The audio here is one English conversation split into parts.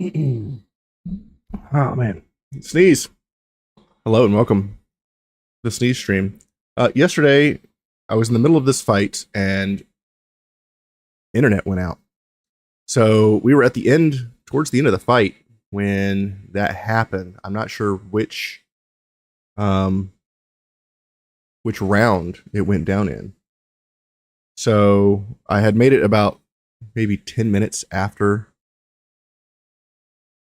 Oh man. Sneeze. Hello and welcome to the Sneeze stream. Yesterday, I was in the middle of this fight and internet went out. So we were at the end, towards the end of the fight when that happened. I'm not sure um, which round it went down in. So I had made it about maybe 10 minutes after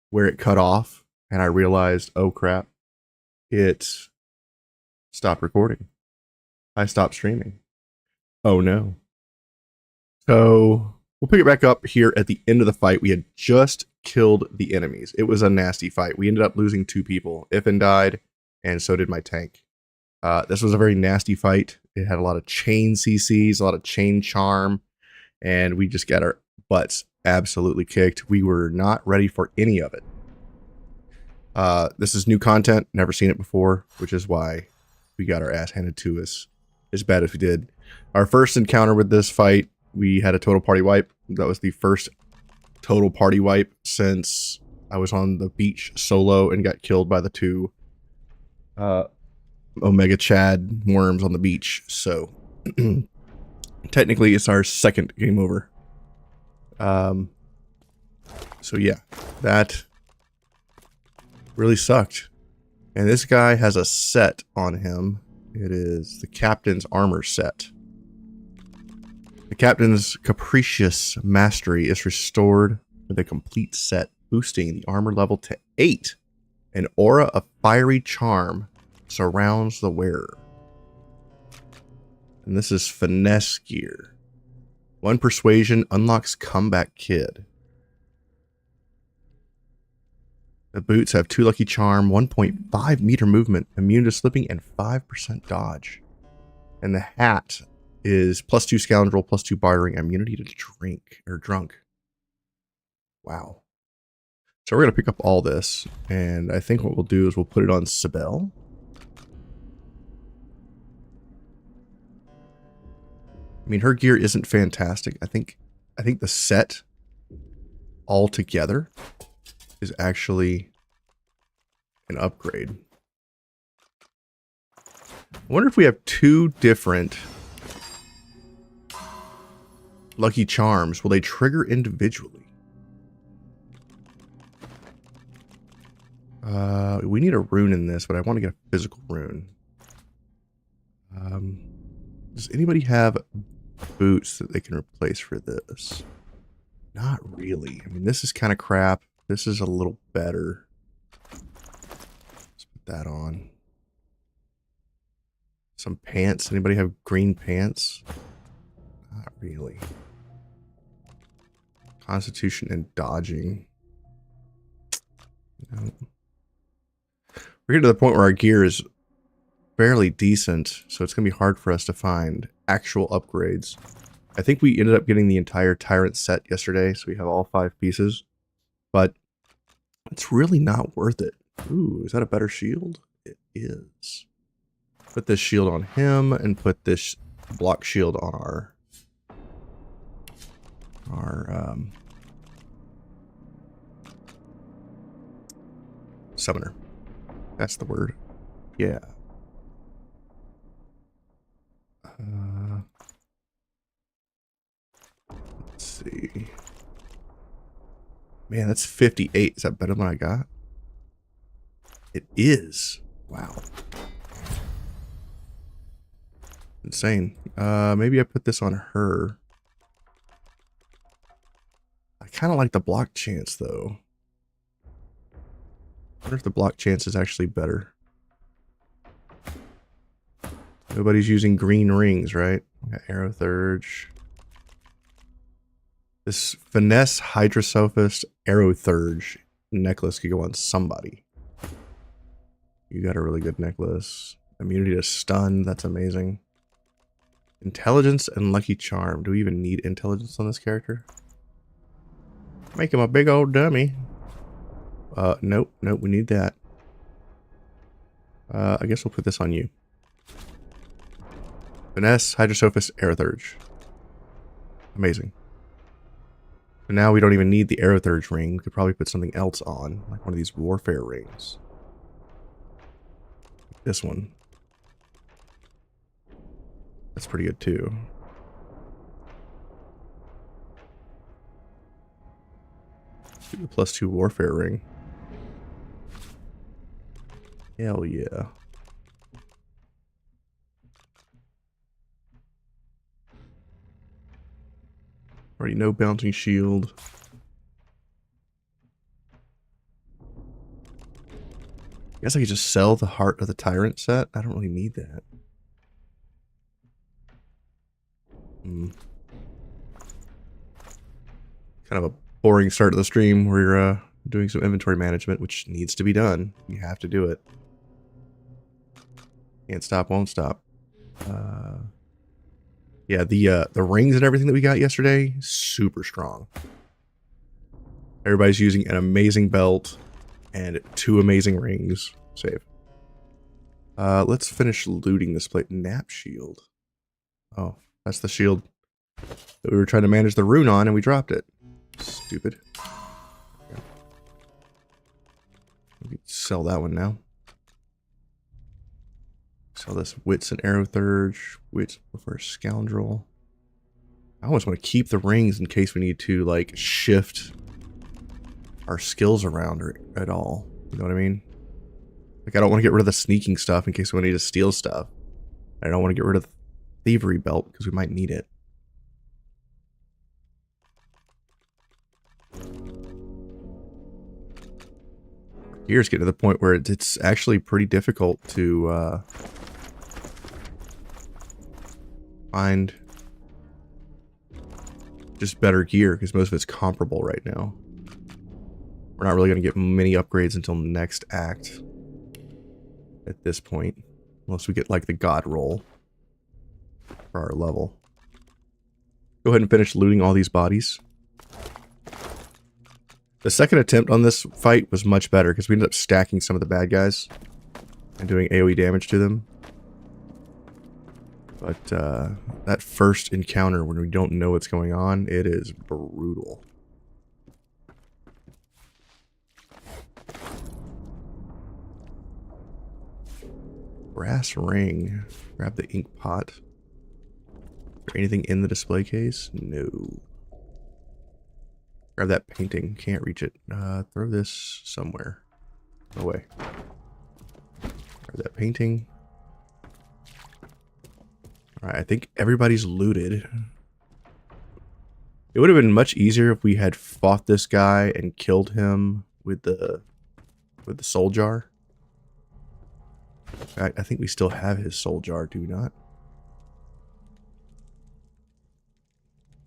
where it cut off, and I realized, oh crap, it stopped recording. I stopped streaming. Oh no. So we'll pick it back up here at the end of the fight. We had just killed the enemies. It was a nasty fight. We ended up losing 2 people. Iffin died, and so did my tank. This was a very nasty fight. It had a lot of chain CCs, a lot of chain charm, and we just got our butts absolutely kicked. We were not ready for any of it. This is new content, never seen it before, which is why we got our ass handed to us as bad as we did. Our first encounter with this fight, we had a total party wipe. That was the first total party wipe since I was on the beach solo and got killed by the 2 Omega Chad worms on the beach. So technically it's our second game over. So yeah, that really sucked. And this guy has a set on him. It is the Captain's Armor set. The Captain's Capricious Mastery is restored with a complete set, boosting the armor level to 8. An aura of fiery charm surrounds the wearer. And this is finesse gear. 1 persuasion unlocks Comeback Kid. The boots have 2 lucky charm, 1.5 meter movement, immune to slipping, and 5% dodge. And the hat is +2 scoundrel, +2 bartering, immunity to drunk. Wow. So we're going to pick up all this, and I think what we'll do is we'll put it on Sibel. I mean, her gear isn't fantastic. I think the set altogether is actually an upgrade. I wonder if we have 2 different lucky charms. Will they trigger individually? We need a rune in this, but I want to get a physical rune. Does anybody have boots that they can replace for this? Not really. I mean, this is kind of crap. This is a little better. Let's put that on. Some pants. Anybody have green pants? Not really. Constitution and dodging. No. We're getting to the point where our gear is fairly decent, so it's going to be hard for us to find actual upgrades. I think we ended up getting the entire Tyrant set yesterday, so we have all 5 pieces. But it's really not worth it. Ooh, is that a better shield? It is. Put this shield on him and put this block shield on our summoner. That's the word. Yeah. Let's see. Man, that's 58. Is that better than I got? It is. Wow. Insane. Maybe I put this on her. I kind of like the block chance, though. I wonder if the block chance is actually better. Nobody's using green rings, right? We got Arrow Thurge. This Finesse Hydrosophist Arrow Thurge necklace could go on somebody. You got a really good necklace. Immunity to stun, that's amazing. Intelligence and Lucky Charm. Do we even need intelligence on this character? Make him a big old dummy. Nope, we need that. I guess we'll put this on you. Finesse, Hydrosophist, Aerothurge. Amazing. So now we don't even need the Aerothurge ring. We could probably put something else on, like one of these warfare rings. This one. That's pretty good too. Do the +2 warfare ring. Hell yeah. Already no bouncing shield. I guess I could just sell the Heart of the Tyrant set. I don't really need that. Kind of a boring start to the stream. We're doing some inventory management, which needs to be done. You have to do it. Can't stop, won't stop. Yeah, the rings and everything that we got yesterday, super strong. Everybody's using an amazing belt and 2 amazing rings. Save. Let's finish looting this plate. Nap shield. Oh, that's the shield that we were trying to manage the rune on and we dropped it. Stupid. Okay. We can sell that one now. Sell this Wits and Aerothurge. Wits for Scoundrel. I always want to keep the rings in case we need to, like, shift our skills around or at all. You know what I mean? Like, I don't want to get rid of the sneaking stuff in case we need to steal stuff. I don't want to get rid of the thievery belt because we might need it. Gears get to the point where it's actually pretty difficult to find just better gear because most of it's comparable right now. We're not really going to get many upgrades until next act at this point, unless we get like the god roll for our level. Go ahead and finish looting all these bodies. The second attempt on this fight was much better because we ended up stacking some of the bad guys and doing AoE damage to them. But that first encounter when we don't know what's going on, it is brutal. Brass ring. Grab the ink pot. Is there anything in the display case? No. Grab that painting. Can't reach it. Throw this somewhere. No way. Grab that painting. Alright, I think everybody's looted. It would have been much easier if we had fought this guy and killed him with the soul jar. I think we still have his soul jar, do we not?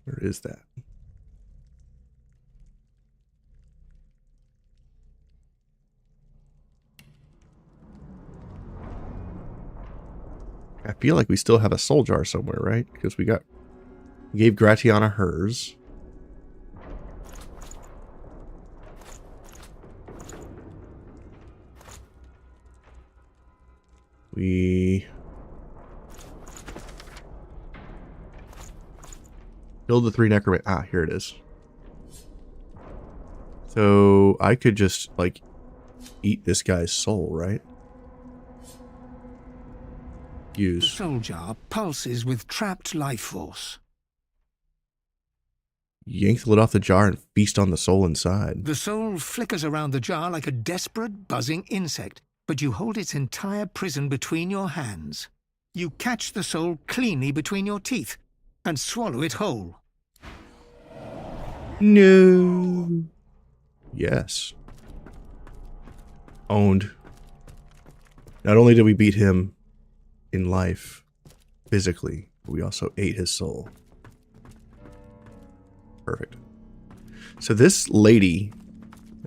Where is that? I feel like we still have a soul jar somewhere, right? Because we gave Gratiana hers. We killed the 3 necromancer. Ah, here it is. So I could just like eat this guy's soul, right? Use. The soul jar pulses with trapped life force. Yank the lid off the jar and feast on the soul inside. The soul flickers around the jar like a desperate, buzzing insect, but you hold its entire prison between your hands. You catch the soul cleanly between your teeth and swallow it whole. No. Yes. Owned. Not only did we beat him in life, physically, but we also ate his soul. Perfect. So this lady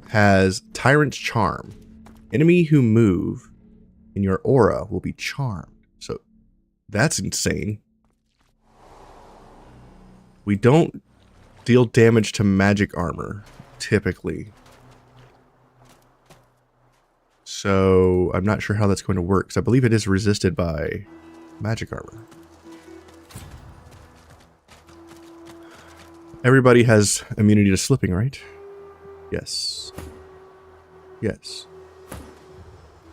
has Tyrant's Charm. Enemy who move in your aura will be charmed. So that's insane. We don't deal damage to magic armor, typically. So I'm not sure how that's going to work, because I believe it is resisted by magic armor. Everybody has immunity to slipping, right? Yes. Yes.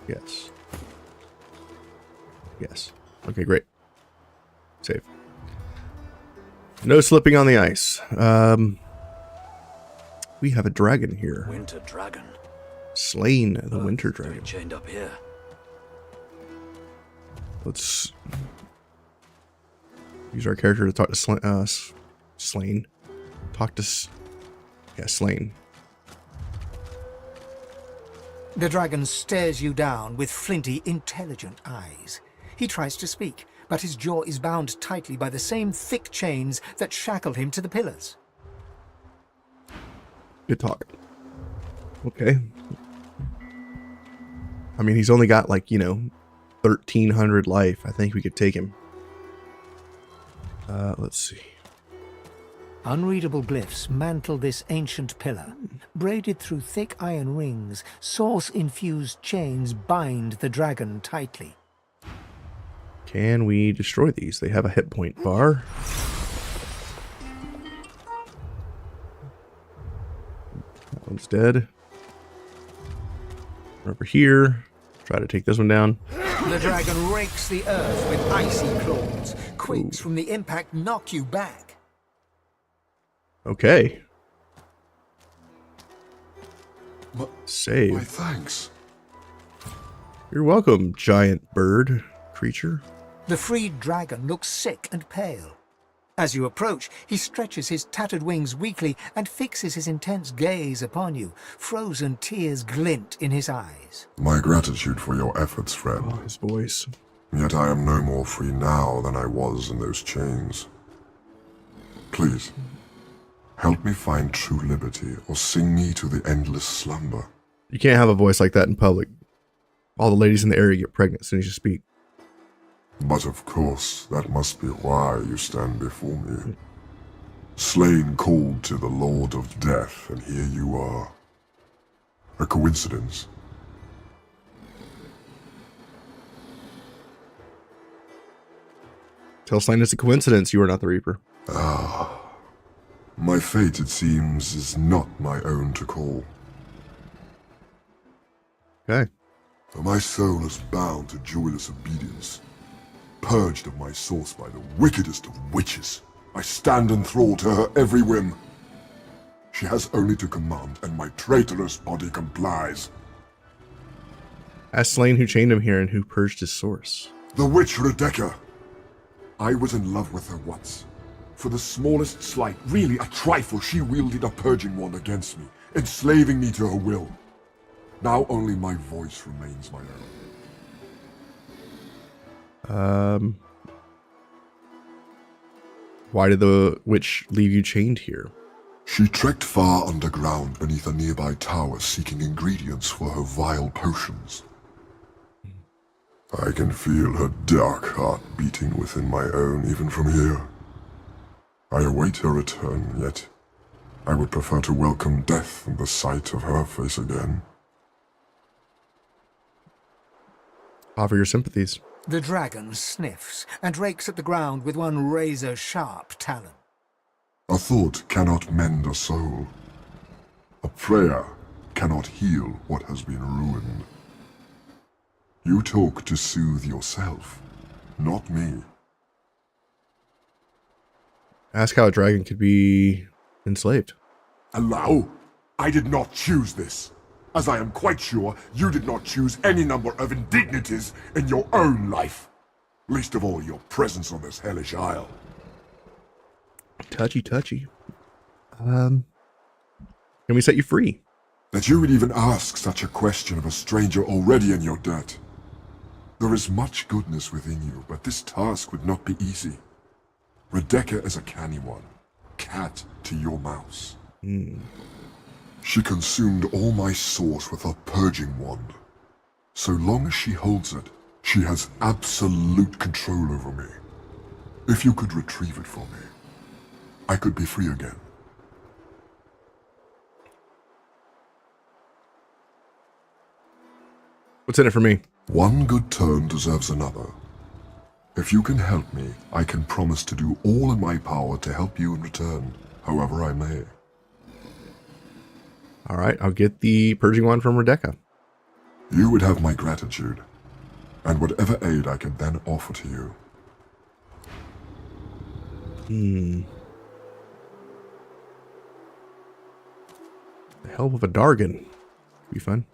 Yes. Yes. Okay, great. Save. No slipping on the ice. We have a dragon here. Winter dragon. Slain the winter Doing dragon. chained up here. Let's use our character to talk to Slain. Talk to Slain. The dragon stares you down with flinty, intelligent eyes. He tries to speak, but his jaw is bound tightly by the same thick chains that shackle him to the pillars. Good talk. Okay. I mean, he's only got 1,300 life. I think we could take him. Let's see. Unreadable glyphs mantle this ancient pillar. Braided through thick iron rings, source-infused chains bind the dragon tightly. Can we destroy these? They have a hit point bar. That one's dead. Over here. Try to take this one down. The dragon rakes the earth with icy claws. Quakes from the impact knock you back. Okay. My Save. thanks. You're welcome, giant bird creature. The freed dragon looks sick and pale. As you approach, he stretches his tattered wings weakly and fixes his intense gaze upon you. Frozen tears glint in his eyes. My gratitude for your efforts, friend. Oh, his voice. Yet I am no more free now than I was in those chains. Please, help me find true liberty, or sing me to the endless slumber. You can't have a voice like that in public. All the ladies in the area get pregnant as soon as you speak. But of course, that must be why you stand before me. Slain called to the Lord of Death, and here you are. A coincidence? Tell Slain it's a coincidence you are not the Reaper. My fate, it seems, is not my own to call. Okay. For my soul is bound to joyless obedience. Purged of my source by the wickedest of witches, I stand enthralled to her every whim. She has only to command, and my traitorous body complies. Ask Slain who chained him here and who purged his source. The witch Rebecca. I was in love with her once. For the smallest slight, really a trifle, she wielded a purging wand against me, enslaving me to her will. Now only my voice remains my own. Why did the witch leave you chained here? She trekked far underground beneath a nearby tower seeking ingredients for her vile potions. I can feel her dark heart beating within my own even from here. I await her return, yet I would prefer to welcome death in the sight of her face again. Offer your sympathies. The dragon sniffs and rakes at the ground with one razor-sharp talon. A thought cannot mend a soul. A prayer cannot heal what has been ruined. You talk to soothe yourself, not me. Ask how a dragon could be enslaved. Allow? I did not choose this. As I am quite sure you did not choose any number of indignities in your own life. Least of all your presence on this hellish isle. Touchy, touchy. Can we set you free? That you would even ask such a question of a stranger already in your debt. There is much goodness within you, but this task would not be easy. Rebecca is a canny one. Cat to your mouse. She consumed all my source with her purging wand. So long as she holds it, she has absolute control over me. If you could retrieve it for me, I could be free again. What's in it for me? One good turn deserves another. If you can help me, I can promise to do all in my power to help you in return. however I may. All right, I'll get the purging wand from Rebecca. You would have my gratitude, and whatever aid I can then offer to you. The help of a Dargan. Could be fun.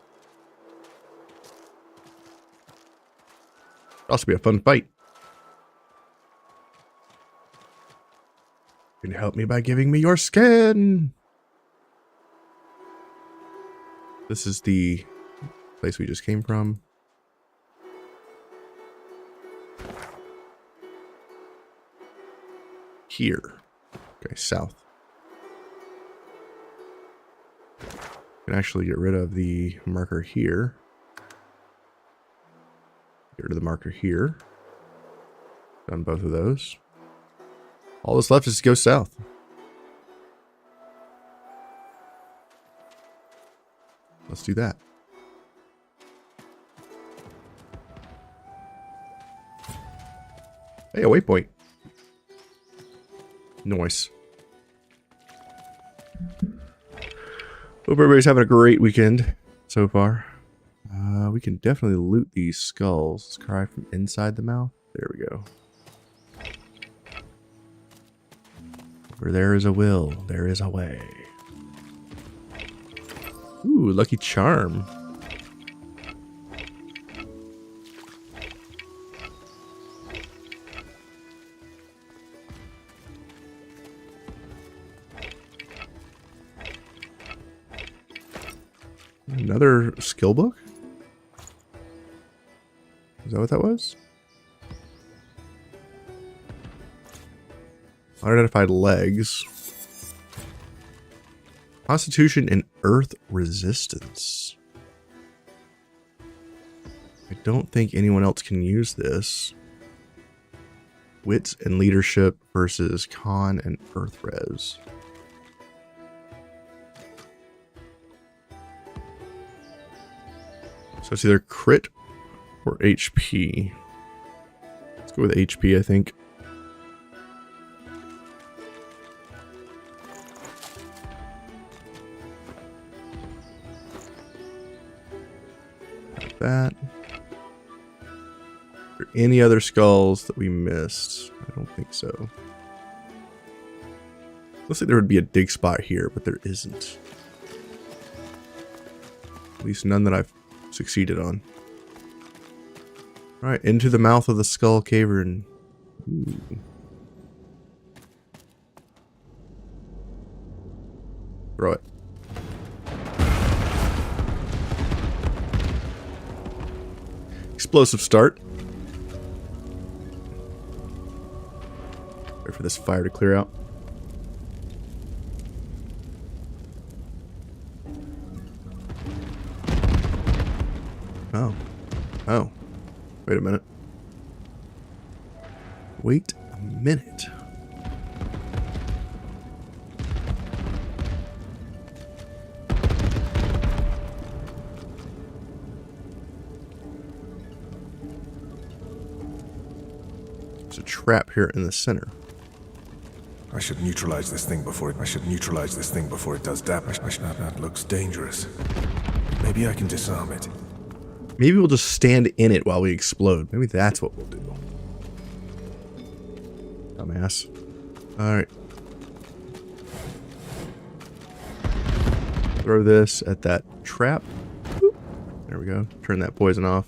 Could also be a fun fight. You can help me by giving me your skin. This is the place we just came from. Here. Okay, south. Can actually get rid of the marker here. Get rid of the marker here. Done both of those. All that's left is to go south. Let's do that. Hey, a waypoint. Nice. Hope everybody's having a great weekend so far. We can definitely loot these skulls. Let's cry from inside the mouth. There we go. Where there is a will, there is a way. Ooh, lucky charm. Another skill book? Is that what that was? Unidentified legs. Constitution and Earth Resistance. I don't think anyone else can use this. Wits and Leadership versus Con and Earth Res. So it's either crit or HP. Let's go with HP, I think. Got that. Are there any other skulls that we missed? I don't think so. Looks like there would be a dig spot here, but there isn't. At least none that I've succeeded on. All right, into the mouth of the skull cavern. Ooh. Throw it. Explosive start. Wait for this fire to clear out. Oh. Wait a minute. Wait a minute. There's a trap here in the center. I should neutralize this thing before it does damage. That looks dangerous. Maybe I can disarm it. Maybe we'll just stand in it while we explode. Maybe that's what we'll do. Dumbass. Alright. Throw this at that trap. Boop. There we go. Turn that poison off.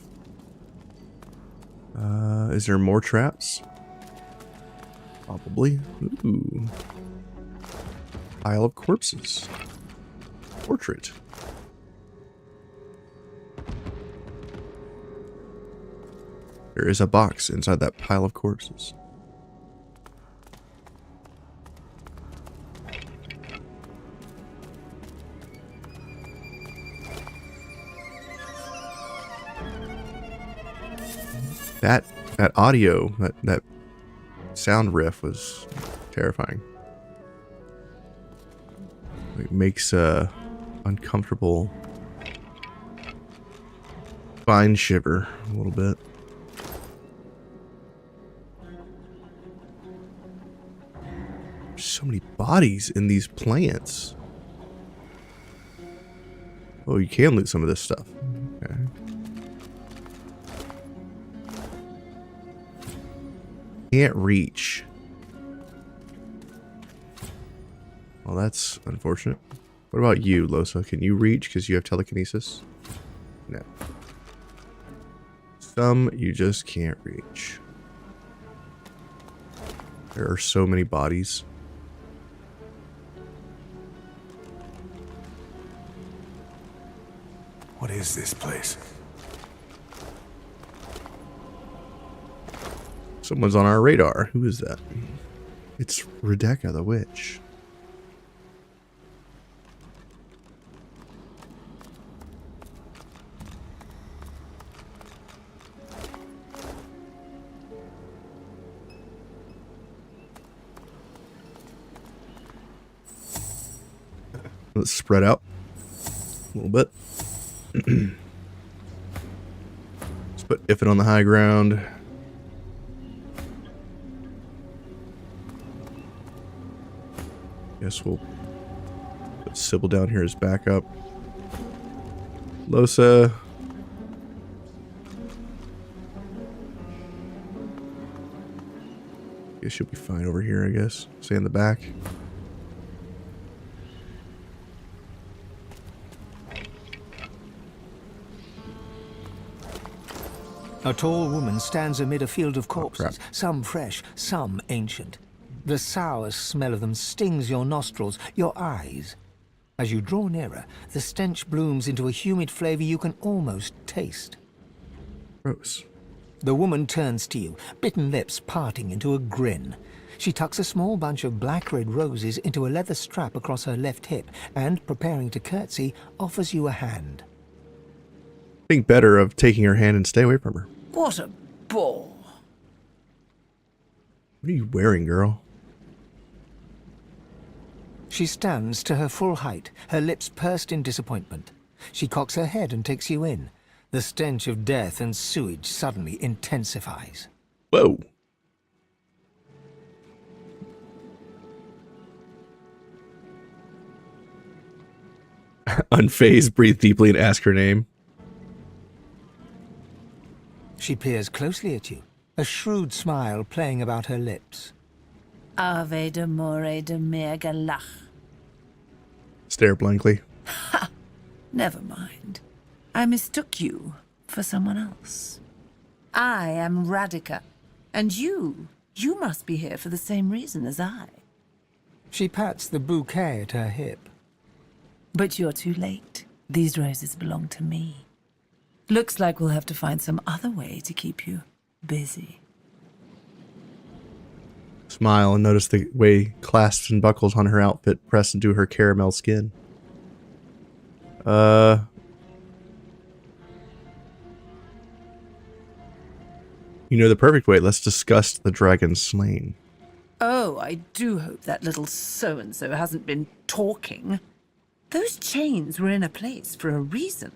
Is there more traps? Probably. Ooh. Pile of corpses. Portrait. There is a box inside that pile of corpses. That audio, that sound riff was terrifying. It makes a uncomfortable spine shiver a little bit. so many bodies in these plants. Oh, you can loot some of this stuff. Okay. Can't reach. Well, that's unfortunate. What about you, Losa? Can you reach because you have telekinesis? No. Some you just can't reach. There are so many bodies. What is this place? Someone's on our radar. Who is that? It's Rebecca the witch. Let's spread out a little bit. Let's put Ifit on the high ground. Guess we'll put Sybil down here as backup. Losa. Guess you'll be fine over here, I guess. Stay in the back. A tall woman stands amid a field of corpses, crap. some fresh, some ancient. The sour smell of them stings your nostrils, your eyes. As you draw nearer, the stench blooms into a humid flavor you can almost taste. Gross. The woman turns to you, bitten lips parting into a grin. She tucks a small bunch of black-red roses into a leather strap across her left hip and, preparing to curtsy, offers you a hand. Think better of taking her hand and stay away from her. What a bore. What are you wearing, girl? She stands to her full height, her lips pursed in disappointment. She cocks her head and takes you in. The stench of death and sewage suddenly intensifies. Whoa. Unfazed, breathe deeply and ask her name. She peers closely at you, a shrewd smile playing about her lips. Ave de more de mer galach. Stare blankly. Never mind. I mistook you for someone else. I am Radica, and you must be here for the same reason as I. She pats the bouquet at her hip. But you're too late. These roses belong to me. Looks like we'll have to find some other way to keep you busy. Smile and notice the way clasps and buckles on her outfit press into her caramel skin. You know the perfect way. Let's discuss the dragon slain. Oh, I do hope that little so-and-so hasn't been talking. Those chains were in a place for a reason.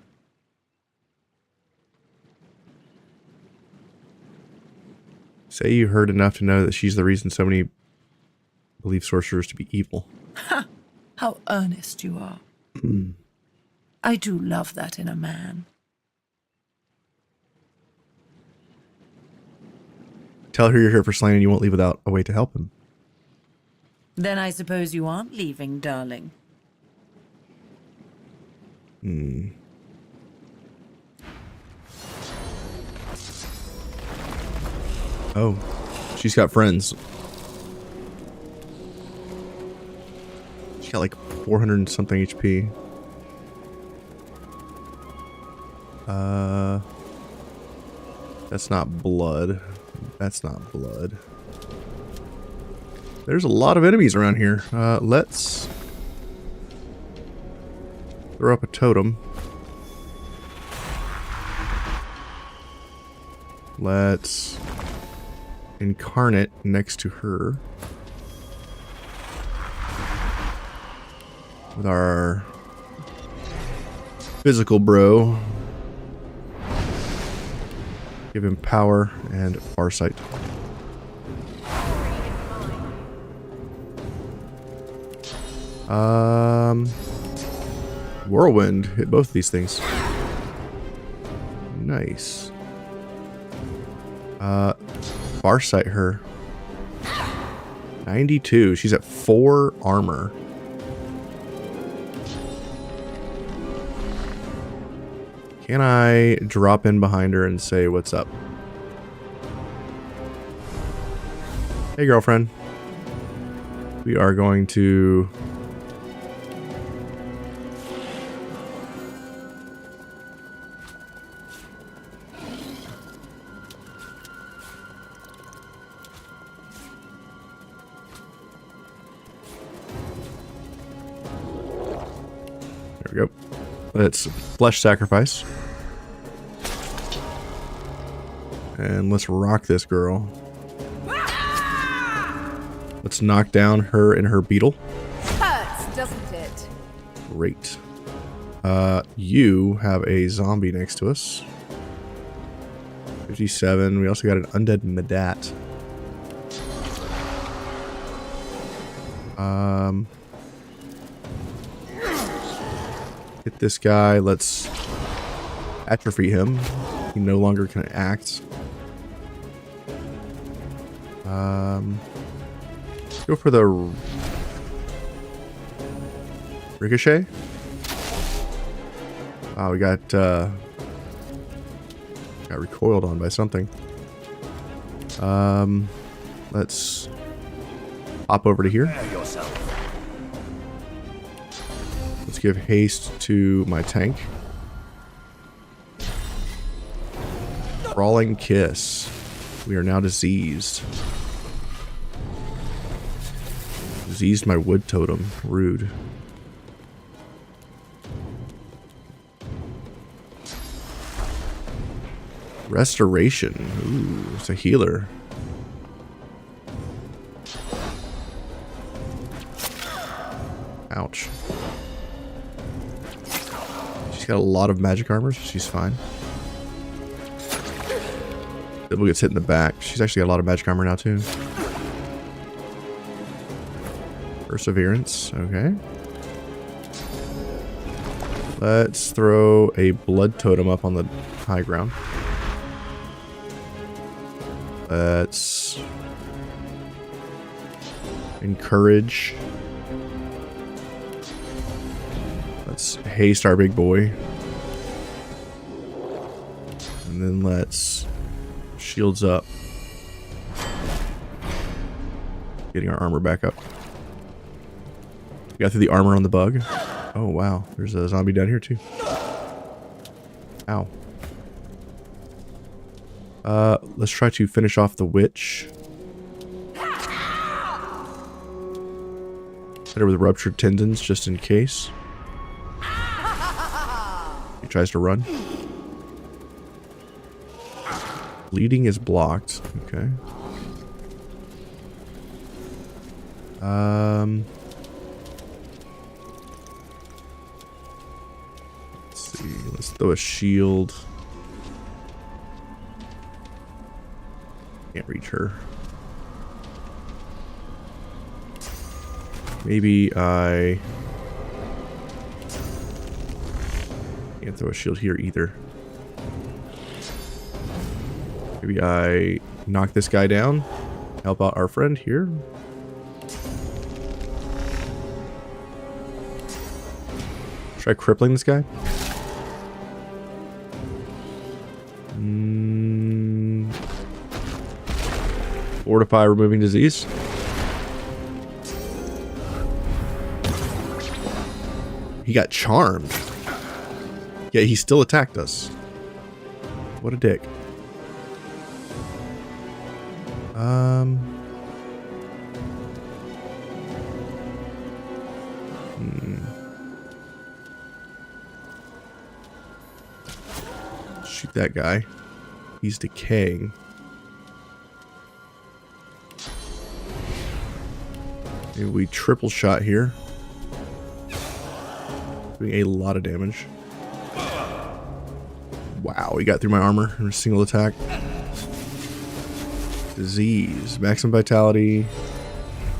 Say you heard enough to know that she's the reason so many believe sorcerers to be evil. Ha! How earnest you are. I do love that in a man. Tell her you're here for Slain and you won't leave without a way to help him. Then I suppose you aren't leaving, darling. Oh, she's got friends. She got like 400 and something HP. That's not blood. That's not blood. There's a lot of enemies around here. Let's throw up a totem. Let's incarnate next to her with our physical bro. Give him power and farsight. Whirlwind hit both of these things. Nice. Farsight her. 92. She's at 4 armor. Can I drop in behind her and say what's up? Hey, girlfriend. We are going to... There we go. Let's flesh sacrifice. And let's rock this girl. Let's knock down her and her beetle. Hurts, doesn't it? Great. You have a zombie next to us. 57. We also got an undead Medat. Hit this guy. Let's atrophy him. He no longer can act. Let's go for the ricochet. Wow, we got recoiled on by something. Let's hop over to here. Let's give haste to my tank. Crawling kiss. We are now diseased. Diseased my wood totem. Rude. Restoration. Ooh, it's a healer. Ouch. She's got a lot of magic armor, so she's fine. Double gets hit in the back. She's actually got a lot of magic armor now, too. Perseverance. Okay. Let's throw a blood totem up on the high ground. Let's encourage. Let's haste our big boy. And then let's shields up. Getting our armor back up. We got through the armor on the bug. Oh wow, there's a zombie down here too. Ow. Let's try to finish off the witch. Hit her with ruptured tendons just in case. He tries to run. Bleeding is blocked. Okay. Let's see. Let's throw a shield. Can't reach her. Maybe I can't throw a shield here either. Maybe I knock this guy down. Help out our friend here. Try crippling this guy. Fortify, removing disease. He got charmed. Yeah, he still attacked us. What a dick. Shoot that guy. He's decaying. Maybe we triple shot here. Doing a lot of damage. Wow, he got through my armor in a single attack. Disease. Maximum vitality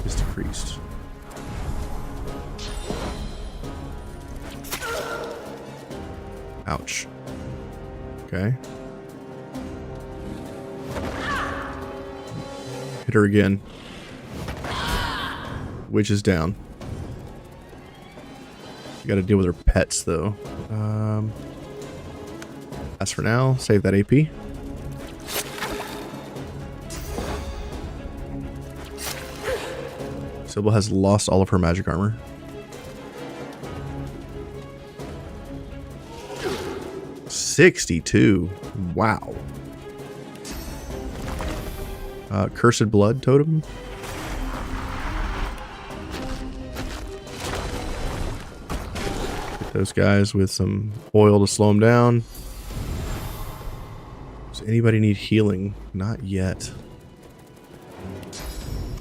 is decreased. Ouch. Okay. Hit her again. Witch is down. You gotta deal with her pets, though. As for now, save that AP. Sybil has lost all of her magic armor. $62. Wow. Cursed Blood Totem. Hit those guys with some oil to slow them down. Does anybody need healing? Not yet.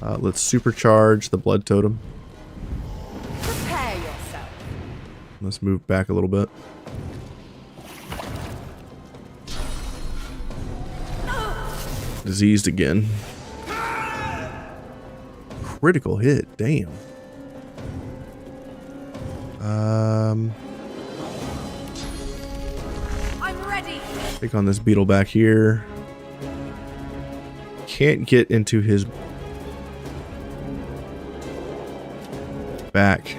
Let's supercharge the Blood Totem. Prepare yourself. Let's move back a little bit. Diseased again. Critical hit, damn. I'm ready. Take on this beetle back here. Can't get into his back.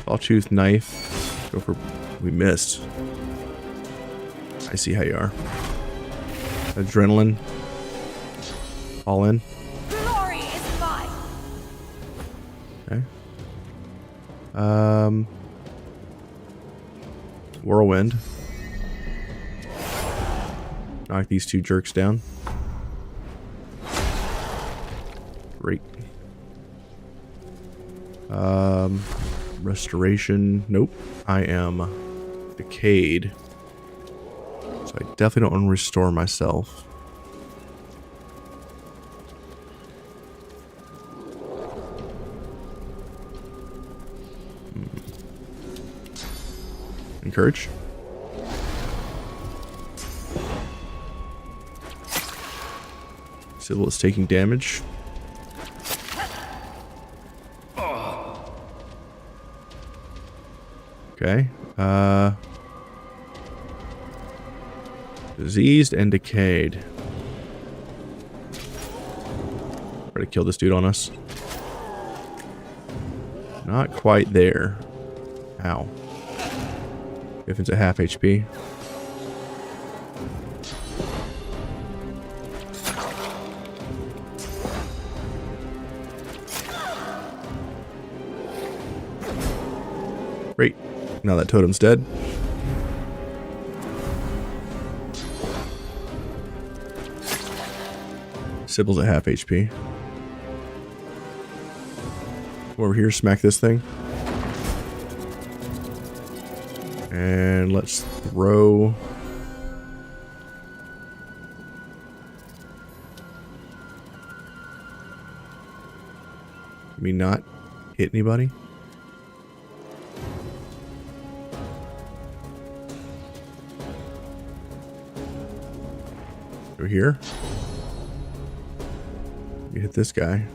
Sawtooth knife. Go for. We missed. I see how you are. Adrenaline. All in. Glory is mine. Okay. Whirlwind. Knock these two jerks down. Great. Restoration. Nope. I am decayed. So I definitely don't want to restore myself. Encourage. Sybil is taking damage. Okay. Diseased and decayed. Try to kill this dude on us. Not quite there. Ow. If it's at half HP. Great. Now that totem's dead. Sybil's at half HP. Come over here, smack this thing. And let's throw... Can we not hit anybody? Over here. You hit this guy.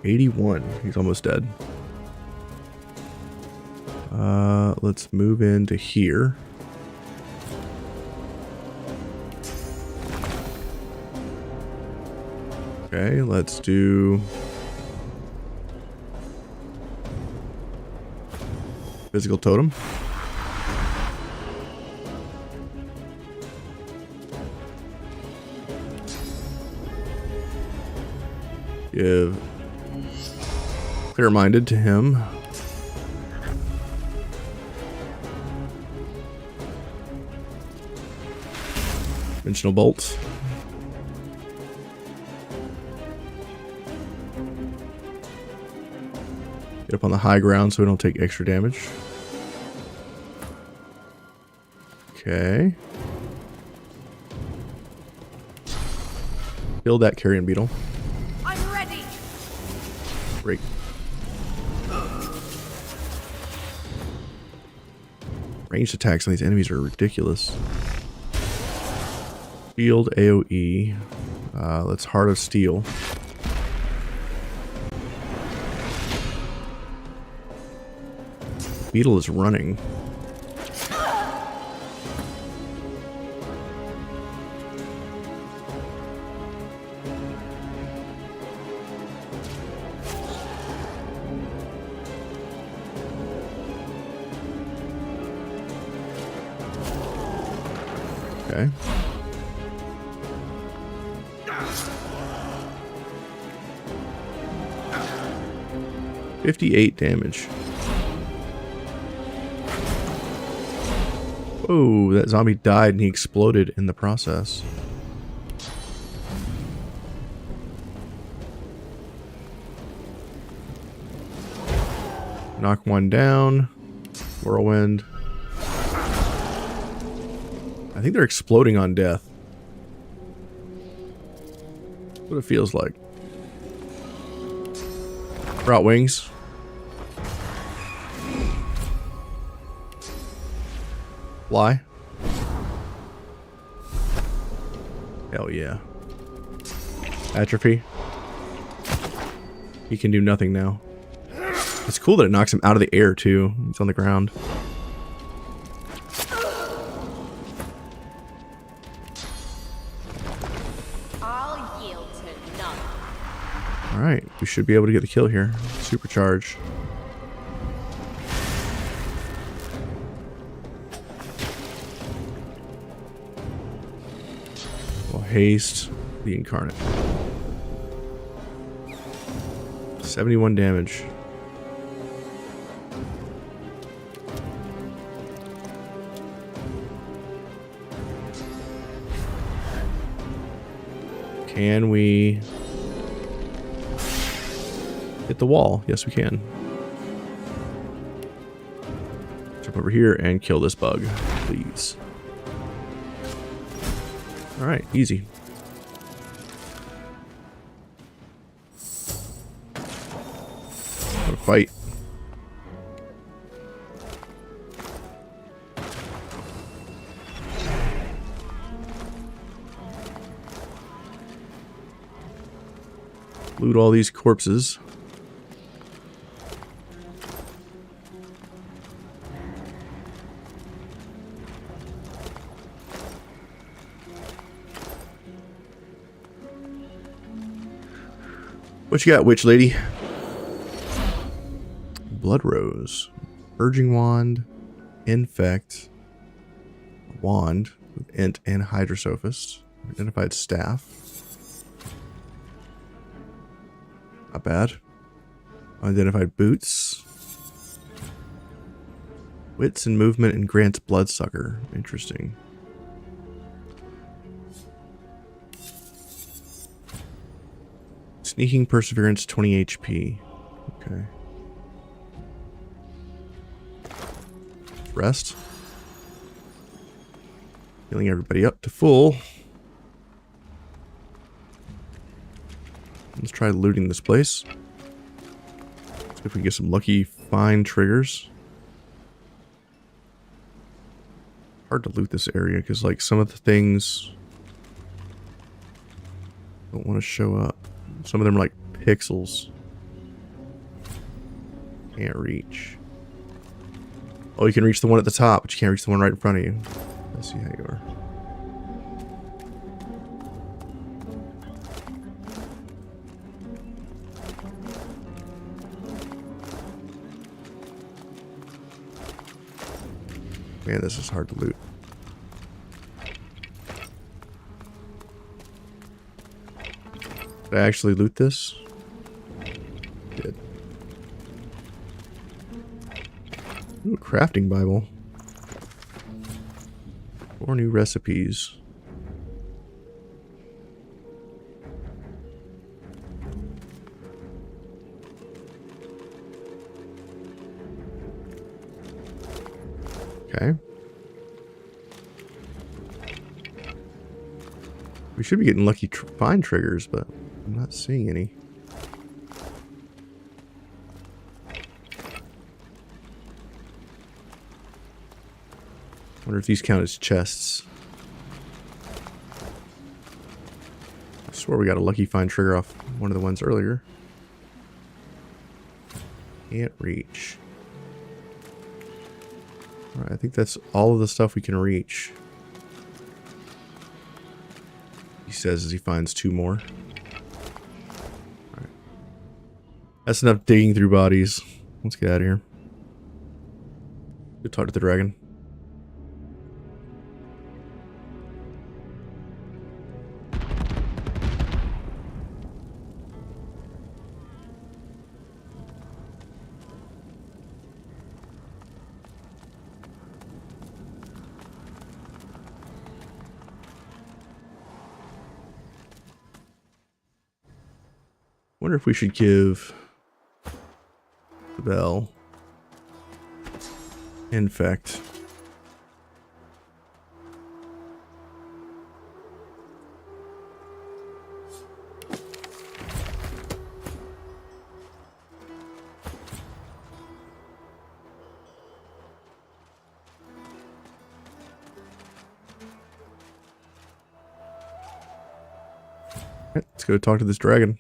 81. He's almost dead. Let's move into here. Okay, let's do physical totem. Give clear-minded to him. Dimensional bolts. Get up on the high ground so we don't take extra damage. Okay. Kill that carrion beetle. I'm ready. Great. Ranged attacks on these enemies are ridiculous. Shield AoE. Let's Heart of Steel. Beetle is running. Okay. $58 damage. Whoa, that zombie died and he exploded in the process. Knock one down. Whirlwind. I think they're exploding on death. That's what it feels like. Brought wings. Fly. Hell yeah. Atrophy. He can do nothing now. It's cool that it knocks him out of the air too. He's on the ground. I'll yield to none. Alright, we should be able to get the kill here. Supercharge. We'll haste the incarnate. 71 damage. Can we hit the wall? Yes, we can. Jump over here and kill this bug, please. Alright, easy. What a fight. Loot all these corpses. What you got, witch lady? Blood Rose. Urging Wand. Infect. Wand with Int and Hydrosophist. Identified Staff. Not bad. Unidentified boots. Wits and movement and grants bloodsucker. Interesting. Sneaking perseverance 20 HP. Okay. Rest. Healing everybody up to full. Let's try looting this place. See if we can get some lucky fine triggers. Hard to loot this area because like some of the things don't want to show up. Some of them are like pixels. Can't reach. Oh, you can reach the one at the top, but you can't reach the one right in front of you. Let's see how you are. Man, this is hard to loot. Did I actually loot this? Did. Ooh, crafting Bible. 4 new recipes. Okay. We should be getting lucky find triggers, but I'm not seeing any. Wonder if these count as chests. Swore we got a lucky find trigger off one of the ones earlier. Can't reach. Alright, I think that's all of the stuff we can reach. He says as he finds 2 more. Alright. That's enough digging through bodies. Let's get out of here. Go talk to the dragon. Wonder if we should give the bell infect. Alright, let's go talk to this dragon.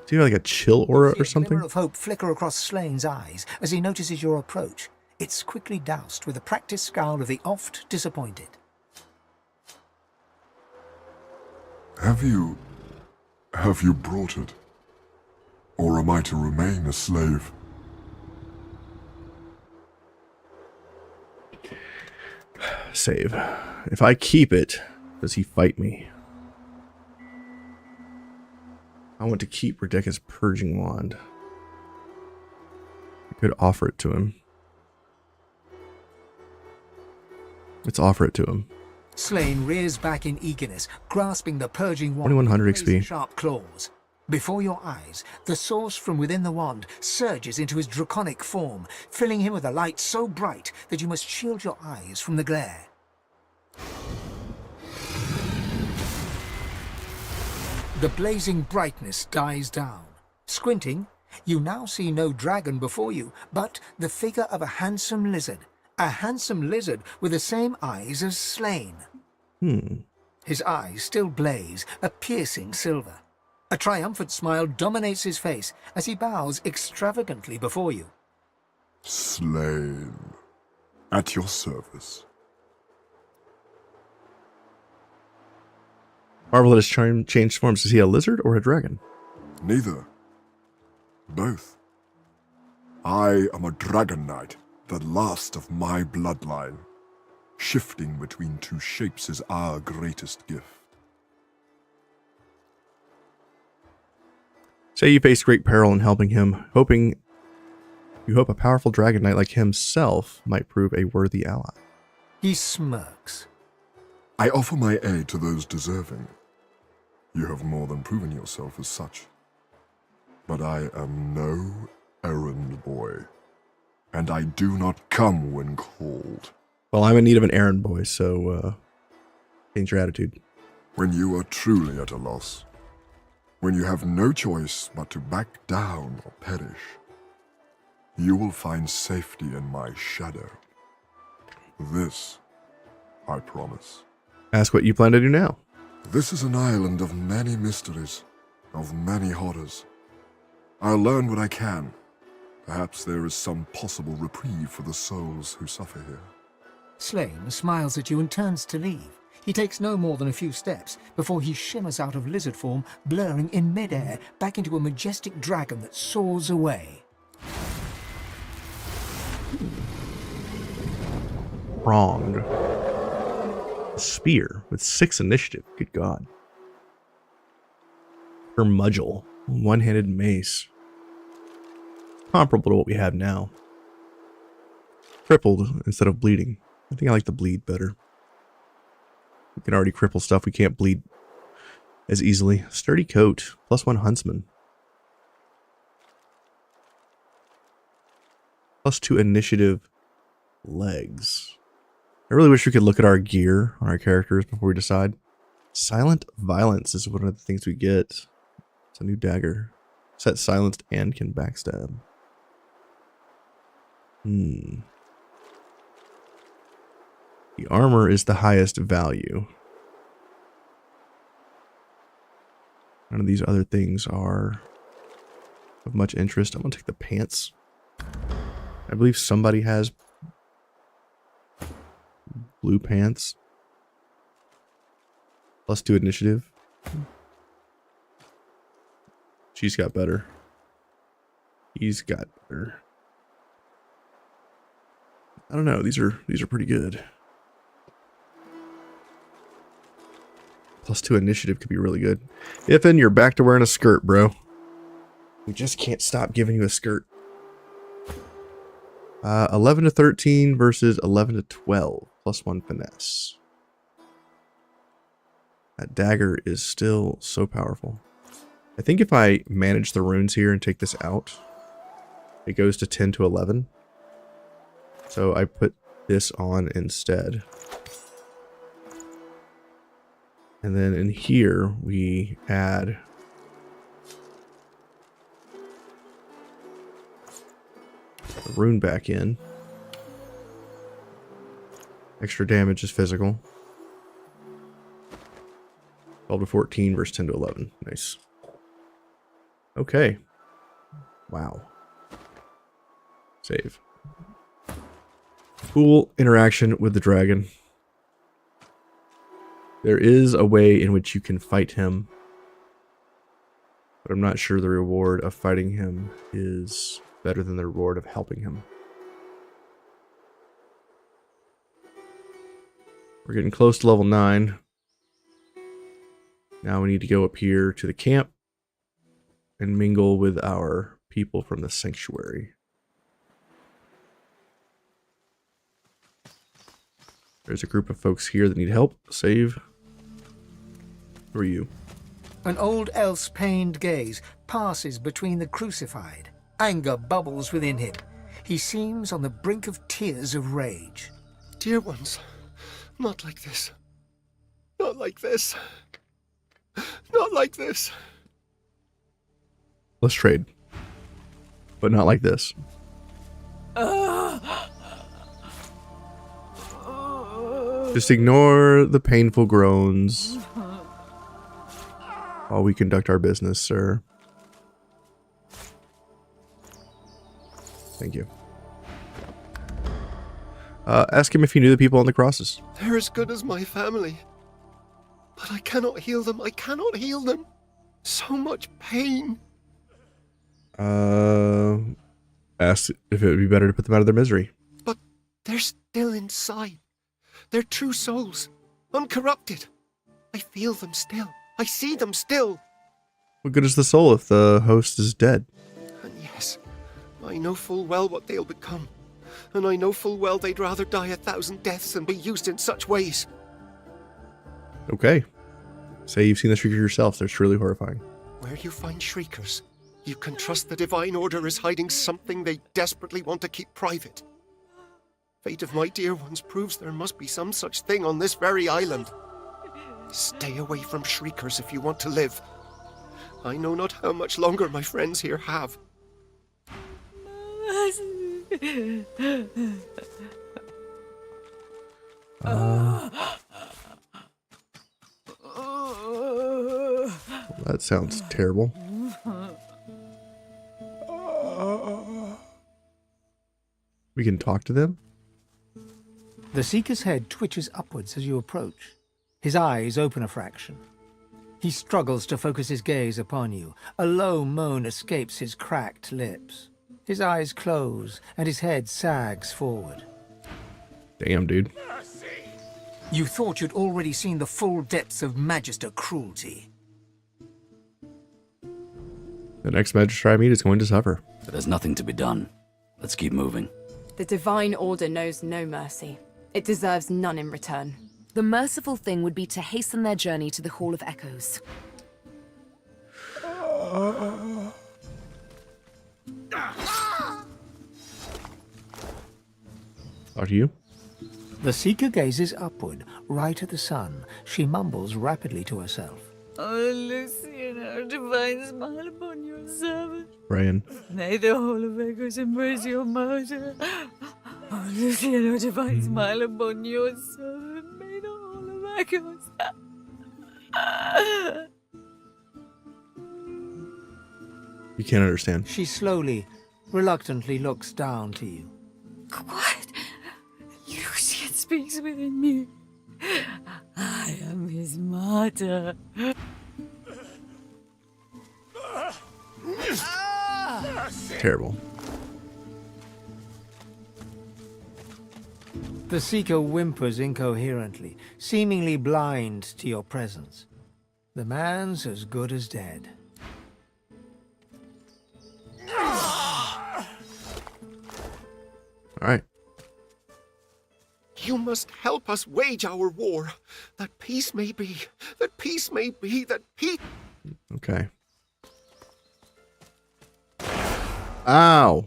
Do you have like a chill aura or something? A glimmer of hope flicker across Slane's eyes as he notices your approach. It's quickly doused with a practiced scowl of the oft disappointed. Have you brought it? Or am I to remain a slave? Save. If I keep it, does he fight me? I want to keep Redeka's purging wand. I could offer it to him. Let's offer it to him. Slane rears back in eagerness, grasping the purging wand 2100 with XP. sharp claws. Before your eyes, the source from within the wand surges into his draconic form, filling him with a light so bright that you must shield your eyes from the glare. The blazing brightness dies down. Squinting, you now see no dragon before you, but the figure of a handsome lizard. A handsome lizard with the same eyes as Slane. His eyes still blaze, a piercing silver. A triumphant smile dominates his face as he bows extravagantly before you. Slane. At your service. Marvel has changed forms. Is he a lizard or a dragon? Neither. Both. I am a dragon knight, the last of my bloodline. Shifting between 2 shapes is our greatest gift. Say you face great peril in helping him, you hope a powerful dragon knight like himself might prove a worthy ally. He smirks. I offer my aid to those deserving. You have more than proven yourself as such. But I am no errand boy, and I do not come when called. Well, I'm in need of an errand boy, so change your attitude. When you are truly at a loss, when you have no choice but to back down or perish, you will find safety in my shadow. This, I promise. Ask what you plan to do now. This is an island of many mysteries, of many horrors. I'll learn what I can. Perhaps there is some possible reprieve for the souls who suffer here. Slane smiles at you and turns to leave. He takes no more than a few steps before he shimmers out of lizard form, blurring in midair back into a majestic dragon that soars away. Wronged. Spear with 6 initiative. Good God. Curmudgeon. One-handed mace. Comparable to what we have now. Crippled instead of bleeding. I think I like the bleed better. We can already cripple stuff. We can't bleed as easily. Sturdy coat. +1 huntsman. +2 initiative legs. I really wish we could look at our gear on our characters before we decide. Silent violence is one of the things we get. It's a new dagger. Set silenced and can backstab. The armor is the highest value. None of these other things are of much interest. I'm going to take the pants. I believe somebody has blue pants. +2 initiative. She's got better. He's got better. I don't know. These are pretty good. +2 initiative could be really good. If then you're back to wearing a skirt, bro. We just can't stop giving you a skirt. 11 to 13 versus 11 to 12. +1 finesse. That dagger is still so powerful. I think if I manage the runes here and take this out, it goes to 10 to 11. So I put this on instead. And then in here, we add the rune back in. Extra damage is physical. 12 to 14 versus 10 to 11. Nice. Okay. Wow. Save. Cool interaction with the dragon. There is a way in which you can fight him, but I'm not sure the reward of fighting him is better than the reward of helping him. We're getting close to level 9. Now we need to go up here to the camp and mingle with our people from the sanctuary. There's a group of folks here that need help. Save. Who are you? An old elf's pained gaze passes between the crucified. Anger bubbles within him. He seems on the brink of tears of rage. Dear ones, not like this. Not like this. Not like this. Let's trade. But not like this. Just ignore the painful groans while we conduct our business, sir. Thank you. Ask him if he knew the people on the crosses. They're as good as my family. But I cannot heal them. I cannot heal them. So much pain. Ask if it would be better to put them out of their misery. But they're still inside. They're true souls. Uncorrupted. I feel them still. I see them still. What good is the soul if the host is dead? And yes, I know full well what they'll become. And I know full well they'd rather die 1,000 deaths than be used in such ways. Okay. Say you've seen the Shrieker yourself. They're truly horrifying. Where you find Shriekers, you can trust the Divine Order is hiding something they desperately want to keep private. Fate of my dear ones proves there must be some such thing on this very island. Stay away from Shriekers if you want to live. I know not how much longer my friends here have. That sounds terrible. We can talk to them? The Seeker's head twitches upwards as you approach. His eyes open a fraction. He struggles to focus his gaze upon you. A low moan escapes his cracked lips. His eyes close, and his head sags forward. Damn, dude. You thought you'd already seen the full depths of Magister cruelty. The next Magister I meet is going to suffer. But there's nothing to be done. Let's keep moving. The Divine Order knows no mercy. It deserves none in return. The merciful thing would be to hasten their journey to the Hall of Echoes. Talk to you? The Seeker gazes upward, right at the sun. She mumbles rapidly to herself. Oh, Lucian, our divine smile upon your servant. Brian. May the Hall of Echoes embrace your martyr. Oh, Lucian, our divine smile upon your servant. May the Hall of Echoes. You can't understand. She slowly, reluctantly looks down to you. Quiet. Lucian speaks within me. I am his mother. Terrible. The Seeker whimpers incoherently, seemingly blind to your presence. The man's as good as dead. All right. You must help us wage our war. That peace may be. That peace may be. That peace. Okay. Ow.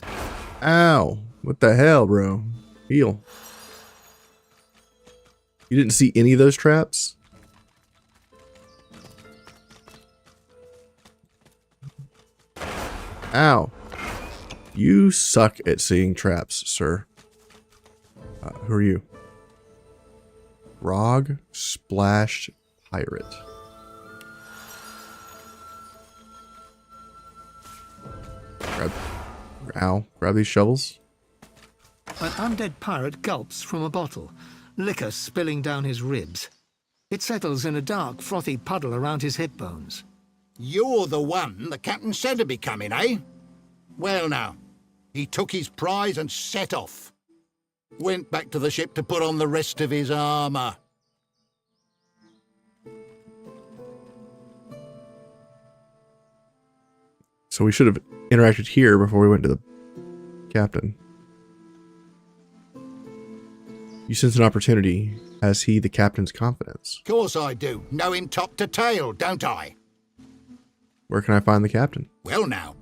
Ow. What the hell, bro? Heal. You didn't see any of those traps? Ow. You suck at seeing traps, sir. Who are you? Grog Splashed Pirate. Grab these shovels. An undead pirate gulps from a bottle, liquor spilling down his ribs. It settles in a dark, frothy puddle around his hip bones. You're the one the captain said would be coming, eh? Well now, he took his prize and set off. Went back to the ship to put on the rest of his armour. So we should have interacted here before we went to the captain. You sense an opportunity. Has he the captain's confidence? Course I do. Know him top to tail, don't I? Where can I find the captain? Well now,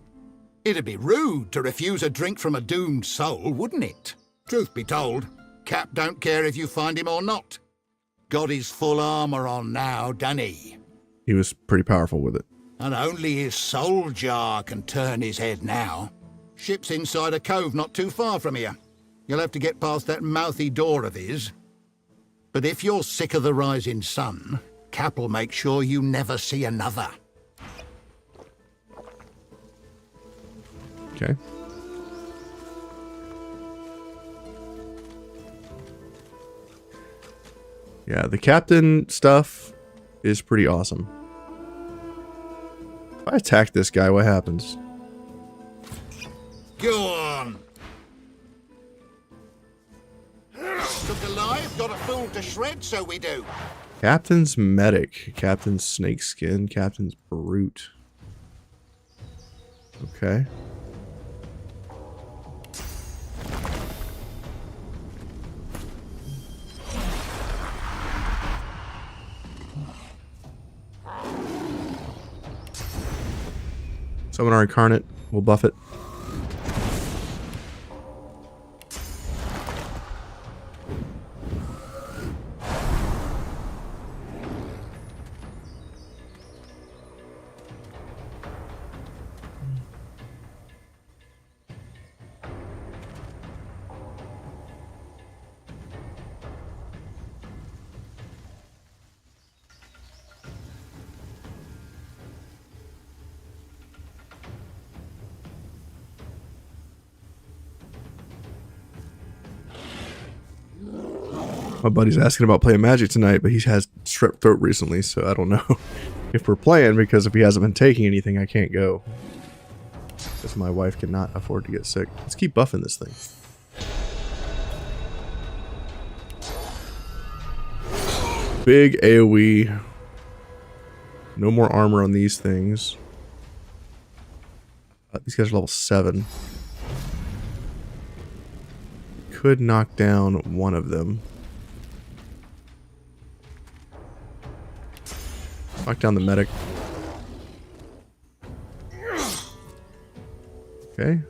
it'd be rude to refuse a drink from a doomed soul, wouldn't it? Truth be told, Cap don't care if you find him or not. Got his full armour on now, doesn't he? He was pretty powerful with it. And only his soul jar can turn his head now. Ship's inside a cove not too far from here. You'll have to get past that mouthy door of his. But if you're sick of the rising sun, Cap'll make sure you never see another. Okay. Yeah, the captain stuff is pretty awesome. If I attack this guy, what happens? Go on. Took alive, got a fool to shred, so we do. Captain's medic, captain's snakeskin, captain's brute. Okay. Summon our incarnate. We'll buff it. My buddy's asking about playing Magic tonight, but he has strep throat recently, so I don't know if we're playing, because if he hasn't been taking anything, I can't go. Because my wife cannot afford to get sick. Let's keep buffing this thing. Big AoE. No more armor on these things. These guys are level 7. Could knock down one of them. Knock down the medic. Okay.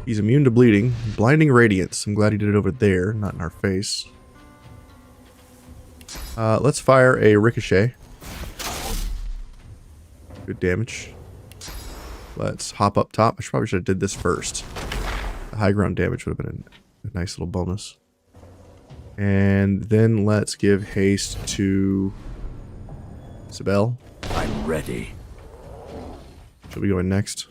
He's immune to bleeding. Blinding radiance. I'm glad he did it over there, not in our face. Let's fire a ricochet. Good damage. Let's hop up top. I probably should have did this first. The high ground damage would have been a nice little bonus. And then let's give haste to Sibel. I'm ready. Should we go in next?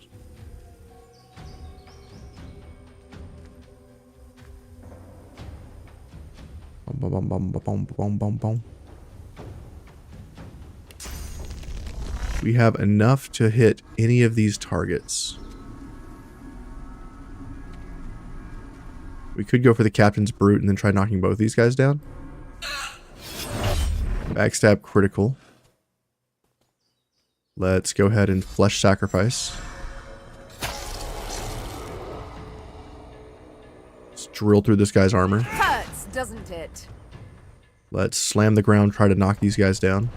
Bum, bum, bum, bum, bum, bum, bum, bum. We have enough to hit any of these targets. We could go for the Captain's Brute and then try knocking both these guys down. Backstab critical. Let's go ahead and Flesh Sacrifice. Let's drill through this guy's armor. Hurts, doesn't it? Let's slam the ground, try to knock these guys down.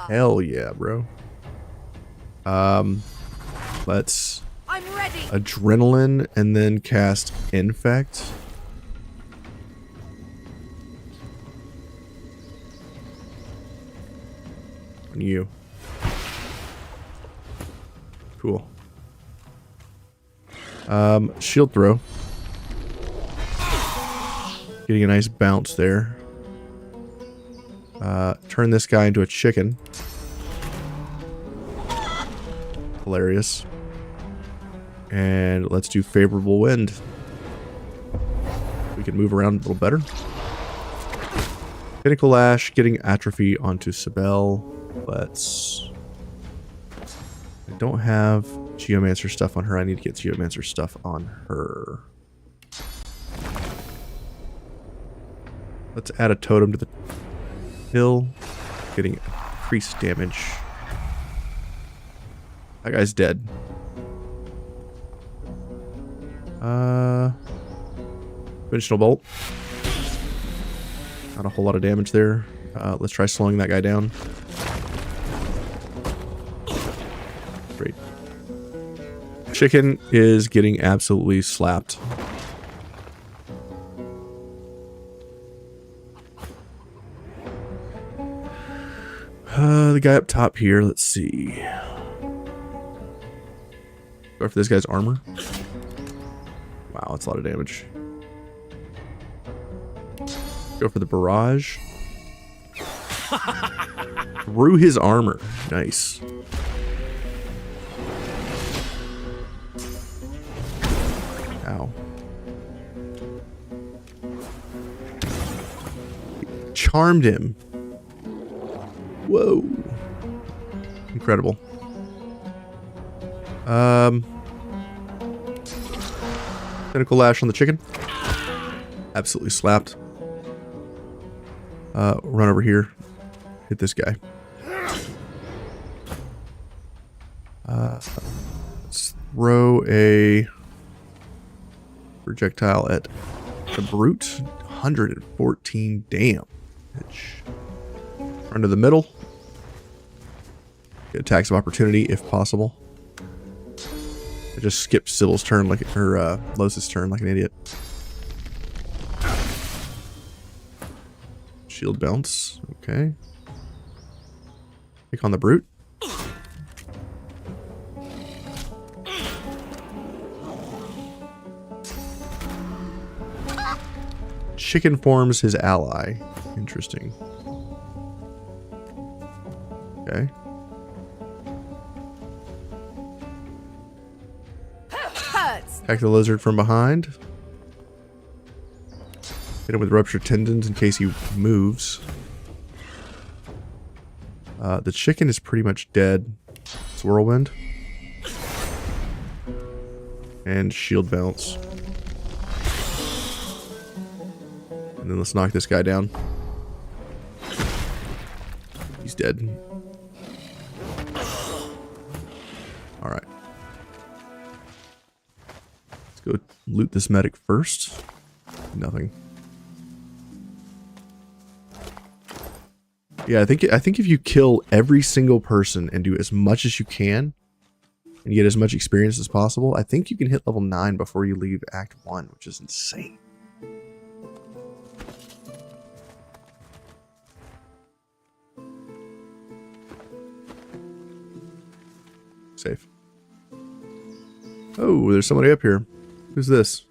Hell yeah, bro. Let's I'm ready. Adrenaline and then cast Infect. On you. Cool. Shield throw. Getting a nice bounce there. Turn this guy into a chicken. Hilarious. And let's do favorable wind. We can move around a little better. Pinnacle Lash, getting atrophy onto Sibel. Let's... I don't have Geomancer stuff on her. I need to get Geomancer stuff on her. Let's add a totem to the hill. Getting increased damage. That guy's dead. Conventional bolt. Not a whole lot of damage there. Let's try slowing that guy down. Great. Chicken is getting absolutely slapped. The guy up top here, let's see. Go for this guy's armor. Wow, that's a lot of damage. Go for the barrage. Through his armor. Nice. Ow. Charmed him. Whoa. Incredible. Pinnacle Lash on the chicken. Absolutely slapped. Run over here. Hit this guy. Let's throw a projectile at the brute. 114 damage. Run to the middle. Get attacks of opportunity if possible. I just skipped Sybil's turn like Los's turn like an idiot. Shield bounce. Okay. Pick on the brute. Chicken forms his ally. Interesting. Okay. Attack the lizard from behind. Hit him with ruptured tendons in case he moves. The chicken is pretty much dead. It's whirlwind. And shield bounce. And then let's knock this guy down. He's dead. Alright. Let's go loot this medic first. Nothing. Yeah, I think if you kill every single person and do as much as you can and get as much experience as possible, I think you can hit level 9 before you leave Act 1, which is insane. Safe. Oh, there's somebody up here. Who's this?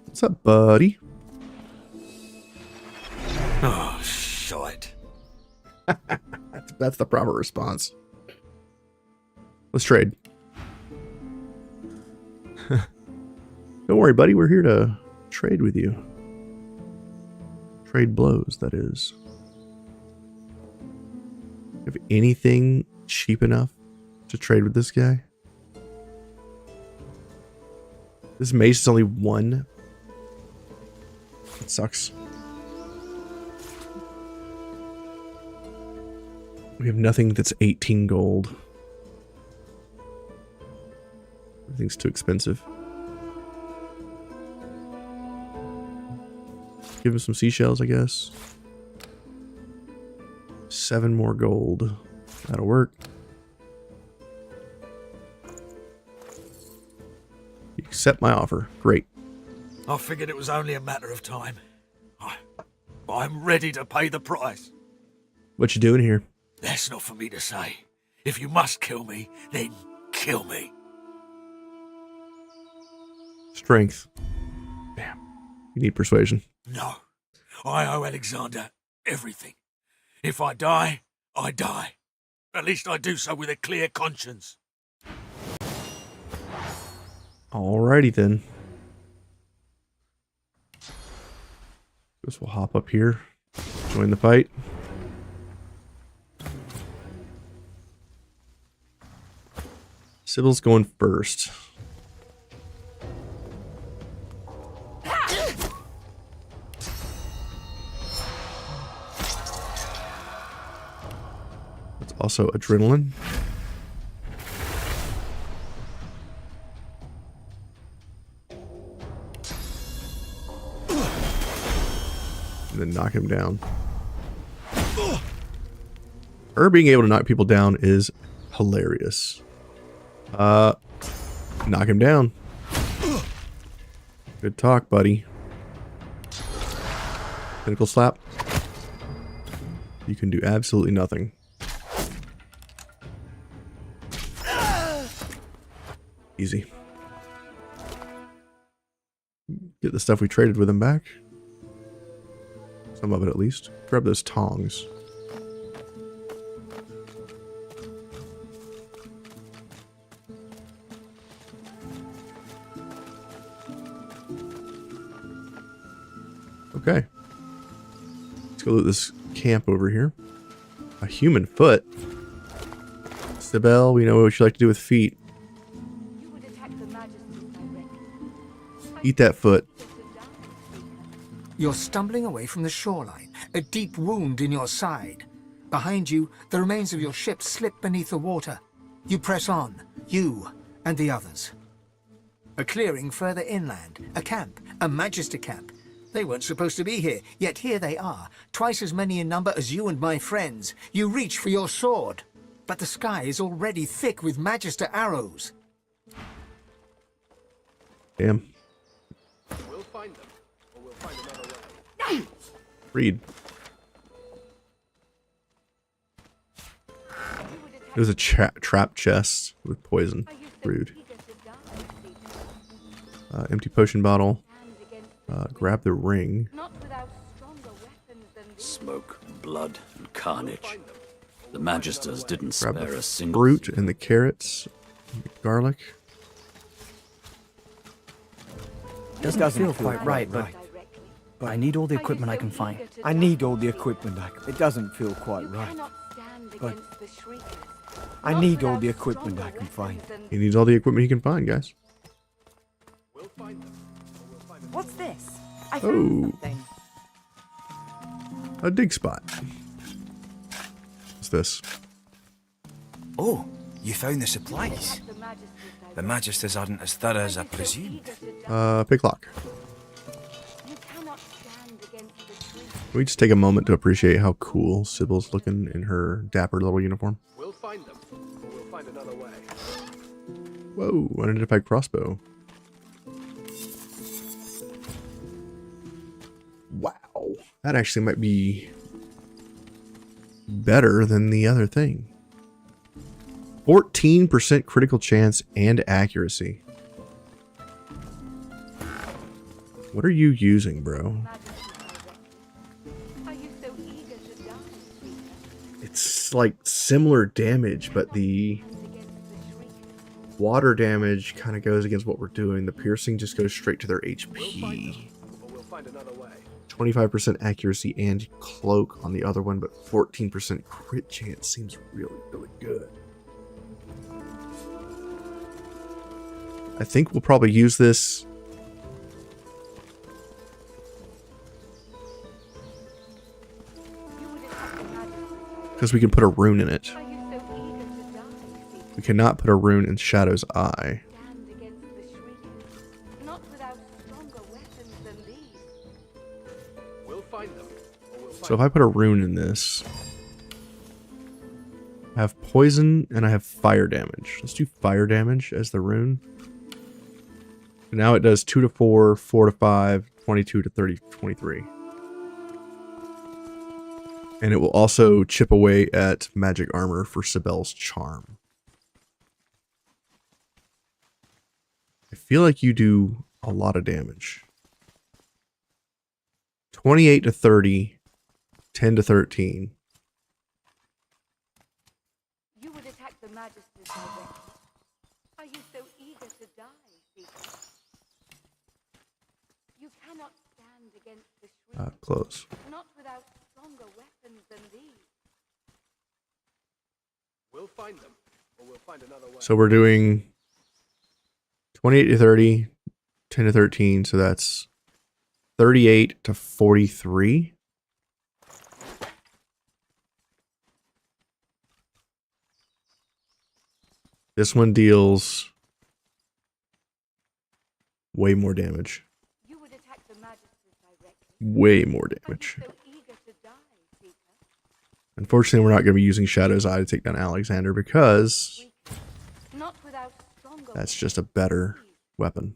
What's up, buddy? Oh, sight. That's the proper response. Let's trade. Don't worry, buddy. We're here to trade with you. Trade blows, that is. Have anything cheap enough to trade with this guy? This mace is only 1. It sucks. We have nothing that's 18 gold. Everything's too expensive. Give him some seashells, I guess. 7 more gold. That'll work. You accept my offer. Great. I figured it was only a matter of time. I'm ready to pay the price. What you doing here? That's not for me to say. If you must kill me, then kill me. Strength. Damn. You need persuasion. No. I owe Alexander everything. If I die, I die. At least I do so with a clear conscience. Alrighty then. Guess we'll hop up here. Join the fight. Sybil's going first. That's also adrenaline. And then knock him down. Her being able to knock people down is hilarious. Knock him down. Good talk, buddy. Pinnacle slap. You can do absolutely nothing. Easy. Get the stuff we traded with him back. Some of it at least. Grab those tongs. Okay. Let's go loot this camp over here. A human foot. Sybil, we know what you like to do with feet. Eat that foot. You're stumbling away from the shoreline, a deep wound in your side. Behind you, the remains of your ship slip beneath the water. You press on, you and the others. A clearing further inland, a camp, a Magister camp. They weren't supposed to be here, yet here they are, twice as many in number as you and my friends. You reach for your sword, but the sky is already thick with Magister arrows. Damn. We'll find them, or we'll find another way. Read. There's a trap chest with poison. Rude. Empty potion bottle. Grab the ring. Smoke, blood, and carnage. The Magisters didn't Grab spare the a single fruit thing. and the carrots. And the garlic. Doesn't feel quite right, but I need all the equipment I can find. I need all the equipment It doesn't feel quite right. But I need all the equipment I can find. He needs all the equipment he can find, guys. What's this? I Oh. found something. A dig spot. What's this? Oh, you found the supplies. The Magisters aren't as thorough as I presumed. Pick lock. Can we just take a moment to appreciate how cool Sybil's looking in her dapper little uniform? We'll find them, or we'll find another way. Whoa, unidentified crossbow. Wow. That actually might be better than the other thing. 14% critical chance and accuracy. What are you using, bro? It's like similar damage, but the water damage kind of goes against what we're doing. The piercing just goes straight to their HP. 25% accuracy and cloak on the other one, but 14% crit chance seems really, really good. I think we'll probably use this. Because we can put a rune in it. We cannot put a rune in Shadow's Eye. So if I put a rune in this, I have poison and I have fire damage. Let's do fire damage as the rune. Now it does 2 to 4, 4 to 5, 22 to 30, 23. And it will also chip away at magic armor for Sibel's charm. I feel like you do a lot of damage. 28 to 30, 10 to 13. You would attack the Magister's directly. Are you so eager to die, Seeker? You cannot stand against the shriek. Close. Not without stronger weapons than these. We'll find them, or we'll find another way. So we're doing 28 to 30, 10 to 13, so that's 38 to 43. This one deals way more damage. You would attack the Magister's directly. Way more damage. So eager to die, Seeker. Unfortunately, we're not going to be using Shadow's Eye to take down Alexander because Not without stronger that's just a better weapon.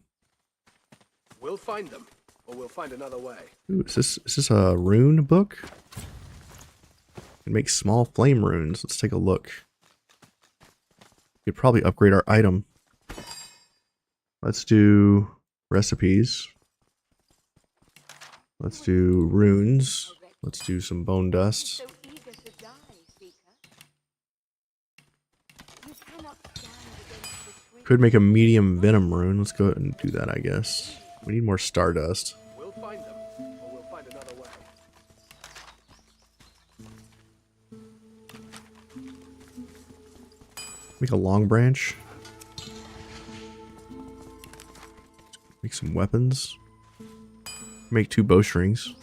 We'll find them, or we'll find another way. Ooh, is this a rune book? It makes small flame runes. Let's take a look. We could probably upgrade our item. Let's do recipes. Let's do runes. Let's do some bone dust. so eager to die, Seeker. You cannot stand against the shriek. Could make a medium venom rune. Let's go ahead and do that, I guess. We need more stardust. We'll find them, or we'll find another way. Make a long branch. Make some weapons. Make 2 bowstrings.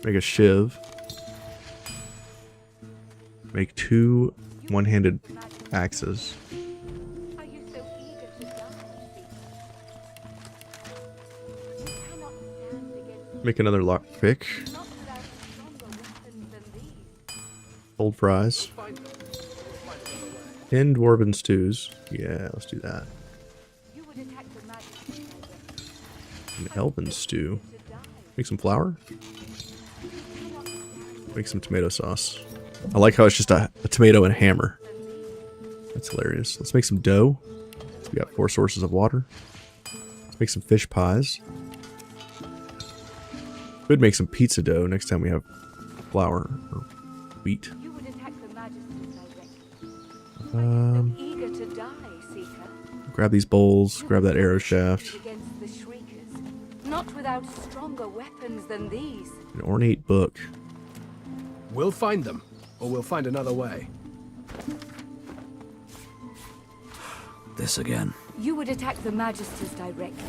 Make a shiv. Make 2 one-handed axes. Are you so eager to die, Seeker? You cannot stand against Make another lockpick. not without stronger weapons than these. Old fries. 10 dwarven stews. Yeah, let's do that. You would attack the Magister's directly. An elven stew. Make some flour. Make some tomato sauce. I like how it's just a tomato and a hammer. That's hilarious. Let's make some dough. So we got 4 sources of water. Let's make some fish pies. Could make some pizza dough next time we have flour or wheat. You would attack the Magister's directly. Um, Eager to die, Seeker. grab these bowls. Grab that arrow shaft. Against the shriekers. Not without stronger weapons than these. An ornate book. We'll find them, or we'll find another way. This again. You would attack the Magisters directly.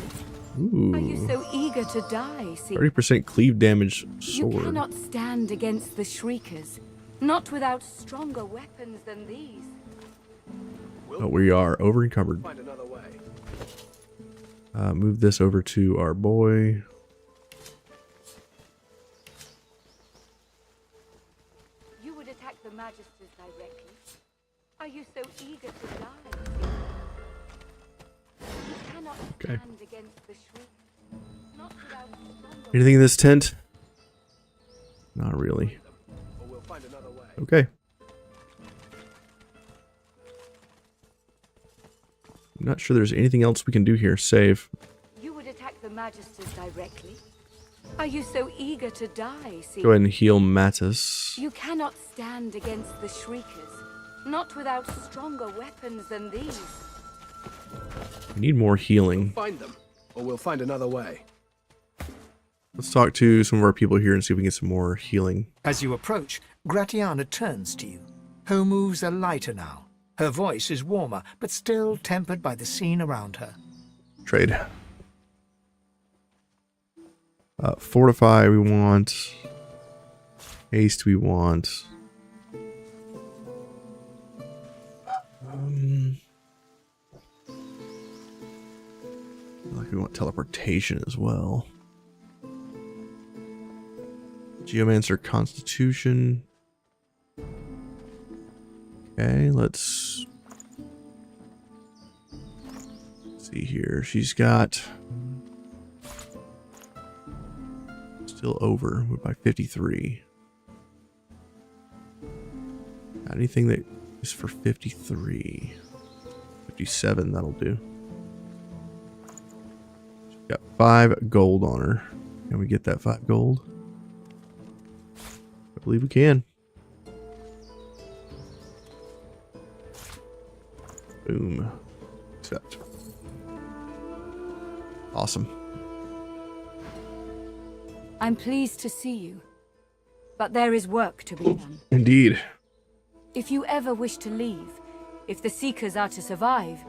Ooh. Are you so eager to die, Seeker? 30% cleave damage You sword. cannot stand against the shriekers. Not without stronger weapons than these. Oh, we are over encumbered. Find another way. Move this over to our boy. You would attack the Magisters directly. Are you so eager to die, Seeker? You cannot Okay. stand against the shriekers. Not without stronger Anything in this tent? Not really. Or we'll find another way. Okay. I'm not sure there's anything else we can do here. Save. You would attack the Magisters directly. Are you so eager to die, Seeker? Go ahead and heal Mattis. You cannot stand against the Shriekers, not without stronger weapons than these. We need more healing. Find them, or we'll find another way. Let's talk to some of our people here and see if we can get some more healing. As you approach, Gratiana turns to you. Her moves are lighter now. Her voice is warmer, but still tempered by the scene around her. Trade. Fortify we want. Haste we want. Like we want teleportation as well. Geomancer Constitution. Okay, let's see here. She's got still over by 53. Got anything that is for 53? 57, that'll do. She's got 5 gold on her. Can we get that 5 gold? I believe we can. Boom. Accept. Awesome. I'm pleased to see you, but there is work to be done. Indeed. If you ever wish to leave, if the Seekers are to survive,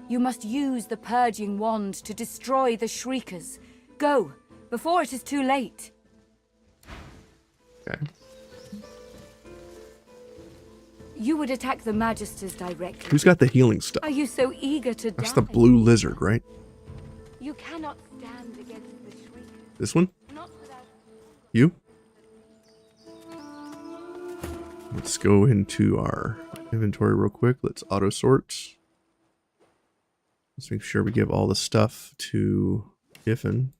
you must use the Purging Wand to destroy the Shriekers. Go, before it is too late. Okay. You would attack the Magisters directly. Who's got the healing stuff? Are you so eager to That's die? the blue lizard, right? You cannot stand against the Shriekers. This one? Not without... You? Let's go into our inventory real quick. Let's auto sort. Let's make sure we give all the stuff to Giffen.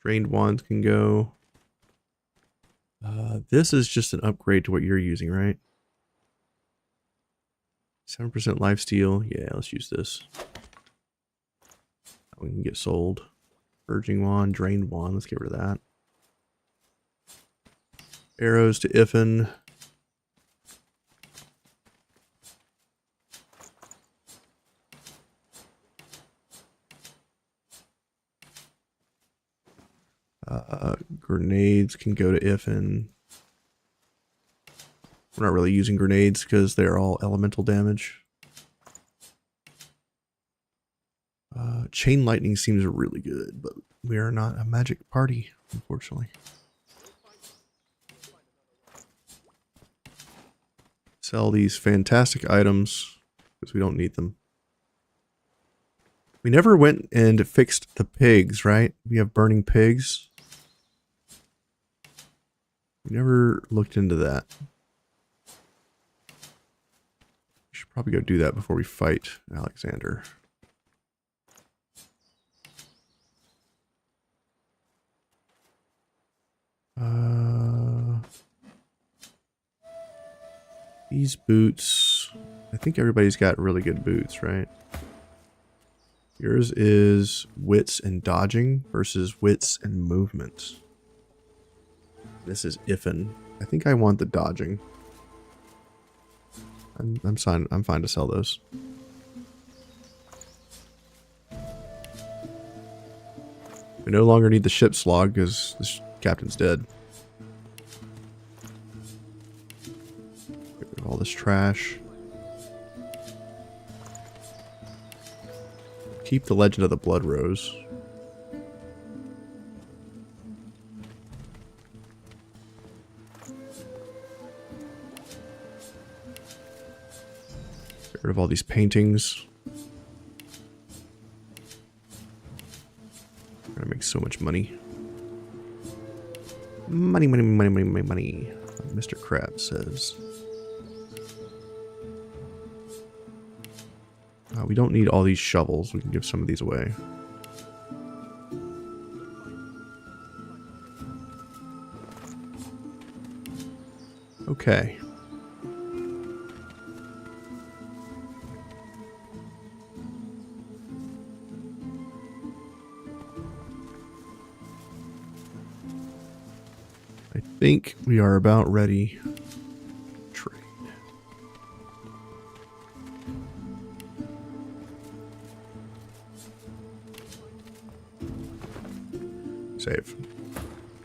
Drained wands can go. This is just an upgrade to what you're using, right? 7% lifesteal. Yeah, let's use this. We can get sold. Purging wand, drained wand. Let's get rid of that. Arrows to Iffen. Grenades can go to Iffen. We're not really using grenades because they're all elemental damage. Chain lightning seems really good, but we are not a magic party, unfortunately. Sell these fantastic items because we don't need them. We never went and fixed the pigs, right? We have burning pigs. We never looked into that. We should probably go do that before we fight Alexander. These boots, I think everybody's got really good boots, right? Yours is wits and dodging versus wits and movement. This is Iffen. I think I want the dodging. I'm fine to sell those. We no longer need the ship's log because the captain's dead. Get rid of all this trash. Keep the Legend of the Blood Rose. Get rid of all these paintings. We're gonna make so much money. Money, money, money, money, money, money. Mr. Krabs says. We don't need all these shovels. We can give some of these away. Okay. think we are about ready. Trade. Save.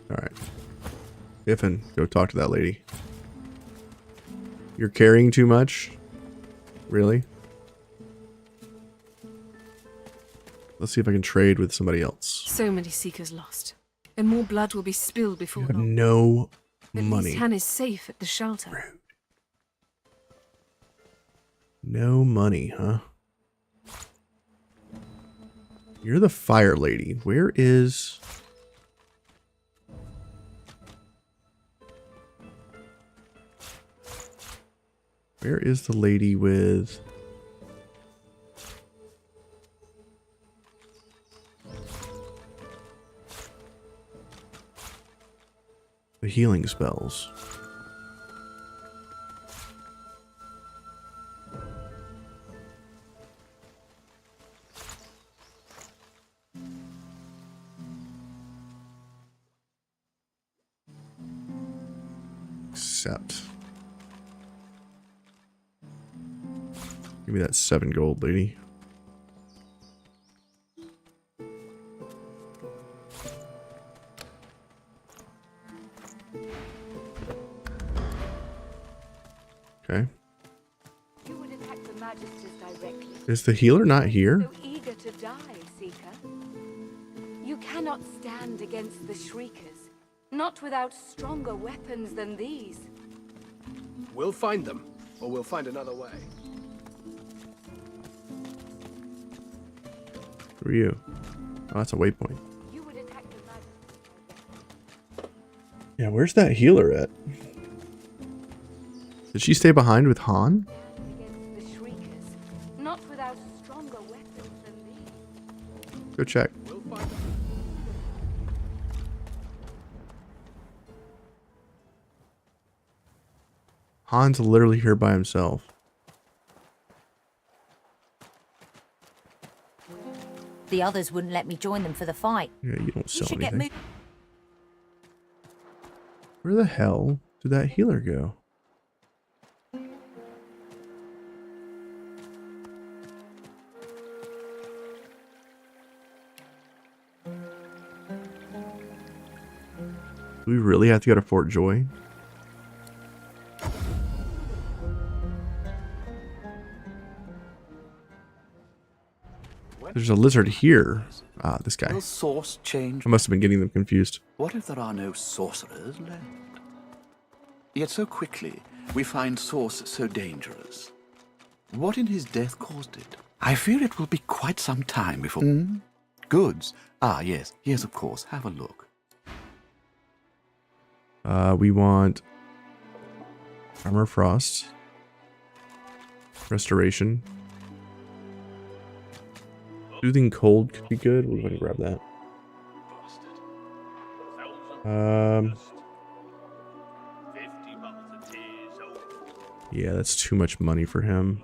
Alright. Iffin, go talk to that lady. You're carrying too much? Really? Let's see if I can trade with somebody else. So many Seekers lost. And more blood will be spilled before You have long. no At money. least Han is safe at the shelter. Rude. No money, huh? You're the fire lady. Where is... Where is the lady with... the healing spells? Accept. Give me that 7 gold, lady. Okay. You would attack the Magisters directly. Is the healer not here? So eager to die, Seeker. You cannot stand against the Shriekers, not without stronger weapons than these. We'll find them, or we'll find another way. Who are you? Oh, that's a waypoint. You would attack the Magisters. Yeah, where's that healer at? Did she stay behind with Han? Against the Shriekers, not without stronger weapons than these. Go check. We'll find them. Han's literally here by himself. The others wouldn't let me join them for the fight. Yeah, you don't sell should get anything. Where the hell did that healer go? Do we really have to go to Fort Joy? There's a lizard here. Ah, this guy. Will source change? I must have been getting them confused. What if there are no sorcerers left? Yet so quickly we find Source so dangerous. What in his death caused it? I fear it will be quite some time before... Goods. Ah, yes. Yes, of course. Have a look. We want Armor Frost. Restoration. Soothing Cold could be good. We'll go ahead and grab that. Yeah, that's too much money for him.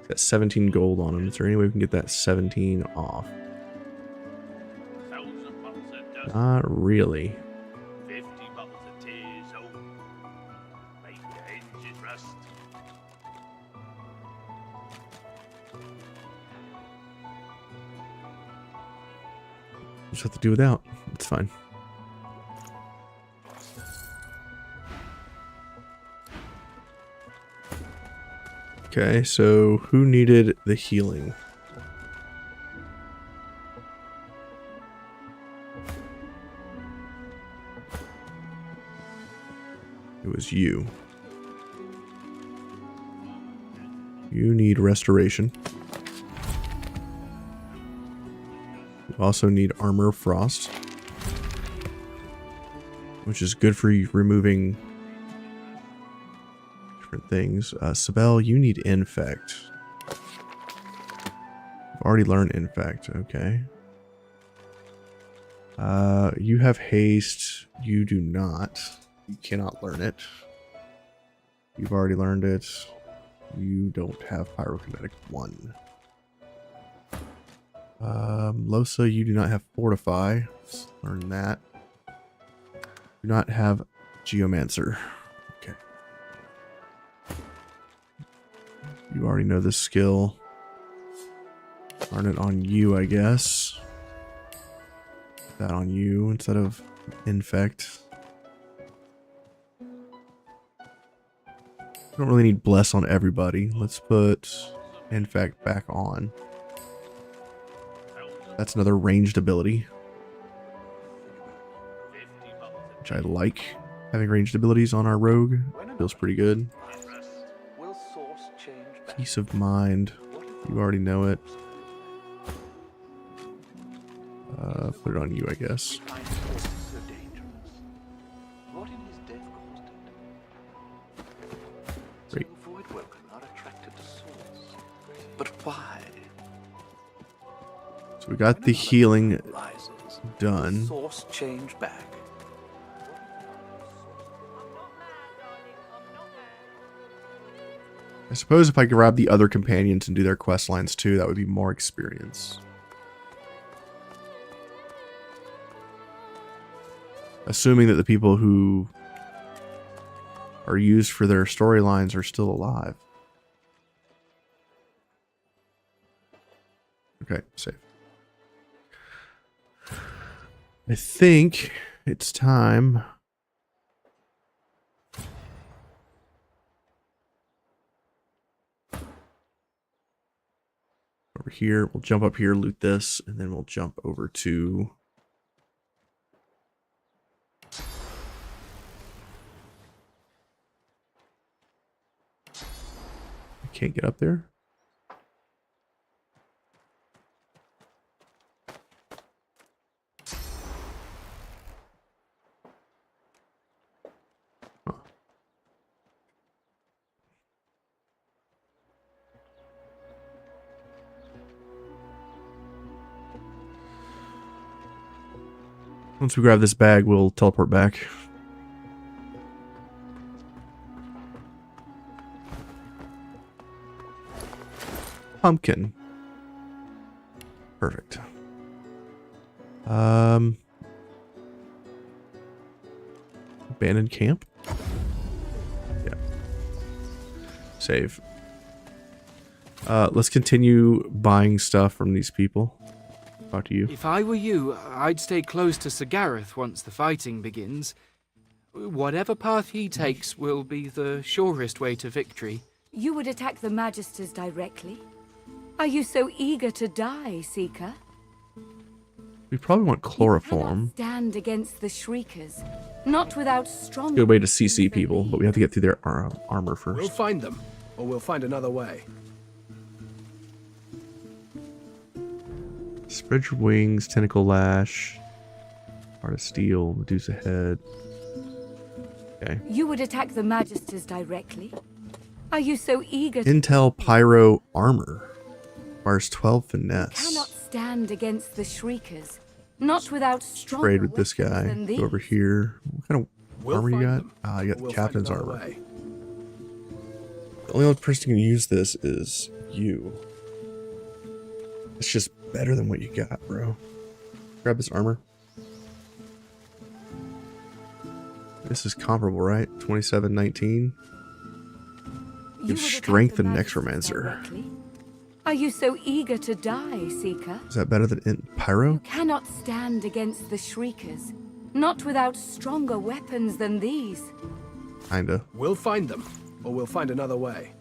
Got 17 gold on him. Is there any way we can get that 17 off? Not really. Just have to do without. It's fine. Okay, so who needed the healing? It was you. You need restoration. You also need armor frost, which is good for you removing different things. Sibel, you need infect. I've already learned infect. Okay. You have haste. You do not. You cannot learn it. You've already learned it. You don't have Pyrokinetic 1. Losa, you do not have Fortify. Let's learn that. Do not have Geomancer. Okay. You already know this skill. Learn it on you, I guess. That on you instead of Infect. Don't really need Bless on everybody. Let's put Infect back on. That's another ranged ability, which I like. Having ranged abilities on our rogue feels pretty good. Peace of Mind. You already know it. Put it on you, I guess. Great. But why? So we got the healing done. Source change back. I suppose if I could grab the other companions and do their quest lines too, that would be more experience. Assuming that the people who are used for their storylines are still alive. Okay, save. I think it's time. Over here, we'll jump up here, loot this, and then we'll jump over to... I can't get up there. Once we grab this bag, we'll teleport back. Pumpkin. Perfect. Abandoned camp? Yeah. Save. Let's continue buying stuff from these people. Talk to you. If I were you, I'd stay close to Sir Gareth once the fighting begins. Whatever path he takes will be the surest way to victory. You would attack the Magisters directly? Are you so eager to die, Seeker? We probably want chloroform. Stand against the Shriekers, not without strong... Good way to CC people, but we have to get through their armor first. We'll find them, or we'll find another way. Spread your wings, tentacle lash, heart of steel, Medusa head. Okay. You would attack the Magisters directly? Are you so eager to... Intel Pyro armor. Requires 12 finesse. Cannot stand against the Shriekers, not without strong... Trade with this guy. Go over here. What kind of armor you got? Ah, you got the captain's armor. The only other person who can use this is you. It's just better than what you got, bro. Grab this armor. This is comparable, right? 2719. Give strength and necromancer. Are you so eager to die, Seeker? Is that better than Pyro? You cannot stand against the Shriekers, not without stronger weapons than these. Kinda. We'll find them, or we'll find another way.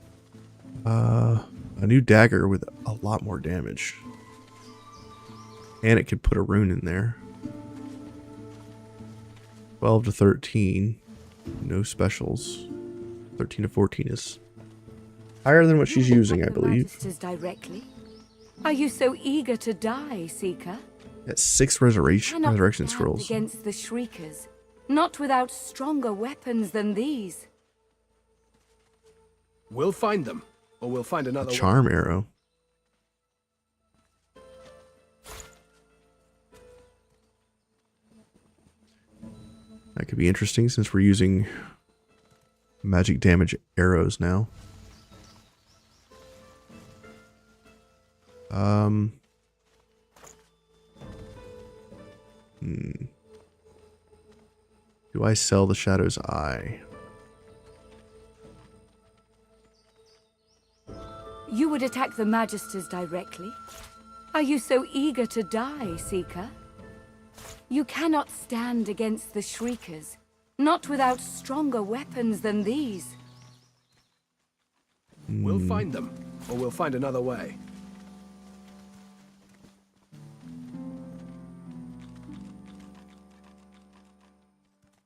A new dagger with a lot more damage. And it could put a rune in there. 12 to 13. No specials. 13 to 14 is higher than what she's using, I believe. Directly? Are you so eager to die, Seeker? That's 6 resurrection scrolls. Against the Shriekers, not without stronger weapons than these. We'll find them, or we'll find another way. Charm arrow. That could be interesting since we're using magic damage arrows now. Do I sell the Shadow's Eye? You would attack the Magisters directly? Are you so eager to die, Seeker? You cannot stand against the Shriekers, not without stronger weapons than these. We'll find them, or we'll find another way.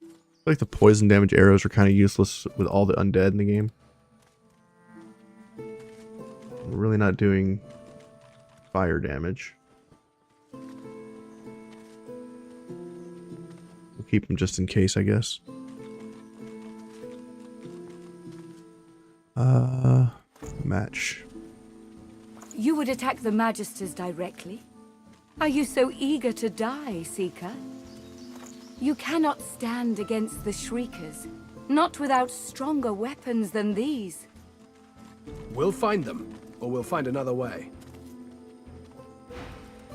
I feel like the poison damage arrows are kind of useless with all the undead in the game. We're really not doing fire damage. We'll keep them just in case, I guess. Match. You would attack the Magisters directly? Are you so eager to die, Seeker? You cannot stand against the Shriekers, not without stronger weapons than these. We'll find them, or we'll find another way.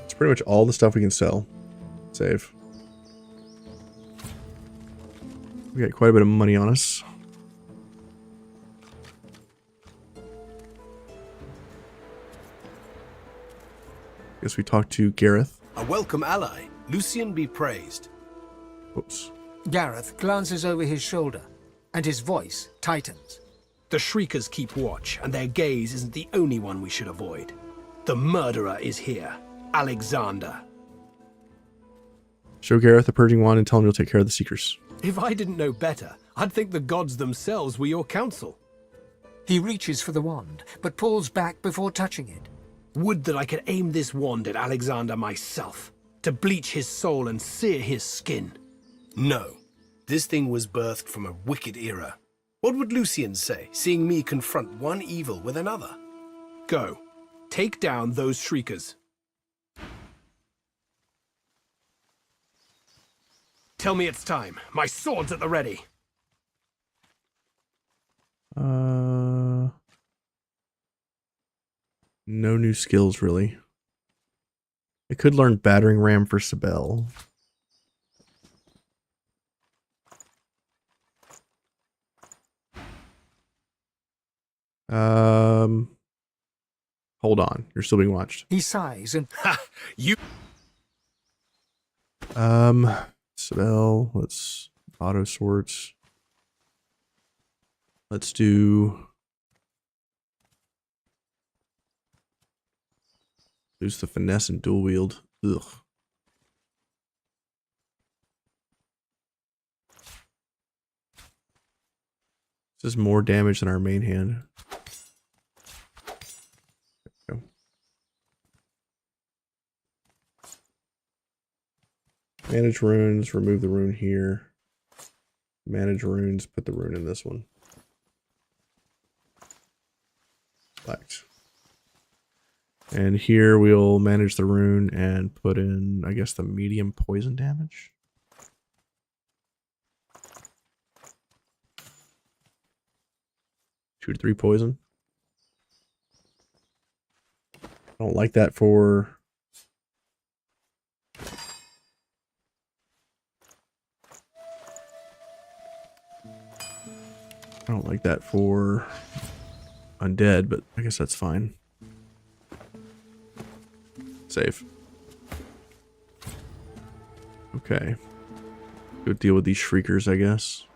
It's pretty much all the stuff we can sell. Save. We got quite a bit of money on us. Guess we talked to Gareth. A welcome ally. Lucian be praised. Oops. Gareth glances over his shoulder, and his voice tightens. The Shriekers keep watch, and their gaze isn't the only one we should avoid. The murderer is here, Alexander. Show Gareth the purging wand and tell him you'll take care of the Seekers. If I didn't know better, I'd think the gods themselves were your counsel. He reaches for the wand, but pulls back before touching it. Would that I could aim this wand at Alexander myself, to bleach his soul and sear his skin. No, this thing was birthed from a wicked era. What would Lucian say, seeing me confront one evil with another? Go, take down those Shriekers. Tell me it's time. My sword's at the ready. No new skills, really. I could learn Battering Ram for Sibel. Hold on. You're still being watched. He sighs and... Ha! You... Sibel, let's... Auto swords. Let's do... Lose the finesse and dual wield. Ugh. This is more damage than our main hand. There we go. Manage runes, remove the rune here. Manage runes, put the rune in this one. Select. And here we'll manage the rune and put in, I guess, the medium poison damage. Two to 3 poison. I don't like that for... I don't like that for undead, but I guess that's fine. Save. Okay. Go deal with these Shriekers, I guess.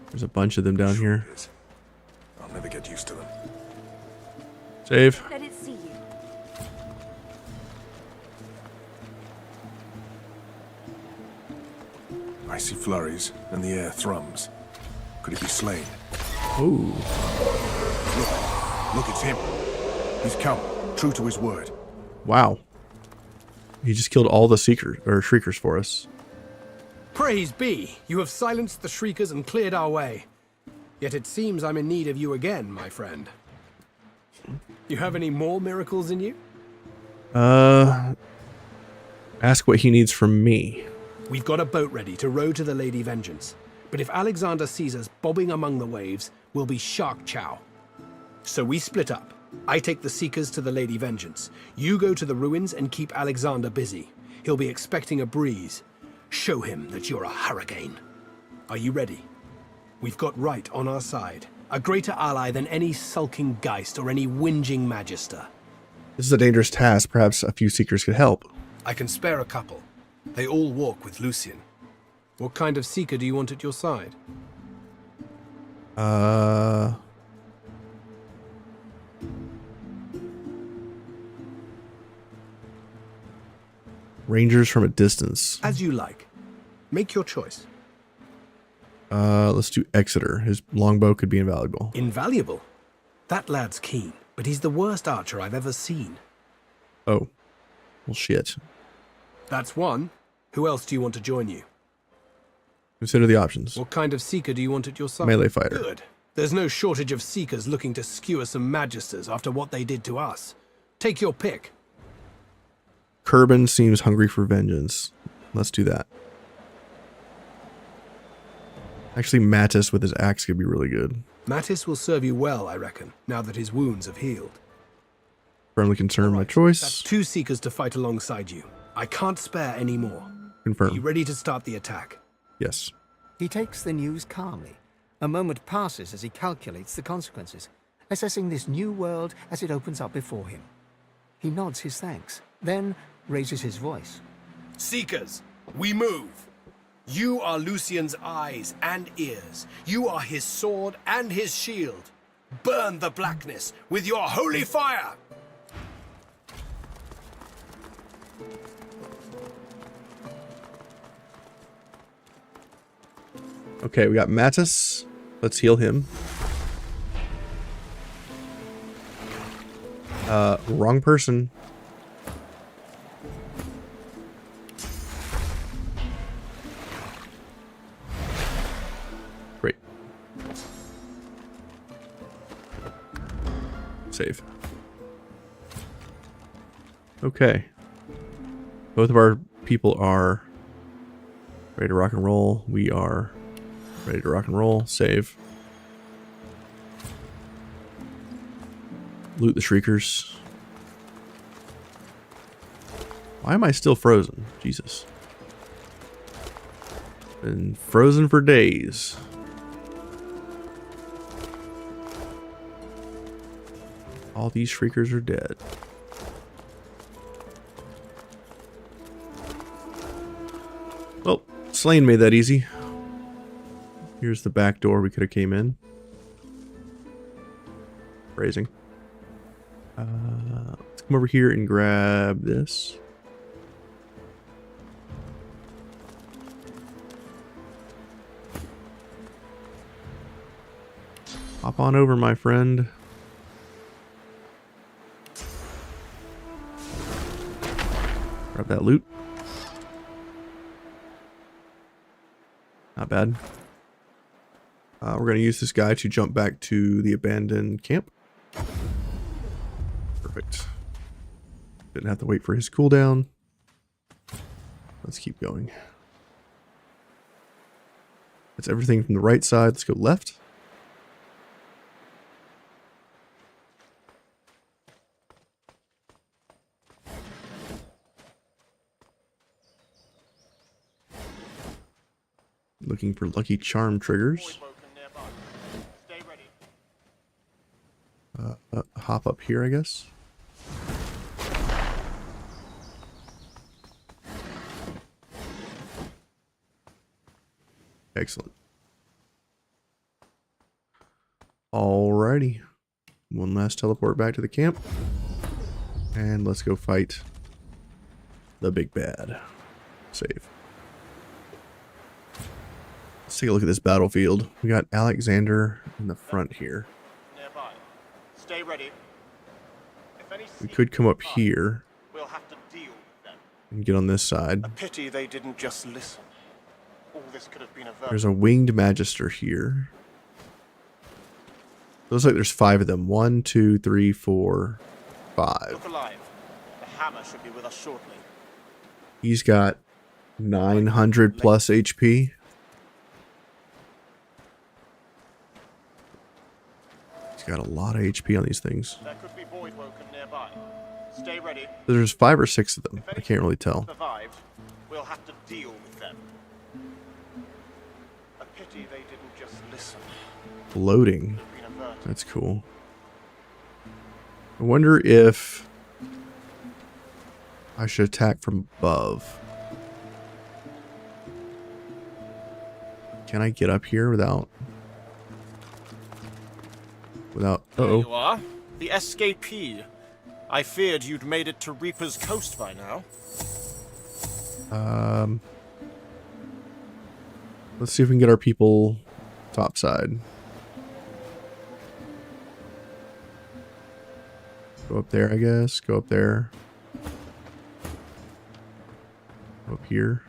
There's a bunch of them down here. I'll never get used to them. Save. Let it see you. I see flurries, and the air thrums. Could it be slain? Ooh. Look, it's him. He's come, true to his word. Wow. He just killed all the Shriekers for us. Praise be! You have silenced the Shriekers and cleared our way. Yet it seems I'm in need of you again, my friend. You have any more miracles in you? Ask what he needs from me. We've got a boat ready to row to the Lady Vengeance. But if Alexander sees us bobbing among the waves, we'll be shark chow. So we split up. I take the Seekers to the Lady Vengeance. You go to the ruins and keep Alexander busy. He'll be expecting a breeze. Show him that you're a hurricane. Are you ready? We've got right on our side. A greater ally than any sulking Geist or any whinging Magister. This is a dangerous task. Perhaps a few Seekers could help. I can spare a couple. They all walk with Lucian. What kind of Seeker do you want at your side? Rangers from a distance. As you like. Make your choice. Let's do Exeter. His longbow could be invaluable. Invaluable? That lad's keen, but he's the worst archer I've ever seen. Oh. Well, shit. That's one. Who else do you want to join you? Consider the options. What kind of Seeker do you want at your side? Melee fighter. Good. There's no shortage of Seekers looking to skewer some Magisters after what they did to us. Take your pick. Kerbin seems hungry for vengeance. Let's do that. Actually, Mattis with his axe could be really good. Mattis will serve you well, I reckon, now that his wounds have healed. Firmly confirm my choice. That's 2 Seekers to fight alongside you. I can't spare any more. Confirm. Are you ready to start the attack? Yes. He takes the news calmly. A moment passes as he calculates the consequences, assessing this new world as it opens up before him. He nods his thanks, then raises his voice. Seekers, we move. You are Lucian's eyes and ears. You are his sword and his shield. Burn the blackness with your holy fire! Okay, we got Mattis. Let's heal him. Wrong person. Great. Save. Okay. Both of our people are ready to rock and roll. We are ready to rock and roll. Save. Loot the Shriekers. Why am I still frozen? Jesus. Been frozen for days. All these Shriekers are dead. Well, Slain made that easy. Here's the back door we could have came in. Phrasing. Let's come over here and grab this. Hop on over, my friend. Grab that loot. Not bad. We're going to use this guy to jump back to the abandoned camp. Perfect. Didn't have to wait for his cooldown. Let's keep going. That's everything from the right side. Let's go left. Looking for lucky charm triggers. Hop up here, I guess. Excellent. Alrighty. One last teleport back to the camp. And let's go fight the big bad. Save. Let's take a look at this battlefield. We got Alexander in the front here. Stay ready. We could come up here We'll have to deal with them. and get on this side. A pity they didn't just listen. All this could have been averted. There's a winged magister here. Looks like there's 5 of them. 1, 2, 3, 4, 5. Look alive. The hammer should be with us shortly. He's got 900 plus HP. He's got a lot of HP on these things. There could be void woken nearby. Stay ready. There's 5 or 6 of them. I can't really tell. Survived, we'll have to deal with them. A pity they didn't just listen. Floating. That's cool. I wonder if I should attack from above. Can I get up here without... There you are, the escapee. I feared you'd made it to Reaper's Coast by now. Let's see if we can get our people topside. Go up there, I guess. Go up there. Go up here.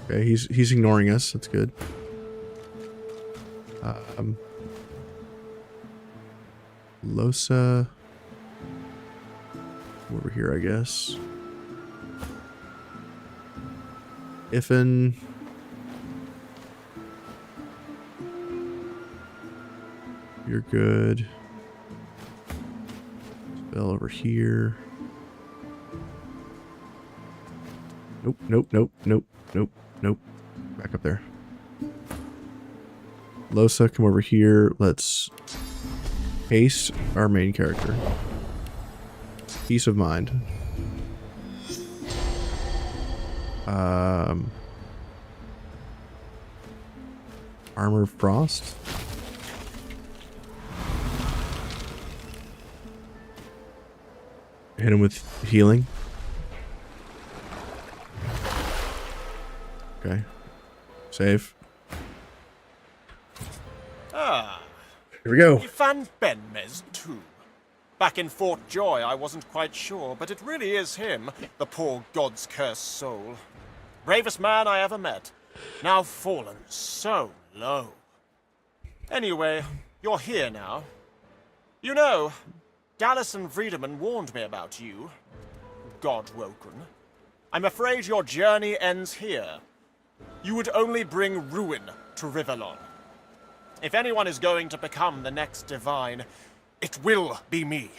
Okay, he's ignoring us. That's good. Losa. Over here, I guess. Ifin. You're good. Spell over here. Nope, nope, nope, nope, nope, nope. Back up there. Losa, come over here. Let's haste our main character. Peace of mind. Armor of Frost. Hit him with healing. Okay. Save. Ah. Here we go. Ifan Benmez, too. Back in Fort Joy, I wasn't quite sure, but it really is him, the poor god's cursed soul. Bravest man I ever met. Now fallen so low. Anyway, you're here now. You know, Dallas and Friedemann warned me about you. God-woken. I'm afraid your journey ends here. You would only bring ruin to Rivellon. If anyone is going to become the next divine, it will be me.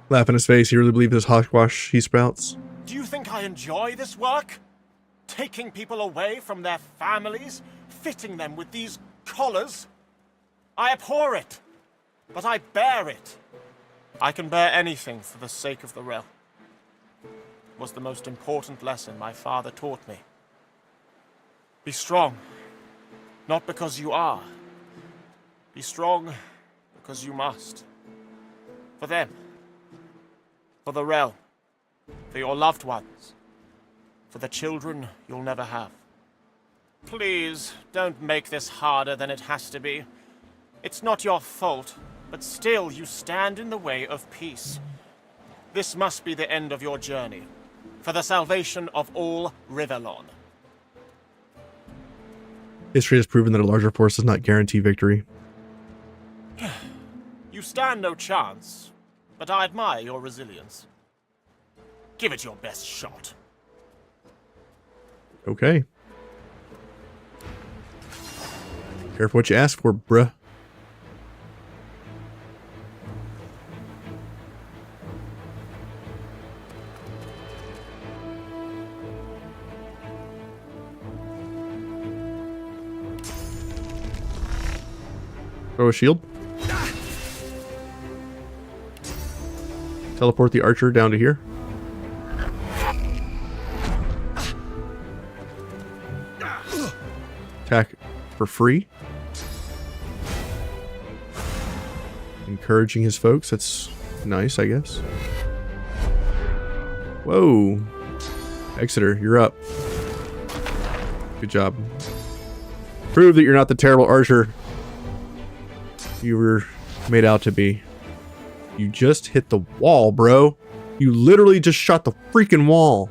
Laugh in his face. You really believe this hogwash he sprouts? Do you think I enjoy this work? Taking people away from their families, fitting them with these collars? I abhor it, but I bear it. I can bear anything for the sake of the realm. It was the most important lesson my father taught me. Be strong, not because you are. Be strong because you must. For them. For the realm. For your loved ones. For the children you'll never have. Please, don't make this harder than it has to be. It's not your fault, but still you stand in the way of peace. This must be the end of your journey. For the salvation of all Rivellon. History has proven that a larger force does not guarantee victory. You stand no chance, but I admire your resilience. Give it your best shot. Okay. Careful what you ask for, bruh. Throw a shield. Teleport the archer down to here. Attack for free. Encouraging his folks. That's nice, I guess. Whoa. Exeter, you're up. Good job. Prove that you're not the terrible archer you were made out to be. You just hit the wall, bro. You literally just shot the freaking wall.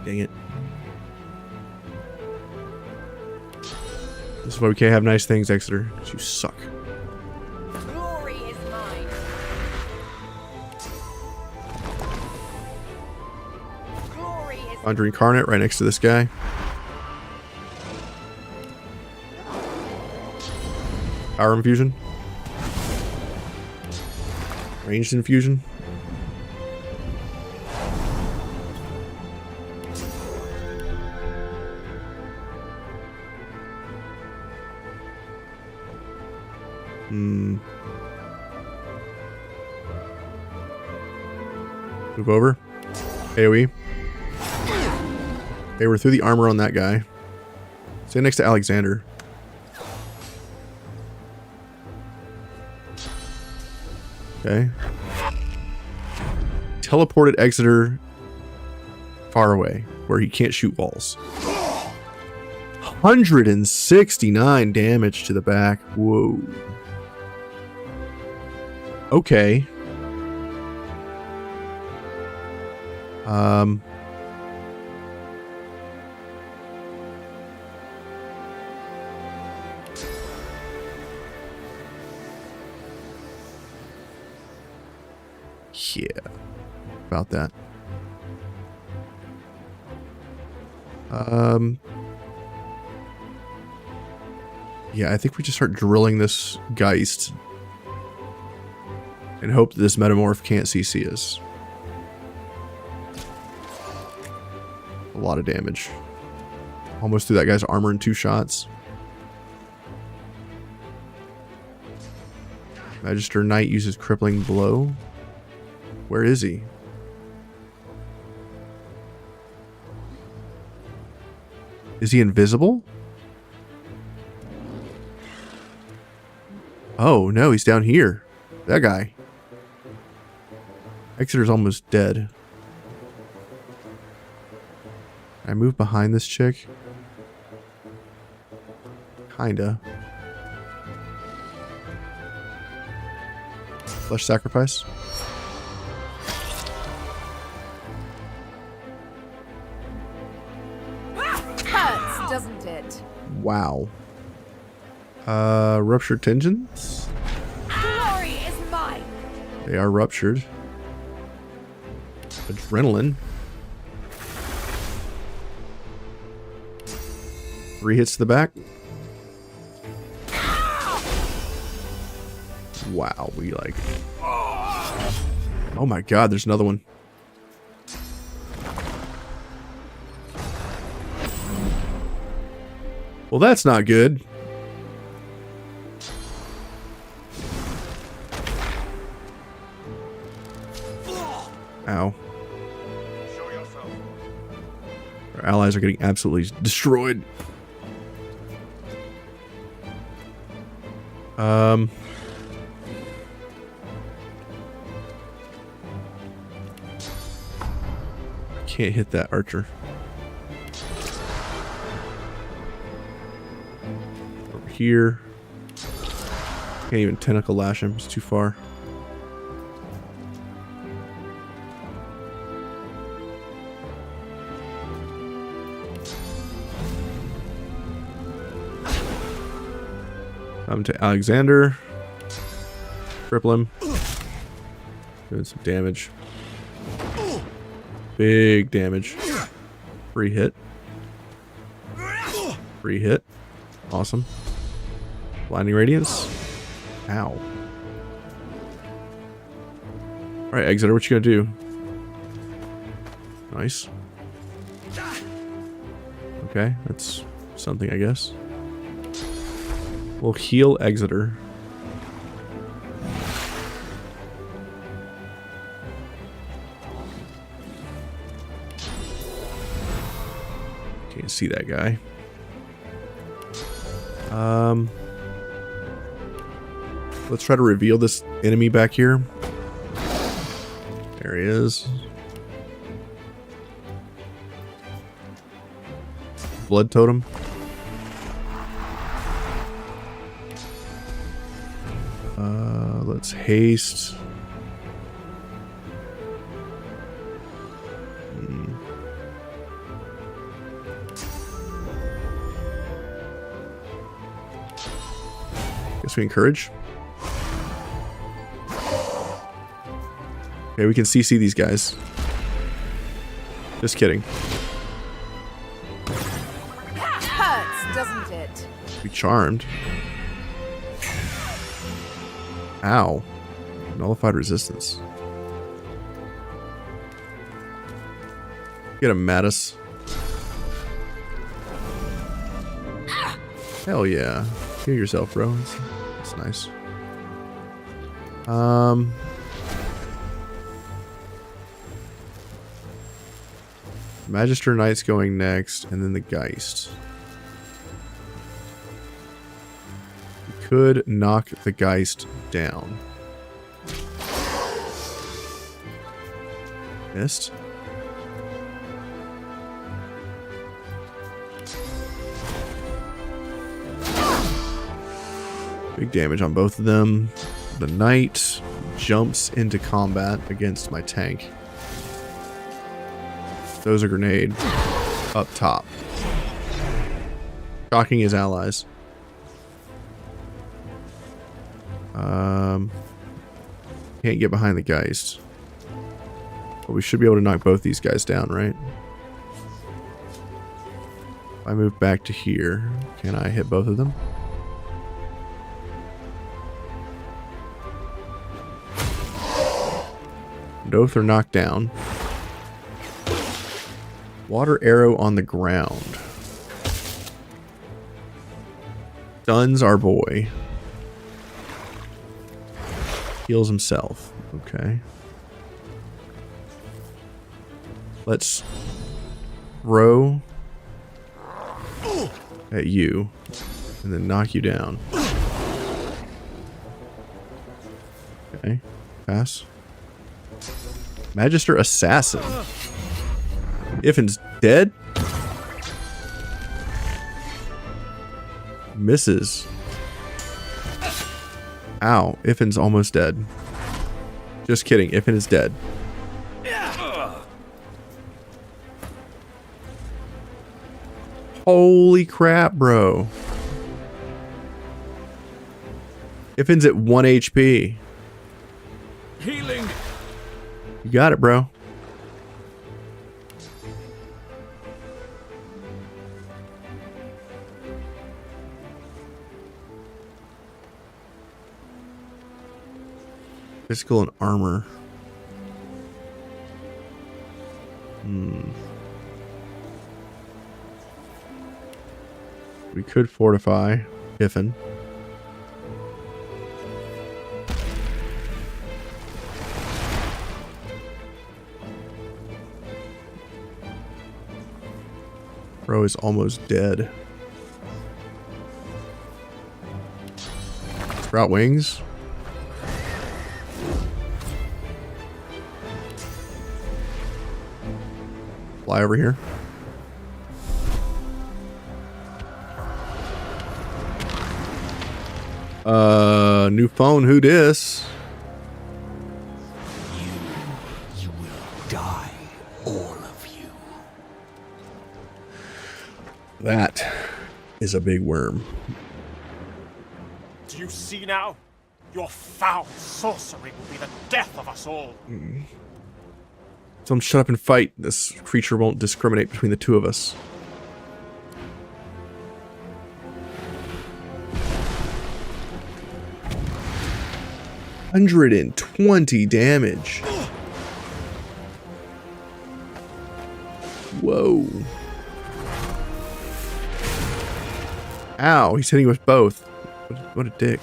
Dang it. This is why we can't have nice things, Exeter. Because you suck. Glory is mine. Glory is Conjure Incarnate right next to this guy. Power Infusion. Ranged Infusion. Move over. AoE. Okay, we're through the armor on that guy. Stay next to Alexander. Okay. Teleported Exeter far away, where he can't shoot walls. 169 damage to the back. Whoa. Okay. Yeah. About that. Yeah, I think we just start drilling this Geist and hope that this Metamorph can't CC us. A lot of damage. Almost threw that guy's armor in 2 shots. Magister Knight uses Crippling Blow. Where is he? Is he invisible? Oh, no, he's down here. That guy. Exeter's almost dead. Can I move behind this chick? Kinda. Flesh Sacrifice. Hurts, doesn't it? Wow. Ruptured Tendons? Glory is mine. They are ruptured. Adrenaline. 3 hits to the back. Wow, we like... Oh my god, there's another one. Well, that's not good. Ow. Our allies are getting absolutely destroyed. Can't hit that archer. Over here. Can't even tentacle lash him, it's too far. Come to Alexander. Cripple him. Doing some damage. Big damage. Free hit. Free hit. Awesome. Blinding Radiance. Ow. Alright, Exeter, what you gonna do? Nice. Okay, that's something, I guess. We'll heal Exeter. Can't see that guy. Let's try to reveal this enemy back here. There he is. Blood Totem. Let's haste. Guess we encourage. Okay, we can CC these guys. Just kidding. doesn't it? Be charmed. Ow. Nullified resistance. Get him, Mattis. Hell yeah. Heal yourself, bro. That's nice. Magister Knight's going next, and then the Geist. We could knock the Geist down. Missed. Big damage on both of them. The Knight jumps into combat against my tank. Throws a grenade up top. Shocking his allies. Can't get behind the Geist. But we should be able to knock both these guys down, right? If I move back to here, can I hit both of them? Both are knocked down. Water arrow on the ground. Stuns our boy. Heals himself. Okay. Let's throw at you and then knock you down. Okay. Pass. Magister Assassin. Iffin's dead? Misses. Ow. Iffin's almost dead. Just kidding. Iffin is dead. Holy crap, bro. Iffin's at 1 HP. Healing. You got it, bro. Physical and armor. We could fortify Iffin. Bro is almost dead. Sprout wings. Fly over here. New phone, who dis? You will die, all of you. That is a big worm. Do you see now? Your foul sorcery will be the death of us all. Tell him shut up and fight. This creature won't discriminate between the two of us. $120 damage. Whoa. Ow, he's hitting with both. What a dick.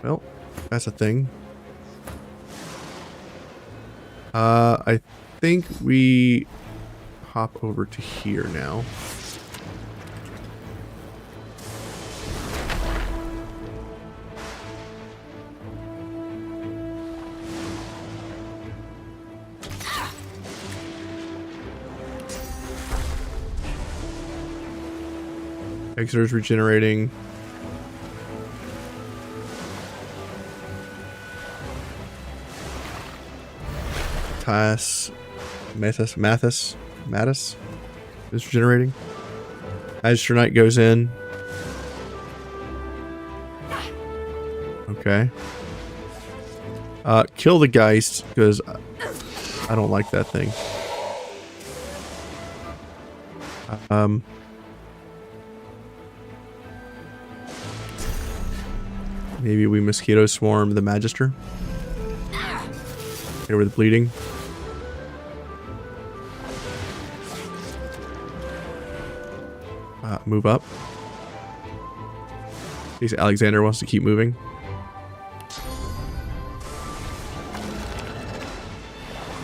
Well, that's a thing. I think we hop over to here now. Exeter's regenerating. Mathis is regenerating. Magister Knight goes in. Kill the Geist, because I don't like that thing. Maybe we Mosquito Swarm the Magister. Get over the bleeding. Move up. In case Alexander wants to keep moving.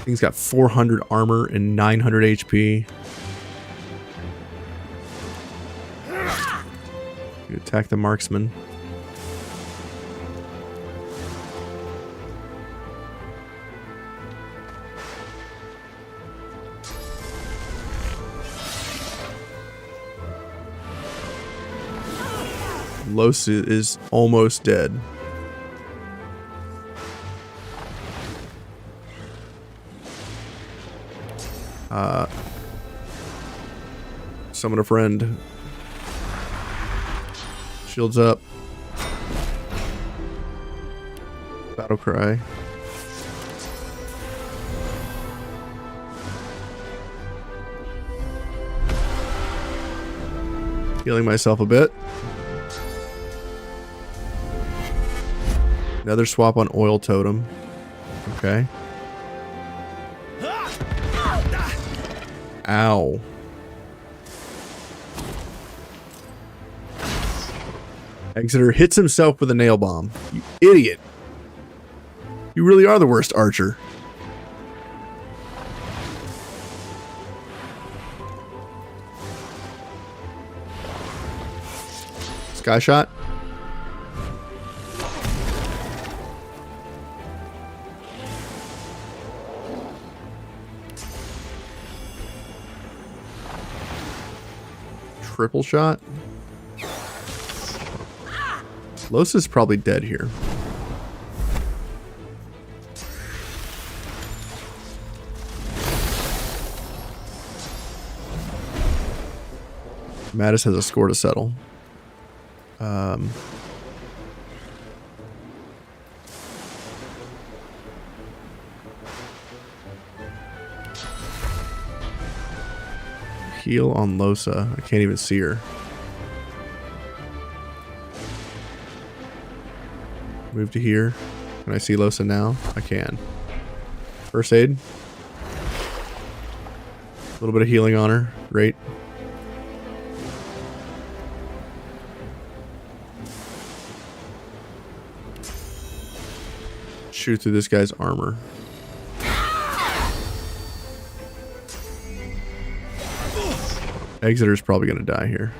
Thing's got 400 armor and 900 HP. You attack the marksman. Los is almost dead. Summon a friend. Shields up. Battle cry. Healing myself a bit. Another swap on Oil Totem. Okay. Ow. Exeter hits himself with a nail bomb. You idiot. You really are the worst archer. Sky shot. Triple shot. Los is probably dead here. Mattis has a score to settle. Heal on Losa. I can't even see her. Move to here. Can I see Losa now? I can. First aid. A little bit of healing on her. Great. Shoot through this guy's armor. Exeter's probably going to die here.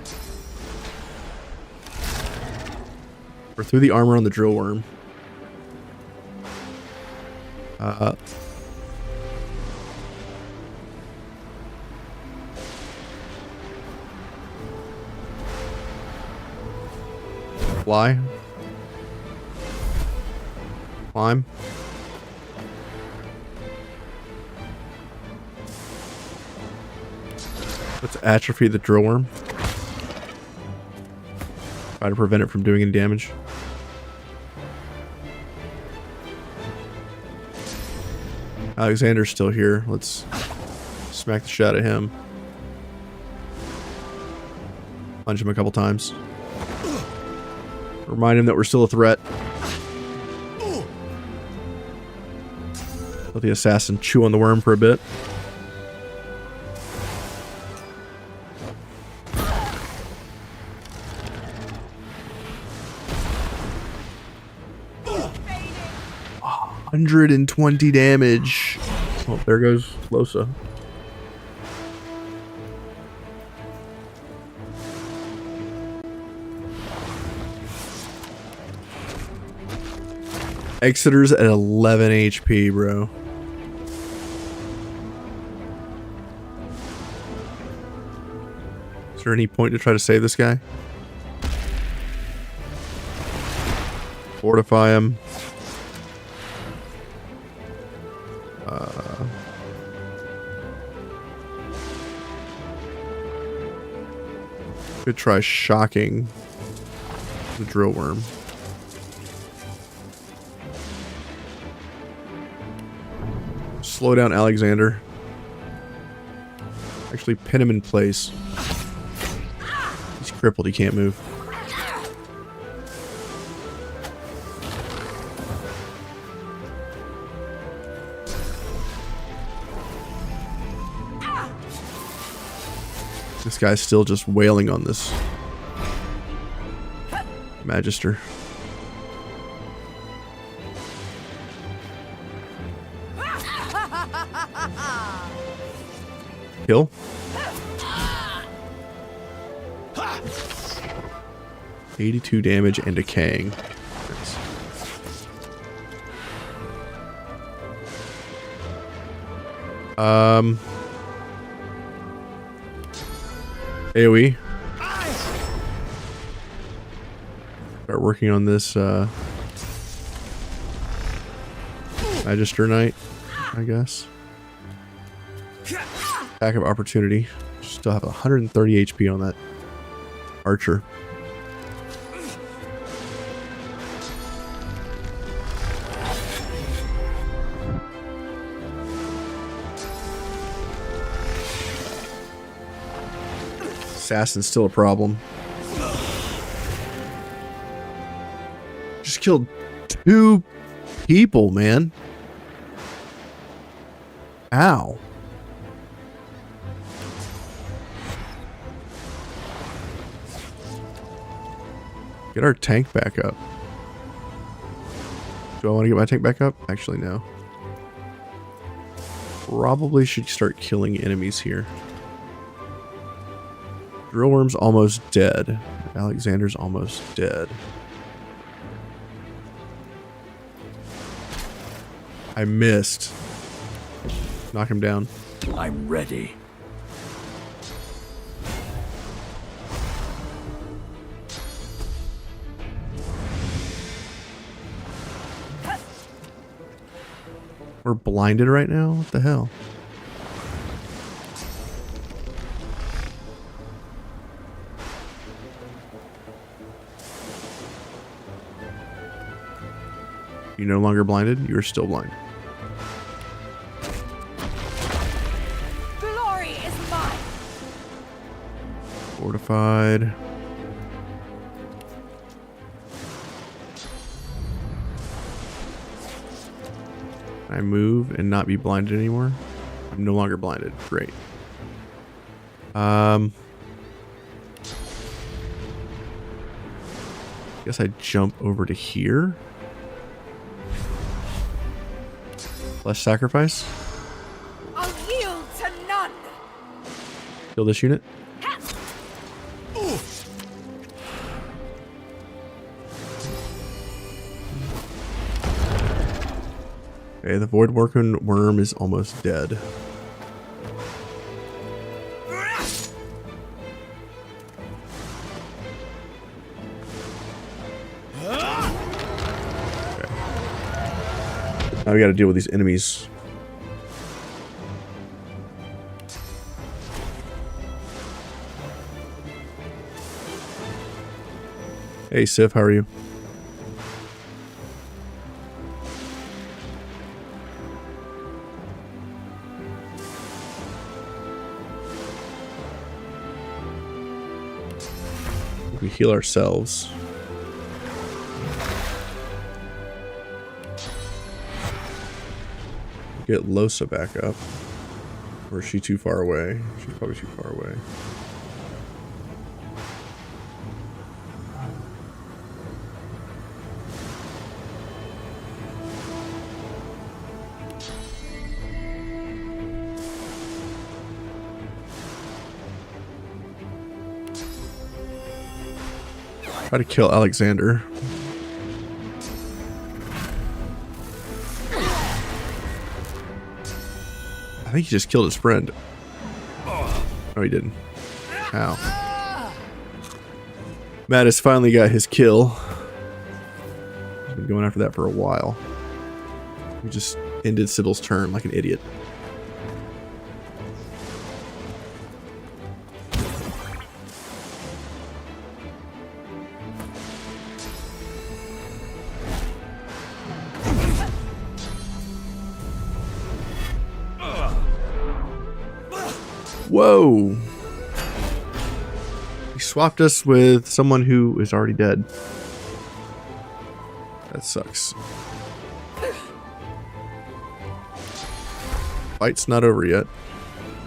We're through the armor on the drill worm. Fly. Climb. Let's atrophy the drill worm. Try to prevent it from doing any damage. Alexander's still here. Let's smack the shit out of him. Punch him a couple times. Remind him that we're still a threat. Let the assassin chew on the worm for a bit. Oh, 120 damage. Oh, there goes Losa. Exeter's at 11 HP, bro. Is there any point to try to save this guy? Fortify him. Could try shocking the drill worm. Slow down Alexander. Actually pin him in place. He's crippled, he can't move. This guy's still just wailing on this Magister. Kill. $82 damage and decaying. Nice. AoE. Start working on this Magister Knight, I guess. Attack of opportunity. Still have 130 HP on that archer. Assassin's still a problem. Just killed 2 people, man. Ow. Get our tank back up. Do I want to get my tank back up? Actually, no. Probably should start killing enemies here. Drillworm's almost dead. Alexander's almost dead. I missed. Knock him down. I'm ready. We're blinded right now? What the hell? You're no longer blinded? You're still blind. Glory is mine. Fortified. Can I move and not be blinded anymore? I'm no longer blinded. Great. Guess I jump over to here. Less sacrifice. I'll yield to none. Kill this unit. Okay, the Void Worm is almost dead. Now we gotta deal with these enemies. Hey Sif, how are you? We heal ourselves. Get Losa back up. Or is she too far away? She's probably too far away. Try to kill Alexander. I think he just killed his friend. No, he didn't. Ow. Matt has finally got his kill. He's been going after that for a while. We just ended Sybil's turn like an idiot. Whoa. He swapped us with someone who is already dead. That sucks. Fight's not over yet.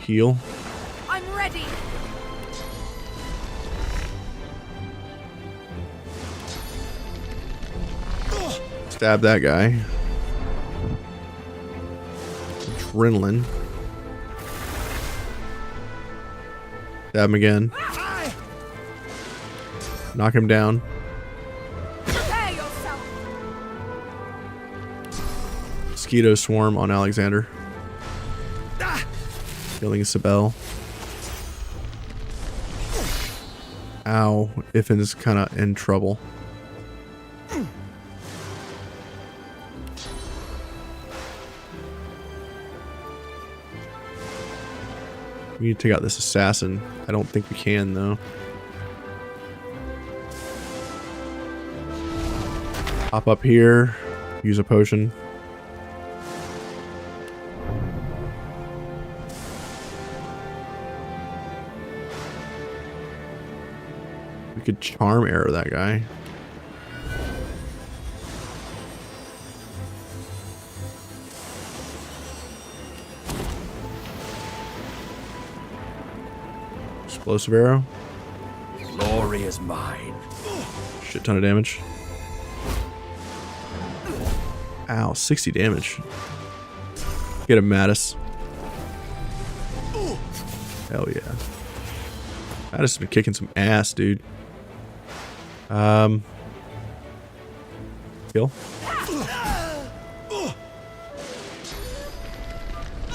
Heal. I'm ready. Stab that guy. Adrenaline. Stab him again. Knock him down. Prepare yourself. Mosquito swarm on Alexander. Killing Isabel. Ow. Iffin's kind of in trouble. We need to take out this assassin. I don't think we can, though. Hop up here. Use a potion. We could charm arrow that guy. Explosive arrow. Glory is mine. Shit ton of damage. Ow, 60 damage. Get him, Mattis. Hell yeah. Mattis has been kicking some ass, dude. Kill.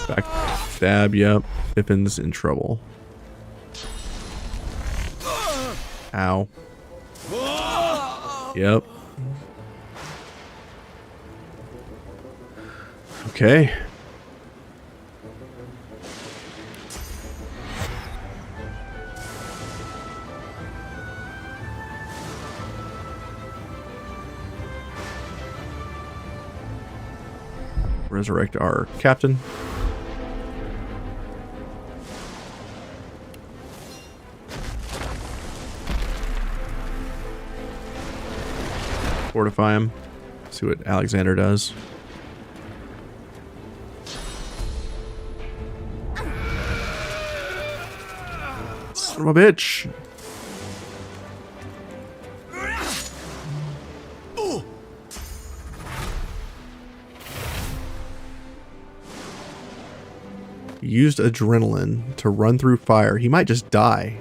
Back stab, yep. Pippin's in trouble. Ow. Yep. Okay. Resurrect our captain. Fortify him. See what Alexander does. Son of a bitch. He used adrenaline to run through fire. He might just die.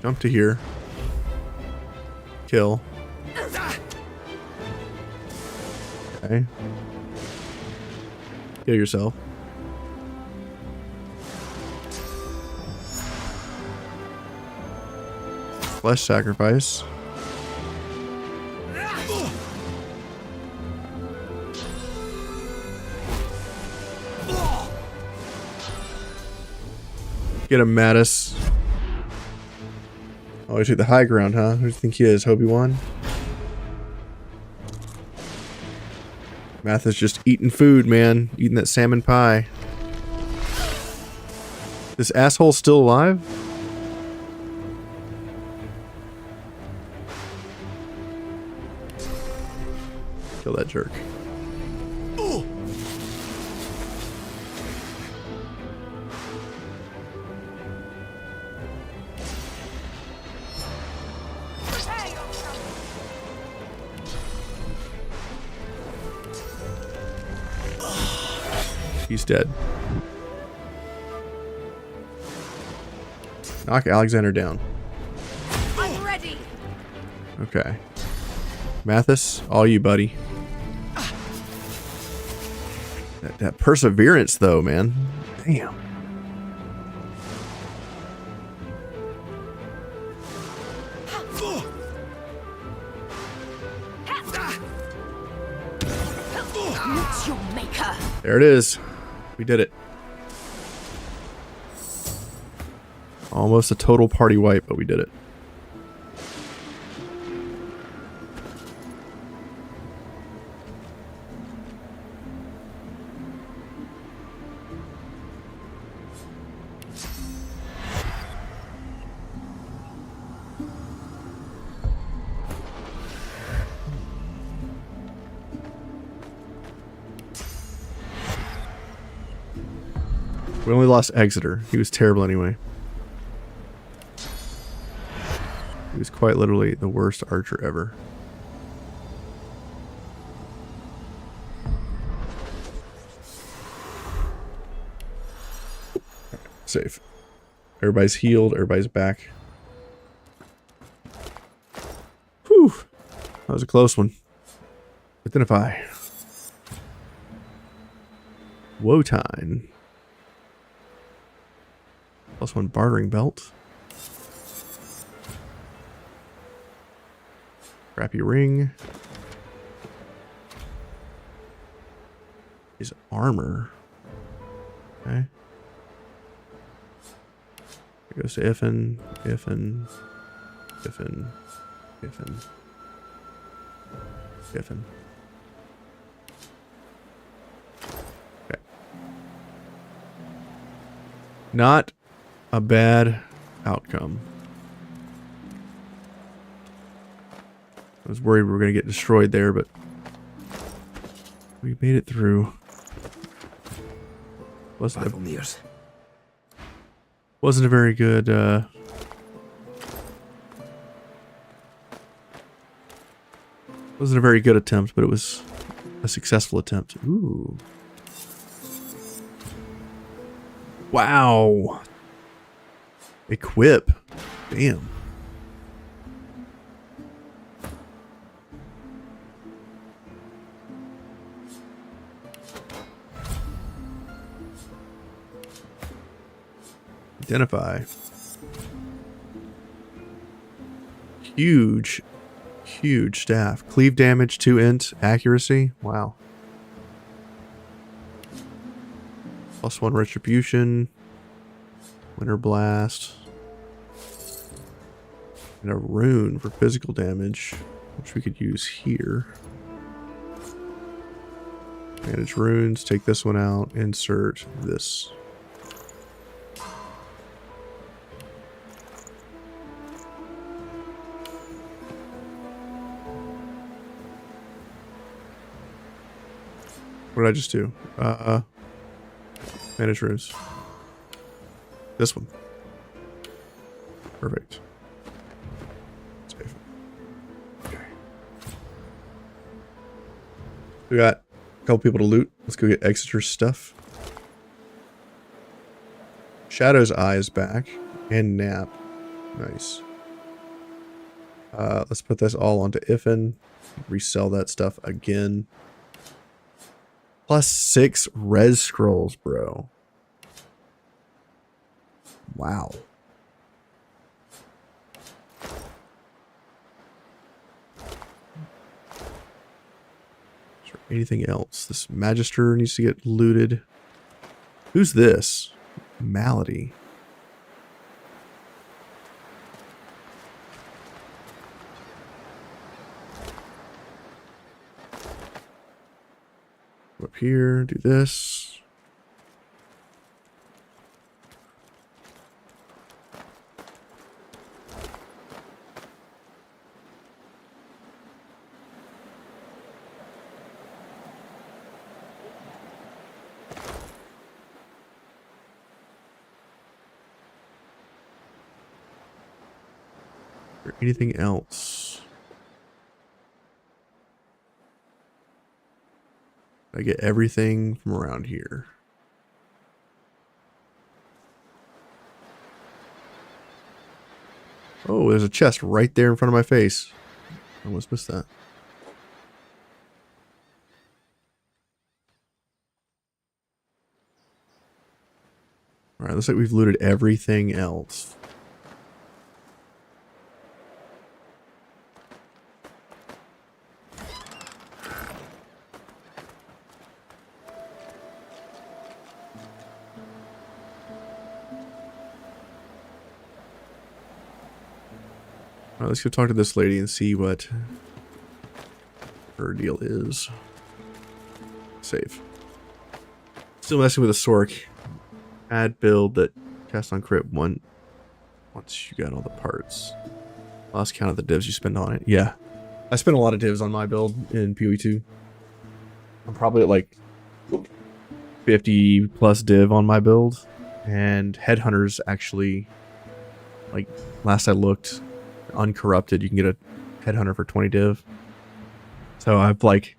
Jump to here. Kill. Okay. Kill yourself. Flesh sacrifice. Get him, Mattis. Oh, he took the high ground, huh? Who do you think he is? Obi-Wan? Math is just eating food, man. Eating that salmon pie. This asshole's still alive? Kill that jerk. He's dead. Knock Alexander down. I'm ready. Okay. Mathis, all you, buddy. That perseverance, though, man. Damn. not your maker. There it is. We did it. Almost a total party wipe, but we did it. We only lost Exeter. He was terrible anyway. He was quite literally the worst archer ever. Safe. Everybody's healed. Everybody's back. Whew. That was a close one. Identify. Wotan. +1 bartering belt. Crappy ring. His armor. Okay. It goes to Iffen. Okay. Not a bad outcome. I was worried we were going to get destroyed there, but we made it through. Wasn't a very good wasn't a very good attempt, but it was a successful attempt. Ooh. Wow. Equip. Damn. Identify. Huge staff. Cleave damage, 2 int, accuracy. Wow. +1 retribution. Winter blast. And a rune for physical damage, which we could use here. Manage runes, take this one out, insert this. What did I just do? Manage runes. This one. Perfect. Save. Okay. We got a couple people to loot. Let's go get Exeter's stuff. Shadow's Eye is back. And Nap. Nice. Let's put this all onto Iffen. Resell that stuff again. +6 res scrolls, bro. Wow. Is there anything else? This Magister needs to get looted. Who's this? Malady. Up here, do this. Is there anything else? I get everything from around here. Oh, there's a chest right there in front of my face. I almost missed that. Alright, looks like we've looted everything else. Alright, let's go talk to this lady and see what her deal is. Save. Still messing with a Sork. Add build that cast on crit one once you got all the parts. Lost count of the divs you spend on it. Yeah. I spent a lot of divs on my build in PoE2. I'm probably at like 50 plus div on my build. And Headhunters actually, like last I looked, uncorrupted, you can get a Headhunter for 20 div. So I've like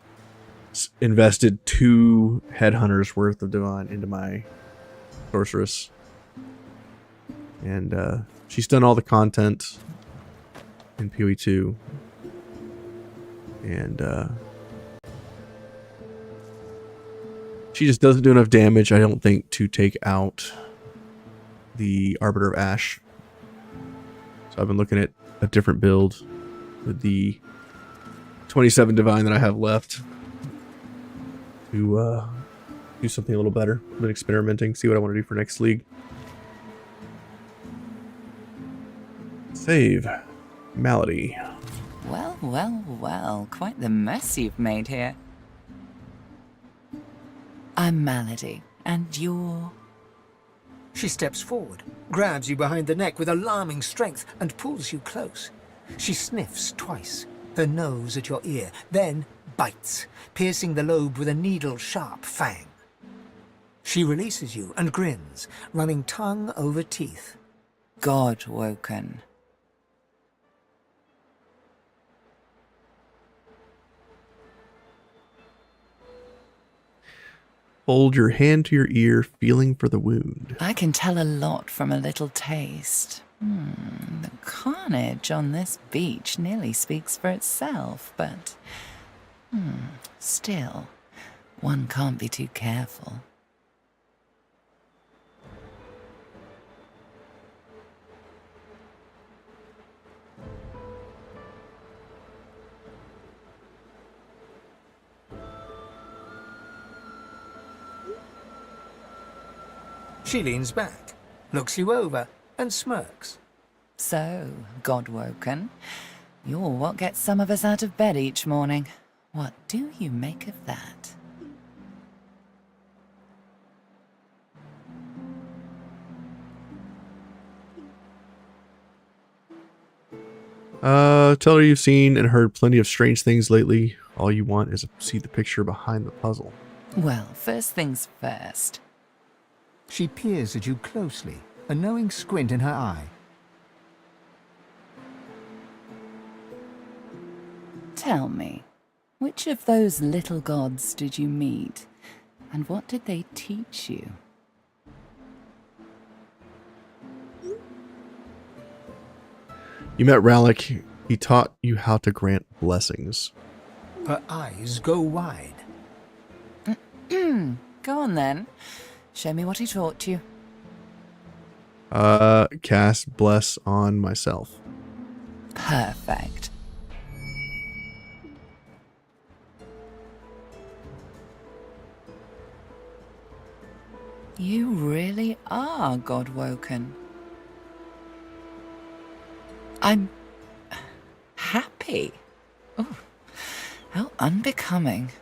invested 2 Headhunters worth of divine into my sorceress. And she's done all the content in PoE2. And she just doesn't do enough damage, I don't think, to take out the Arbiter of Ash. So I've been looking at a different build with the 27 divine that I have left to do something a little better. I've been experimenting, see what I want to do for next league. Save. Malady. Well, well, well, quite the mess you've made here. I'm Malady, and you're... She steps forward, grabs you behind the neck with alarming strength, and pulls you close. She sniffs twice, her nose at your ear, then bites, piercing the lobe with a needle-sharp fang. She releases you and grins, running tongue over teeth. God-woken. Hold your hand to your ear, feeling for the wound. I can tell a lot from a little taste. The carnage on this beach nearly speaks for itself, but... still, one can't be too careful. She leans back, looks you over, and smirks. So, God-woken, you're what gets some of us out of bed each morning. What do you make of that? Tell her you've seen and heard plenty of strange things lately. All you want is to see the picture behind the puzzle. Well, first things first. She peers at you closely, a knowing squint in her eye. Tell me, which of those little gods did you meet, and what did they teach you? You met Rallick. He taught you how to grant blessings. Her eyes go wide. Go on then. Show me what he taught you. Cast Bless on myself. Perfect. You really are God-woken. I'm happy. Oh, how unbecoming.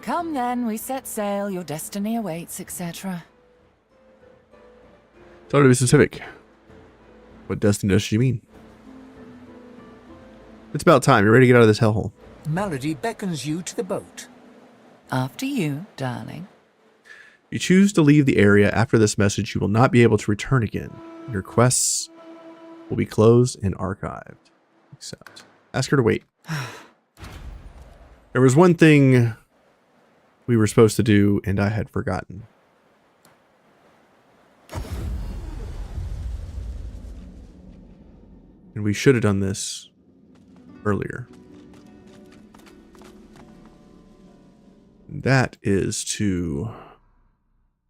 Come then, we set sail, your destiny awaits, etc. Tell her to be specific. What destiny does she mean? It's about time. You're ready to get out of this hellhole. Malady beckons you to the boat. After you, darling. If you choose to leave the area after this message, you will not be able to return again. Your quests will be closed and archived. Accept. Ask her to wait. There was one thing we were supposed to do, and I had forgotten. And we should have done this earlier. That is to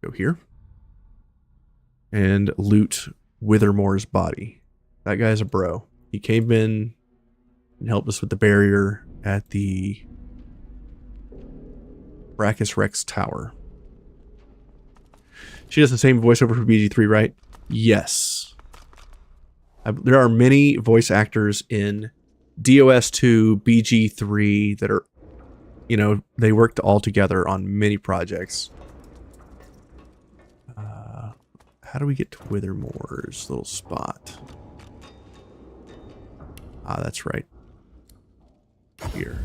go here and loot Withermore's body. That guy's a bro. He came in and helped us with the barrier at the Brachus Rex Tower. She does the same voiceover for BG3, right? Yes. There are many voice actors in DOS2, BG3 that are, you know, they worked all together on many projects. How do we get to Withermore's little spot? Ah, that's right. Here.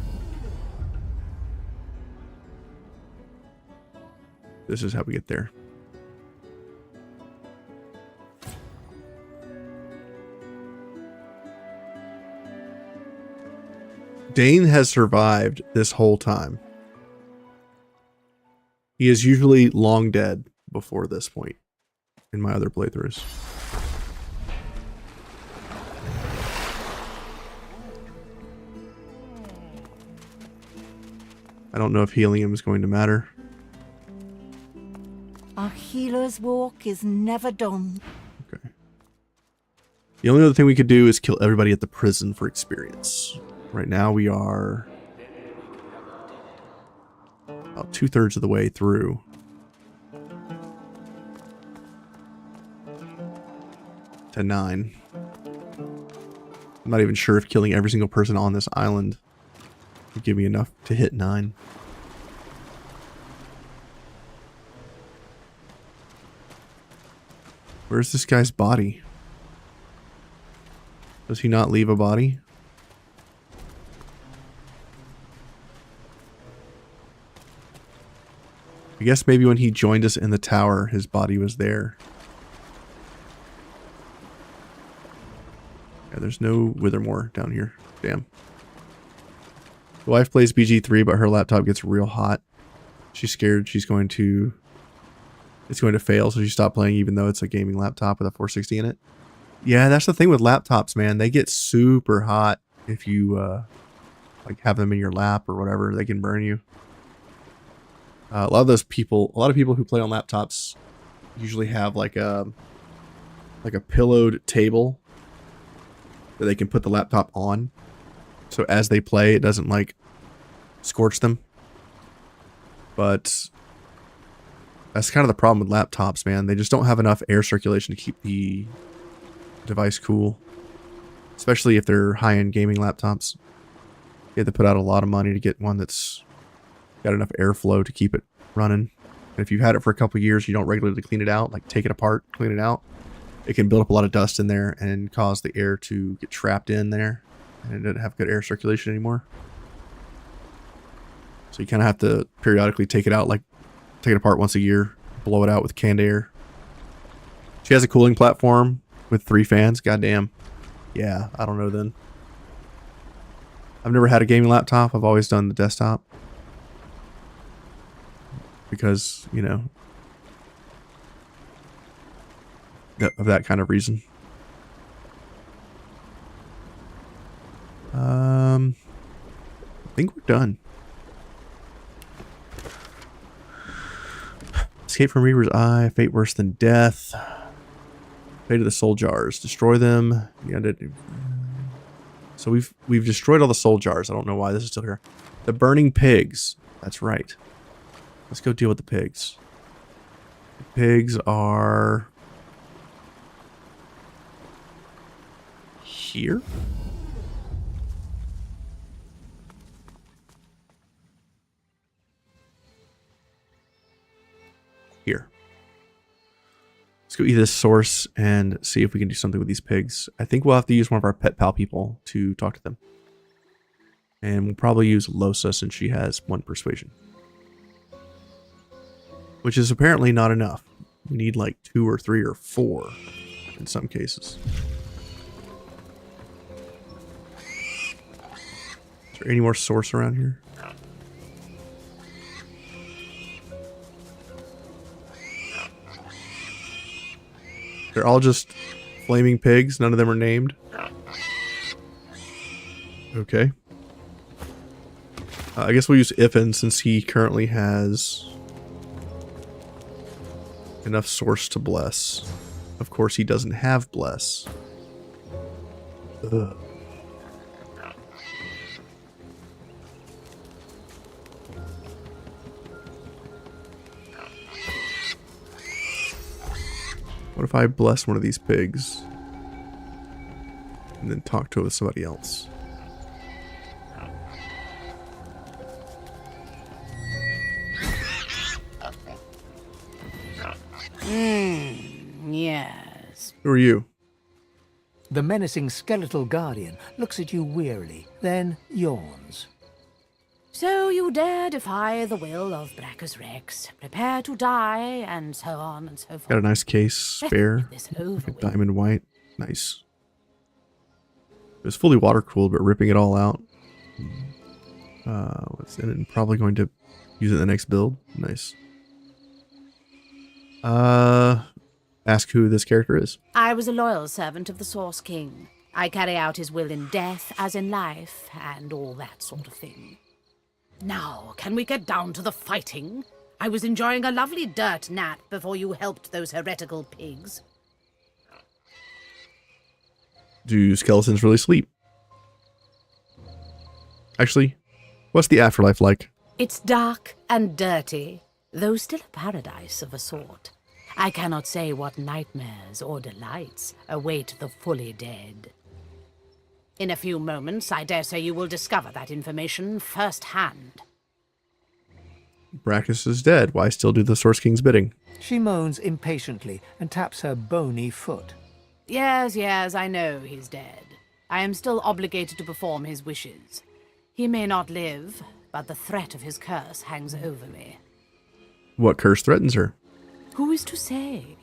This is how we get there. Dane has survived this whole time. He is usually long dead before this point in my other playthroughs. I don't know if healing him is going to matter. Our healer's walk is never done. Okay. The only other thing we could do is kill everybody at the prison for experience. Right now we are about 2/3 of the way through. To 9. I'm not even sure if killing every single person on this island would give me enough to hit 9. Where's this guy's body? Does he not leave a body? I guess maybe when he joined us in the tower, his body was there. Yeah, there's no Withermore down here. Damn. The wife plays BG3, but her laptop gets real hot. She's scared it's going to fail, so she stopped playing even though it's a gaming laptop with a 460 in it. Yeah, that's the thing with laptops, man. They get super hot if you like have them in your lap or whatever. They can burn you. A lot of people who play on laptops usually have like a pillowed table that they can put the laptop on. So as they play, it doesn't like scorch them. But that's kind of the problem with laptops, man. They just don't have enough air circulation to keep the device cool. Especially if they're high-end gaming laptops. You have to put out a lot of money to get one that's got enough airflow to keep it running. And if you've had it for a couple of years, you don't regularly clean it out, like take it apart, clean it out, it can build up a lot of dust in there and cause the air to get trapped in there, and it doesn't have good air circulation anymore. So you kind of have to periodically take it out, like take it apart once a year, blow it out with canned air. She has a cooling platform with 3 fans. Goddamn. Yeah, I don't know then. I've never had a gaming laptop. I've always done the desktop. Because, you know, of that kind of reason. I think we're done. Escape from Reaper's Eye, fate worse than death. Fate of the soul jars. Destroy them. Yeah, so we've destroyed all the soul jars. I don't know why this is still here. The burning pigs. That's right. Let's go deal with the pigs. The pigs are here. Here. Let's go eat this source and see if we can do something with these pigs. I think we'll have to use one of our pet pal people to talk to them. And we'll probably use Losa since she has 1 persuasion. Which is apparently not enough. We need like 2 or 3 or 4 in some cases. Is there any more source around here? They're all just flaming pigs. None of them are named. Okay. I guess we'll use Iffin since he currently has enough source to bless. Of course, he doesn't have bless. Ugh. What if I bless one of these pigs and then talk to somebody else? Yes. Who are you? The menacing skeletal guardian looks at you wearily, then yawns. So you dare defy the will of Brachus Rex, prepare to die, and so on and so forth. Got a nice case spare. This over Like a diamond white. Nice. It was fully water cooled, but ripping it all out. What's in it? I'm probably going to use it in the next build. Nice. Ask who this character is. I was a loyal servant of the Source King. I carry out his will in death as in life, and all that sort of thing. Now, can we get down to the fighting? I was enjoying a lovely dirt nap before you helped those heretical pigs. Do skeletons really sleep? Actually, what's the afterlife like? It's dark and dirty, though still a paradise of a sort. I cannot say what nightmares or delights await the fully dead. In a few moments, I dare say you will discover that information firsthand. Brachus is dead. Why still do the Source King's bidding? She moans impatiently and taps her bony foot. Yes, I know he's dead. I am still obligated to perform his wishes. He may not live, but the threat of his curse hangs over me. What curse threatens her? Who is to say?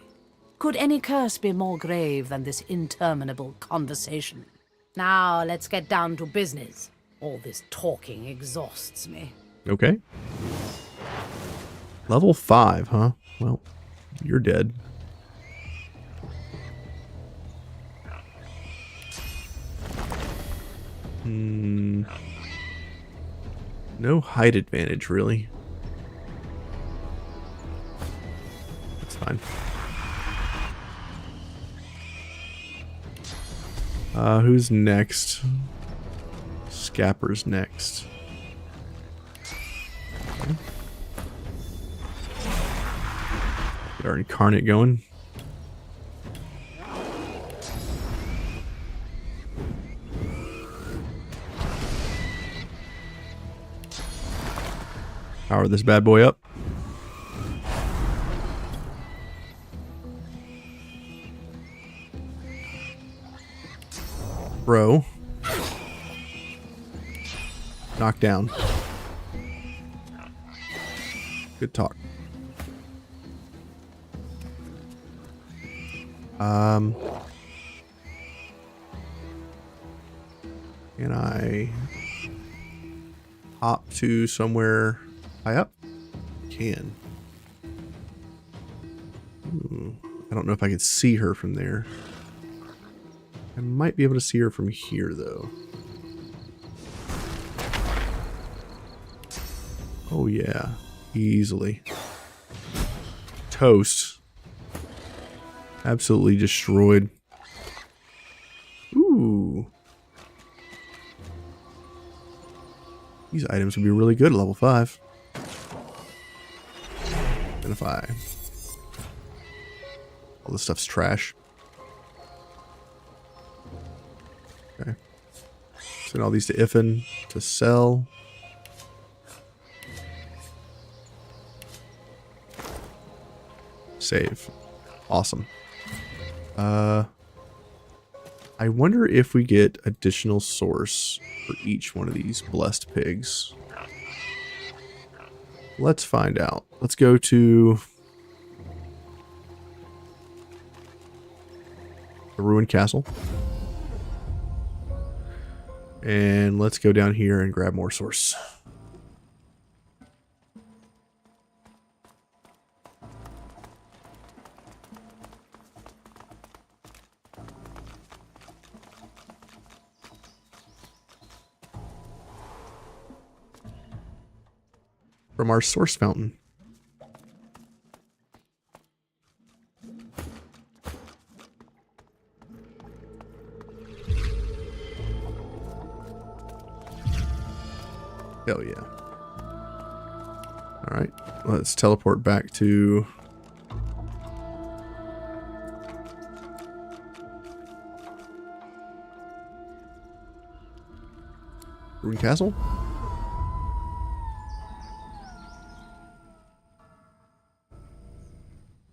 Could any curse be more grave than this interminable conversation? Now, let's get down to business. All this talking exhausts me. Okay. Level 5, huh? Well, you're dead. No height advantage, really. That's fine. Who's next? Scapper's next. Okay. Get our incarnate going. Power this bad boy up. Bro. Knock down. Good talk. Can I hop to somewhere high up? Can. I don't know if I can see her from there. I might be able to see her from here, though. Oh, yeah. Easily. Toast. Absolutely destroyed. Ooh. These items would be really good at level 5. Identify. All this stuff's trash. Okay. Send all these to Iffin to sell. Save. Awesome. I wonder if we get additional source for each one of these blessed pigs. Let's find out. Let's go to the ruined castle. And let's go down here and grab more source. From our source fountain. Hell yeah. Alright, let's teleport back to Dwarven Castle.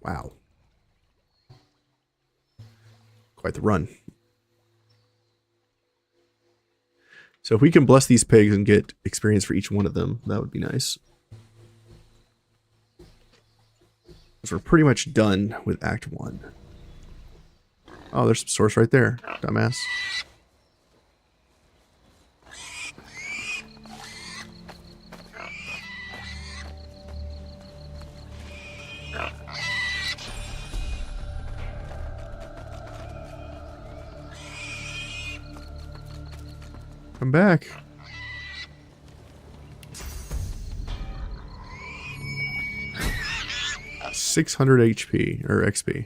Wow. Quite the run. So if we can bless these pigs and get experience for each one of them, that would be nice. Because we're pretty much done with Act 1. Oh, there's some source right there, dumbass. Come back. $600 HP or XP.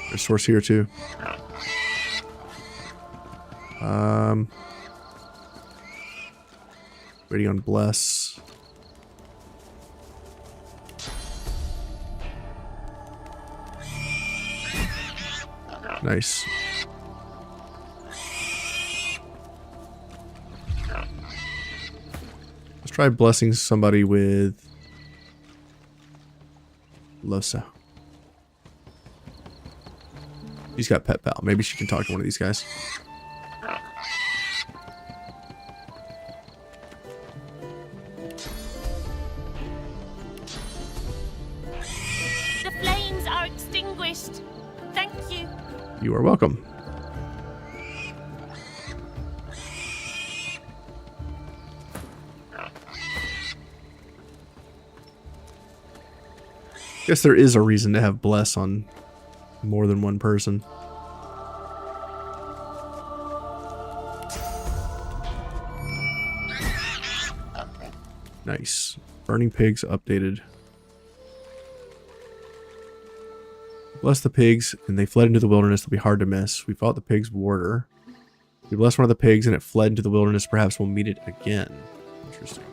There's source here too. Waiting on bless. Nice. Let's try blessing somebody with Losa. She's got Pet Pal. Maybe she can talk to one of these guys. The flames are extinguished. Thank you. You are welcome. Guess there is a reason to have bless on more than one person. Nice. Burning pigs updated. Bless the pigs, and they fled into the wilderness. They'll be hard to miss. We fought the pigs' warder. We blessed one of the pigs, and it fled into the wilderness. Perhaps we'll meet it again. Interesting.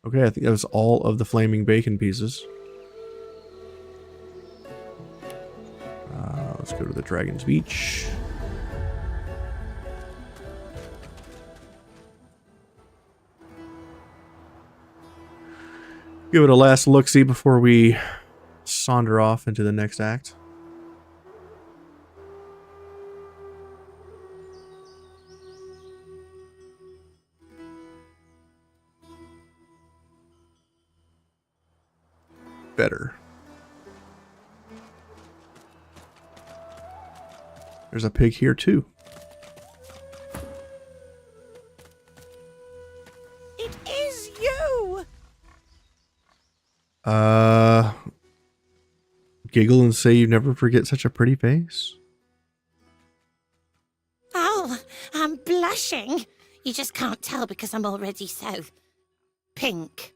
Okay, I think that was all of the flaming bacon pieces. Let's go to the Dragon's Beach. Give it a last look-see before we saunter off into the next act. Better. There's a pig here too. It is you! Giggle and say you never forget such a pretty face. Oh, I'm blushing. You just can't tell because I'm already so pink.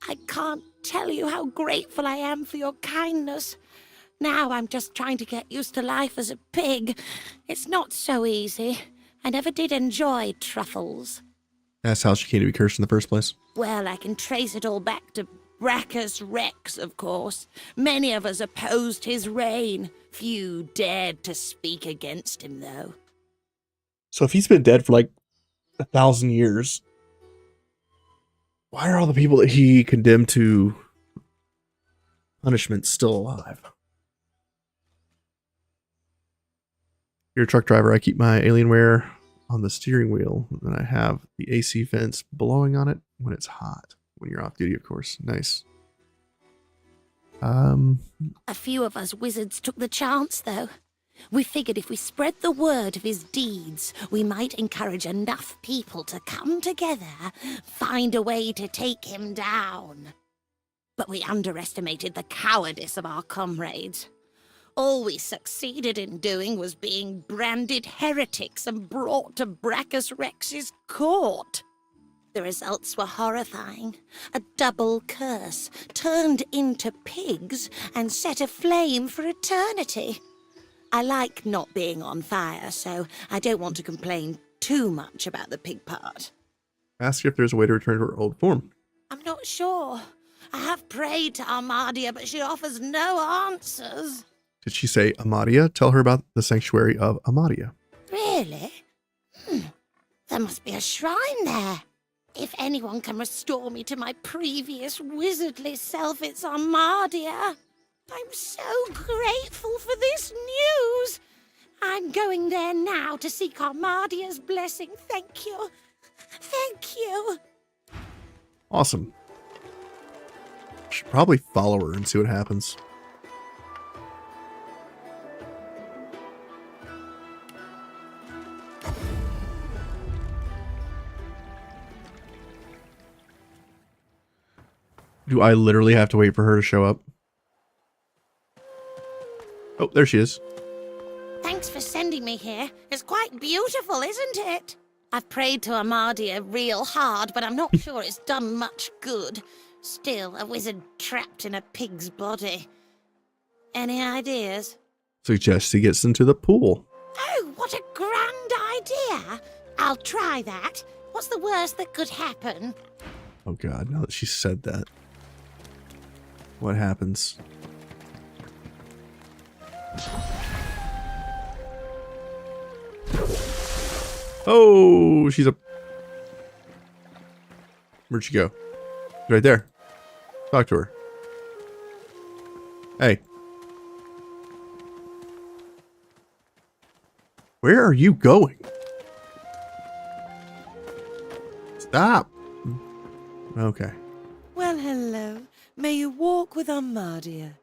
I can't tell you how grateful I am for your kindness. Now I'm just trying to get used to life as a pig. It's not so easy. I never did enjoy truffles. That's how she came to be cursed in the first place. Well, I can trace it all back to Brachus Rex, of course. Many of us opposed his reign. Few dared to speak against him, though. So if he's been dead for like 1,000 years, why are all the people that he condemned to punishment still alive? You're a truck driver. I keep my Alienware on the steering wheel, and I have the AC vents blowing on it when it's hot. When you're off duty, of course. Nice. A few of us wizards took the chance, though. We figured if we spread the word of his deeds, we might encourage enough people to come together, find a way to take him down. But we underestimated the cowardice of our comrades. All we succeeded in doing was being branded heretics and brought to Brachus Rex's court. The results were horrifying. A double curse, turned into pigs and set aflame for eternity. I like not being on fire, so I don't want to complain too much about the pig part. Ask if there's a way to return to her old form. I'm not sure. I have prayed to Armadia, but she offers no answers. Did she say Amadia? Tell her about the sanctuary of Amadia. Really? There must be a shrine there. If anyone can restore me to my previous wizardly self, it's Armadia. I'm so grateful for this news. I'm going there now to seek Armadia's blessing. Thank you. Thank you. Awesome. Should probably follow her and see what happens. Do I literally have to wait for her to show up? Oh, there she is. Thanks for sending me here. It's quite beautiful, isn't it? I've prayed to Armadia real hard, but I'm not sure it's done much good. Still, a wizard trapped in a pig's body. Any ideas? Suggests he gets into the pool. Oh, what a grand idea! I'll try that. What's the worst that could happen? Oh god, now that she said that. What happens? Oh, she's a... Where'd she go? Right there. Talk to her. Hey. Where are you going? Stop. Okay. Well, hello. May you walk with Armadia.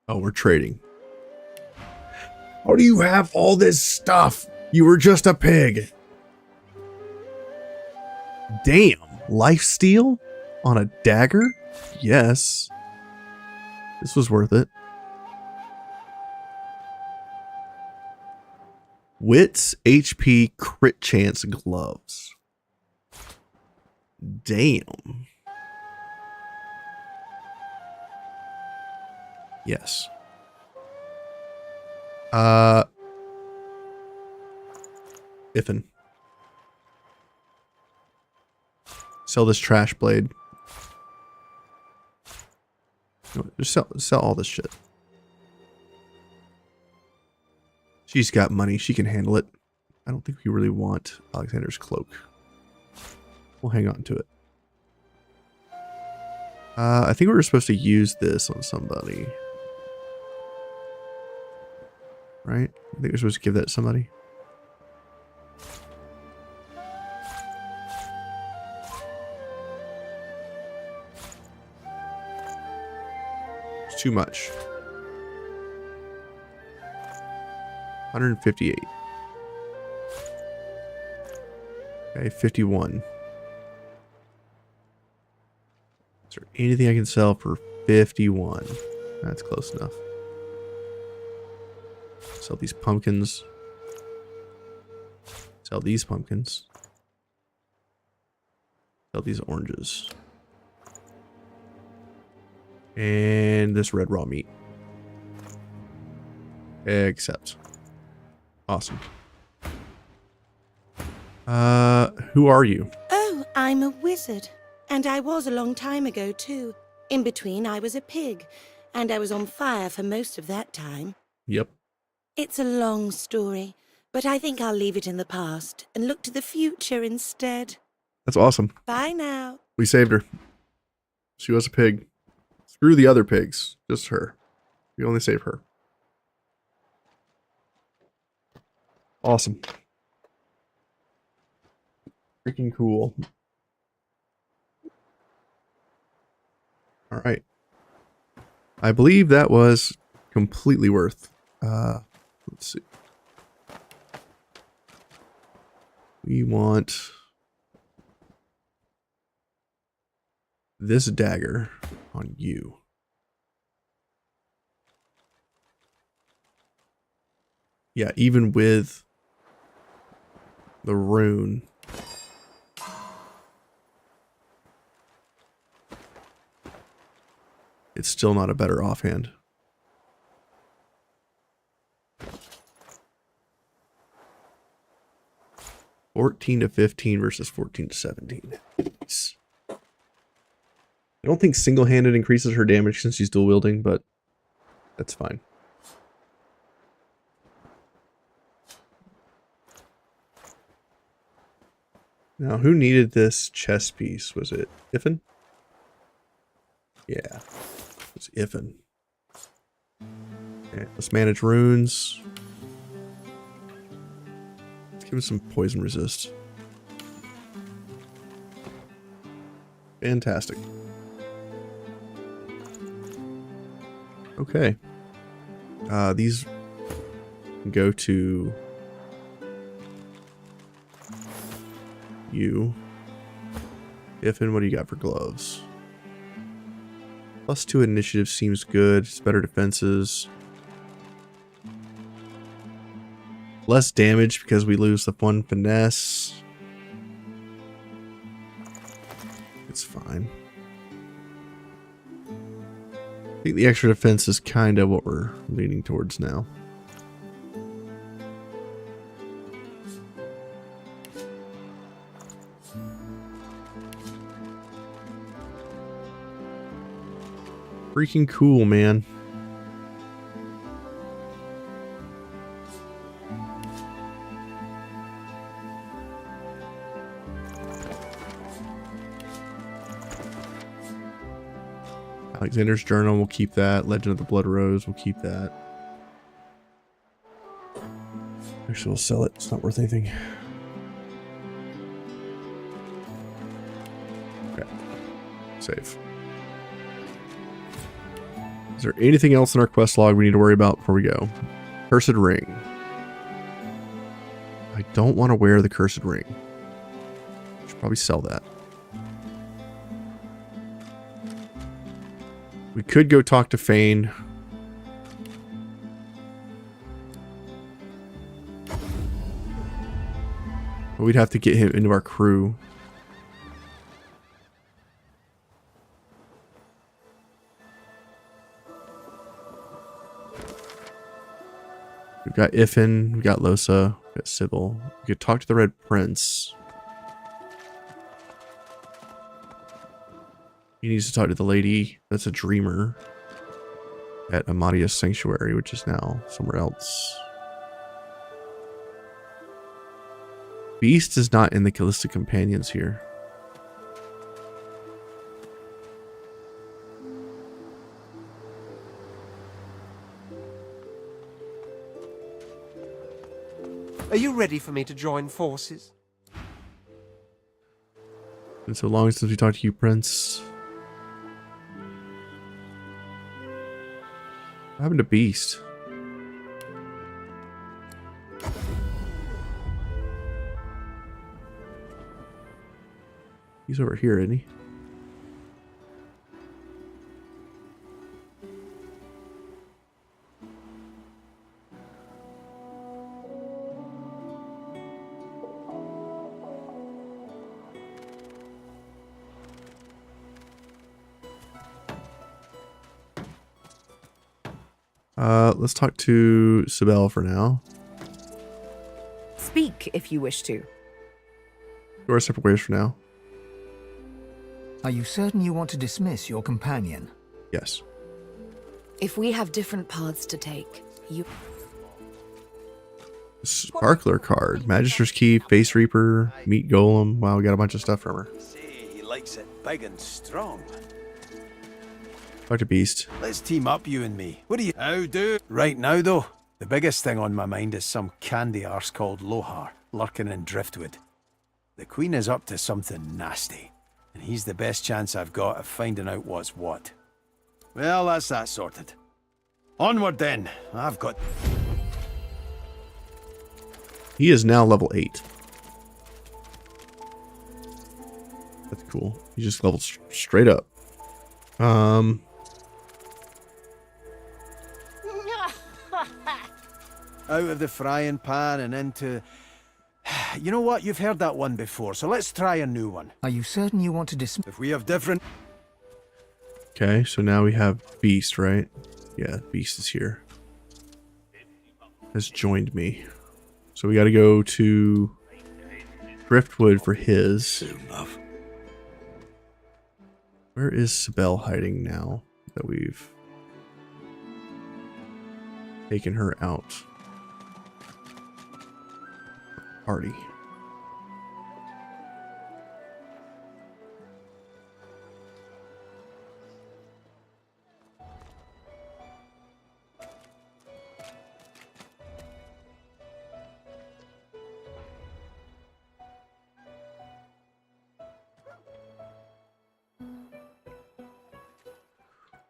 Oh, we're trading. How do you have all this stuff? You were just a pig. Damn. Lifesteal? On a dagger? Yes. This was worth it. Wits, HP, crit chance gloves. Damn. Yes. Iffin. Sell this trash blade. Just sell all this shit. She's got money. She can handle it. I don't think we really want Alexander's cloak. We'll hang on to it. I think we were supposed to use this on somebody. Right? I think we're supposed to give that to somebody. It's too much. 158. Okay, 51. Is there anything I can sell for 51? That's close enough. Sell these pumpkins. Sell these pumpkins. Sell these oranges. And this red raw meat. Accept. Awesome. Who are you? Oh, I'm a wizard. And I was a long time ago, too. In between, I was a pig. And I was on fire for most of that time. Yep. It's a long story, but I think I'll leave it in the past and look to the future instead. That's awesome. Bye now. We saved her. She was a pig. Screw the other pigs. Just her. We only save her. Awesome. Freaking cool. All right. I believe that was completely worth. Let's see. We want this dagger on you. Yeah, even with the rune. It's still not a better offhand. $14 to $15 versus $14 to $17. Nice. I don't think single-handed increases her damage since she's dual wielding, but that's fine. Now, who needed this chess piece? Was it Iffin? Yeah, it was Iffin. Okay, let's manage runes. Let's give him some poison resist. Fantastic. Okay. These go to you. Iffin, what do you got for gloves? +2 initiative seems good. It's better defenses. Less damage because we lose the 1 finesse. It's fine. I think the extra defense is kind of what we're leaning towards now. Freaking cool, man. Alexander's Journal, we'll keep that. Legend of the Blood Rose, we'll keep that. Actually, we'll sell it. It's not worth anything. Okay. Save. Is there anything else in our quest log we need to worry about before we go? Cursed Ring. I don't want to wear the Cursed Ring. Should probably sell that. We could go talk to Fane. But we'd have to get him into our crew. We've got Iffin, we've got Losa, we've got Sybil. We could talk to the Red Prince. He needs to talk to the lady that's a dreamer at Amadia's Sanctuary, which is now somewhere else. Beast is not in the Callisto Companions here. Are you ready for me to join forces? Been so long since we talked to you, Prince. What happened to Beast? He's over here, isn't he? Let's talk to Sibel for now. Speak if you wish to. Go our separate ways for now. Are you certain you want to dismiss your companion? Yes. If we have different paths to take, you... Sparkler card. Magister's Key, Face Reaper, Meat Golem. Wow, we got a bunch of stuff from her. He likes it big and strong. Talk to Beast. Let's team up, you and me. What do you... How do? Right now, though, the biggest thing on my mind is some candy arse called Lohar, lurking in Driftwood. The Queen is up to something nasty, and he's the best chance I've got of finding out what's what. Well, that's that sorted. Onward then. I've got... He is now level 8. That's cool. He just leveled straight up. Out of the frying pan and into... You know what? You've heard that one before, so let's try a new one. Are you certain you want to dismiss? If we have different... Okay, so now we have Beast, right? Yeah, Beast is here. Has joined me. So we got to go to Driftwood for his. Soon, love. Where is Sibel hiding now that we've taken her out? Party.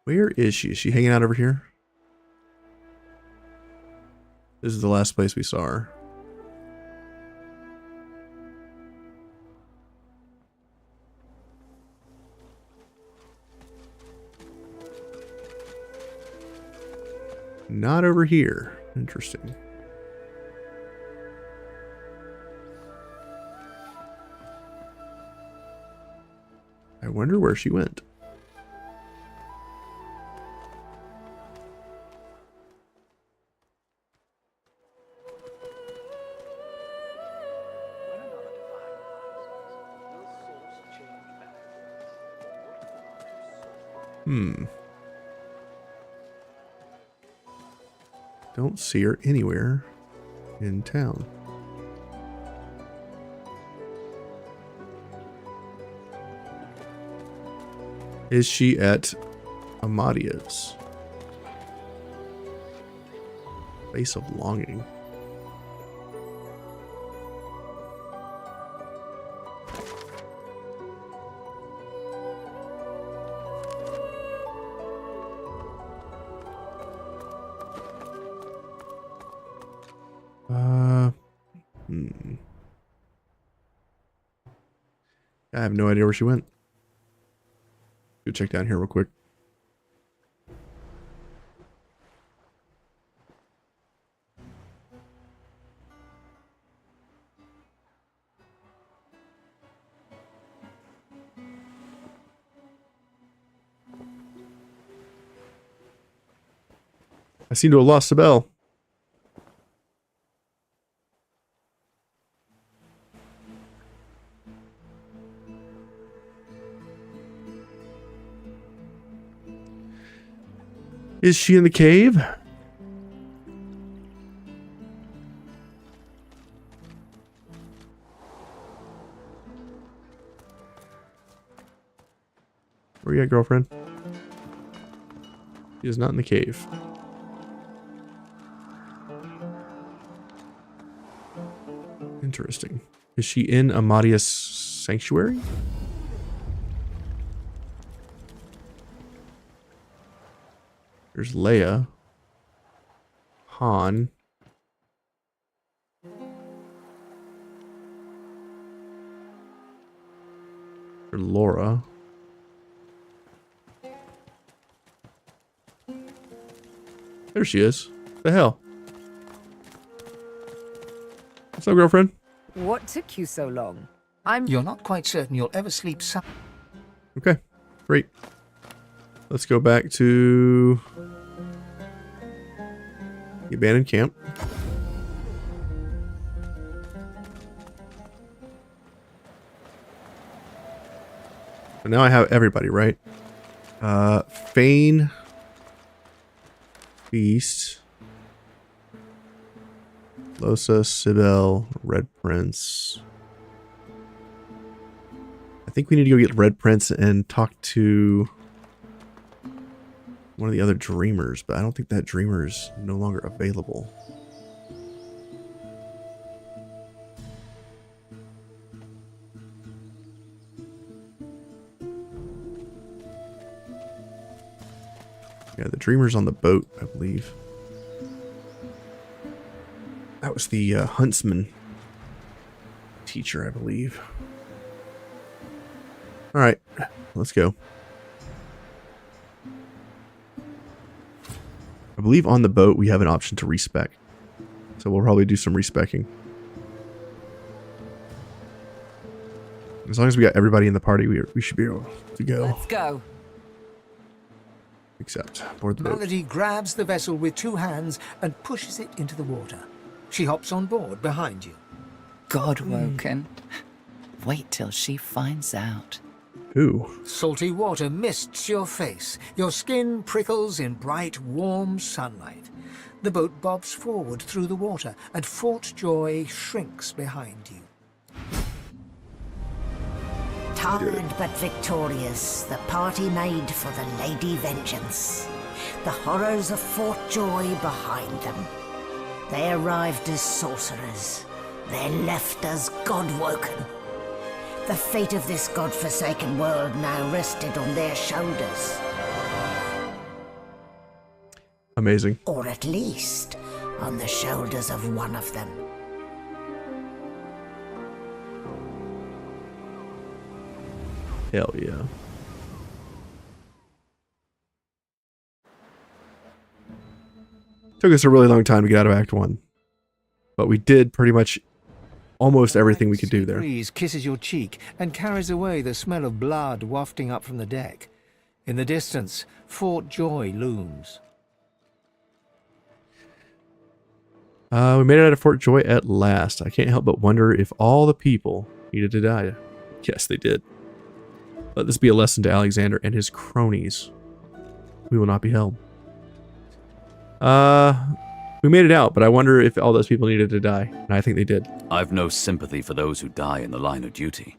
Where is she? Is she hanging out over here? This is the last place we saw her. Not over here. Interesting. I wonder where she went. Don't see her anywhere in town. Is she at Amadia's? Face of Longing. I have no idea where she went. Go check down here real quick. I seem to have lost the bell. Is she in the cave? Where you at, girlfriend? She is not in the cave. Interesting. Is she in Amadia's sanctuary? There's Leia, Han, or Laura. There she is. What the hell? What's up, girlfriend? What took you so long? You're not quite certain you'll ever sleep Okay, great. Let's go back to the abandoned camp. So now I have everybody, right? Fane, Beast, Losa, Sibel, Red Prince. I think we need to go get Red Prince and talk to one of the other dreamers, but I don't think that dreamer is no longer available. Yeah, the dreamer's on the boat, I believe. That was the huntsman teacher, I believe. All right, let's go. I believe on the boat we have an option to respec. So we'll probably do some respecking. As long as we got everybody in the party, we should be able to go. Let's go. Except board the boat. Melody grabs the vessel with two hands and pushes it into the water. She hops on board behind you. God-woken. Wait till she finds out. Who? Salty water mists your face. Your skin prickles in bright, warm sunlight. The boat bobs forward through the water, and Fort Joy shrinks behind you. Tired but victorious, the party made for the Lady Vengeance. The horrors of Fort Joy behind them. They arrived as sorcerers. They left as God-woken. The fate of this God-forsaken world now rested on their shoulders. Amazing. Or at least on the shoulders of one of them. Hell yeah. Took us a really long time to get out of Act 1. But we did pretty much almost everything we could do there. Breeze kisses your cheek and carries away the smell of blood wafting up from the deck. In the distance, Fort Joy looms. We made it out of Fort Joy at last. I can't help but wonder if all the people needed to die. Yes, they did. Let this be a lesson to Alexander and his cronies. We will not be held. We made it out, but I wonder if all those people needed to die. And I think they did. I've no sympathy for those who die in the line of duty.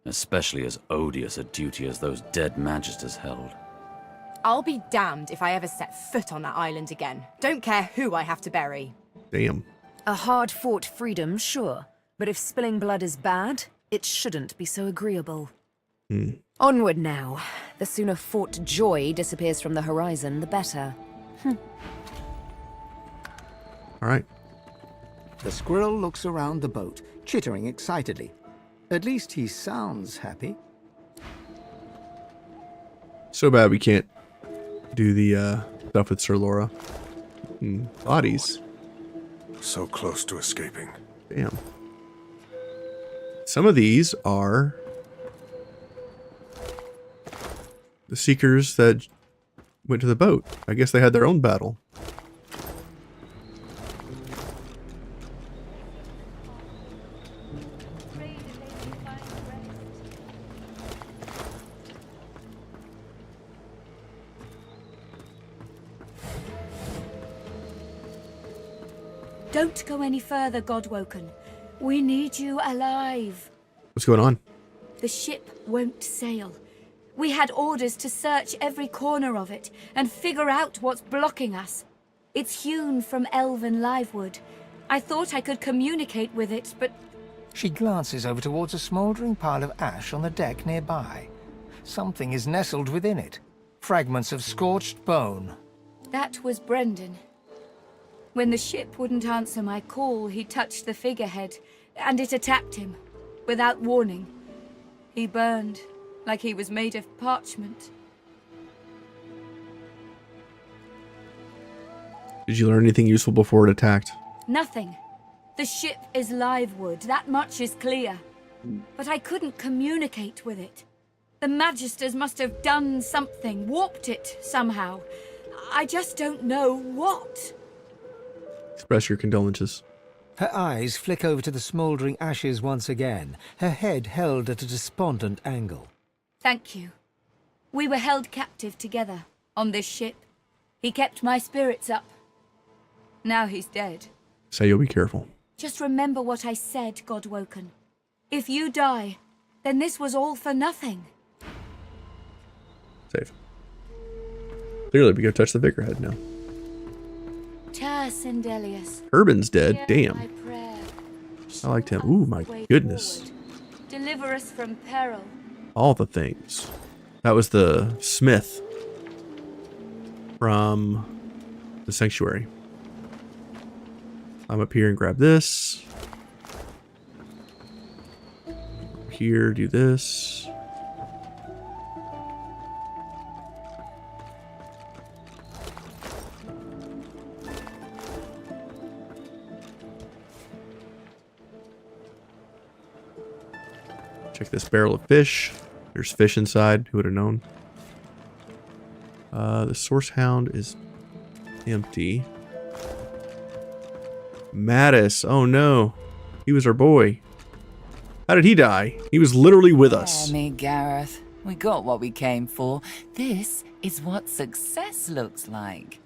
Especially as odious a duty as those dead magisters held. I'll be damned if I ever set foot on that island again. Don't care who I have to bury. Damn. A hard-fought freedom, sure. But if spilling blood is bad, it shouldn't be so agreeable. Onward now. The sooner Fort Joy disappears from the horizon, the better. Alright. The squirrel looks around the boat, chittering excitedly. At least he sounds happy. So bad we can't do the stuff with Sir Laura. Bodies. So close to escaping. Damn. Some of these are the Seekers that went to the boat. I guess they had their own battle. Don't go any further, Godwoken. We need you alive. What's going on? The ship won't sail. We had orders to search every corner of it and figure out what's blocking us. It's hewn from elven livewood. I thought I could communicate with it, but... She glances over towards a smouldering pile of ash on the deck nearby. Something is nestled within it. Fragments of scorched bone. That was Brendan. When the ship wouldn't answer my call, he touched the figurehead, and it attacked him, without warning. He burned, like he was made of parchment. Did you learn anything useful before it attacked? Nothing. The ship is livewood, that much is clear. But I couldn't communicate with it. The Magisters must have done something, warped it somehow. I just don't know what. Express your condolences. Her eyes flick over to the smouldering ashes once again, her head held at a despondent angle. Thank you. We were held captive together, on this ship. He kept my spirits up. Now he's dead. Say you'll be careful. Just remember what I said, Godwoken. If you die, then this was all for nothing. Safe. Clearly, we go touch the figurehead now. Sindelius. Urban's dead. Hear Damn. my prayer. I liked him. Ooh, my goodness. Deliver us from peril. All the things. That was the smith from the sanctuary. I'm up here and grab this. Here, do this. Check this barrel of fish. There's fish inside. Who would have known? The source hound is empty. Mattis. Oh no. He was our boy. How did he die? He was literally with us. Spare me, Gareth. We got what we came for. This is what success looks like.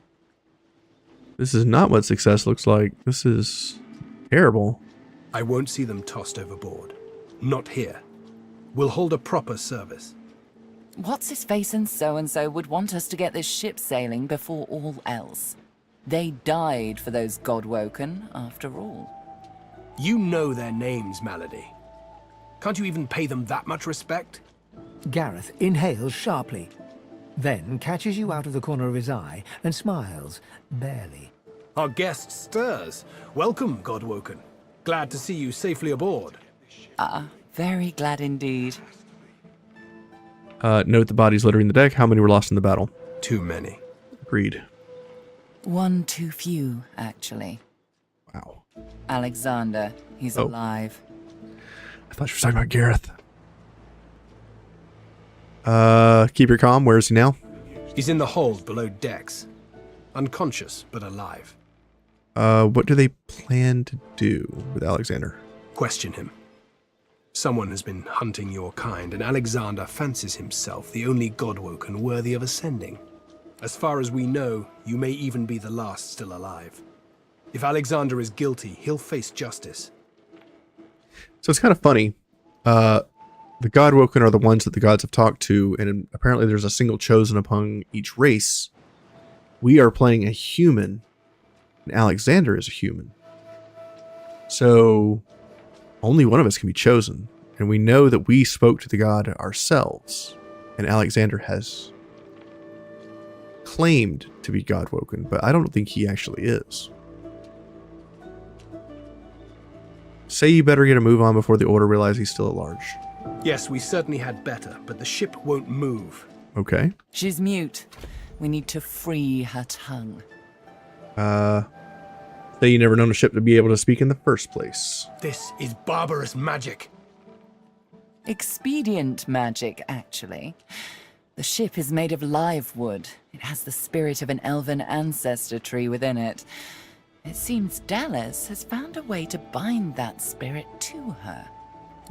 This is not what success looks like. This is terrible. I won't see them tossed overboard. Not here. We'll hold a proper service. What's his face and so would want us to get this ship sailing before all else. They died for those Godwoken, after all. You know their names, Malady. Can't you even pay them that much respect? Gareth inhales sharply. then catches you out of the corner of his eye and smiles, barely. Our guest stirs. Welcome, Godwoken. Glad to see you safely aboard. Very glad indeed. Note the bodies littering the deck. How many were lost in the battle? Too many. Agreed. One too few, actually. Wow. Alexander, he's alive. I thought you were talking about Gareth. Keep your calm. Where is he now? He's in the hold below decks. Unconscious, but alive. What do they plan to do with Alexander? Question him. Someone has been hunting your kind, and Alexander fancies himself the only Godwoken worthy of ascending. As far as we know, you may even be the last still alive. If Alexander is guilty, he'll face justice. So it's kind of funny. The Godwoken are the ones that the gods have talked to, and apparently there's a single chosen upon each race. We are playing a human, and Alexander is a human. So only one of us can be chosen, and we know that we spoke to the god ourselves, and Alexander has claimed to be Godwoken, but I don't think he actually is. Say you better get a move on before the Order realize he's still at large. Yes, we certainly had better, but the ship won't move. Okay. She's mute. We need to free her tongue. Say you never known a ship to be able to speak in the first place. This is barbarous magic. Expedient magic, actually. The ship is made of live wood. It has the spirit of an elven ancestor tree within it. It seems Dallas has found a way to bind that spirit to her.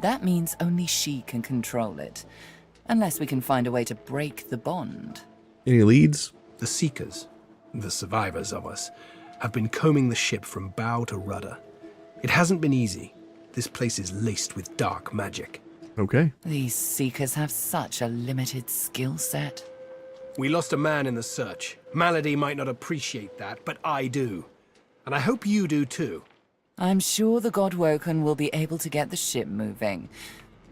That means only she can control it, unless we can find a way to break the bond. Any leads? The Seekers, the survivors of us, have been combing the ship from bow to rudder. It hasn't been easy. This place is laced with dark magic. Okay. These Seekers have such a limited skill set. We lost a man in the search. Malady might not appreciate that, but I do. And I hope you do too. I'm sure the Godwoken will be able to get the ship moving.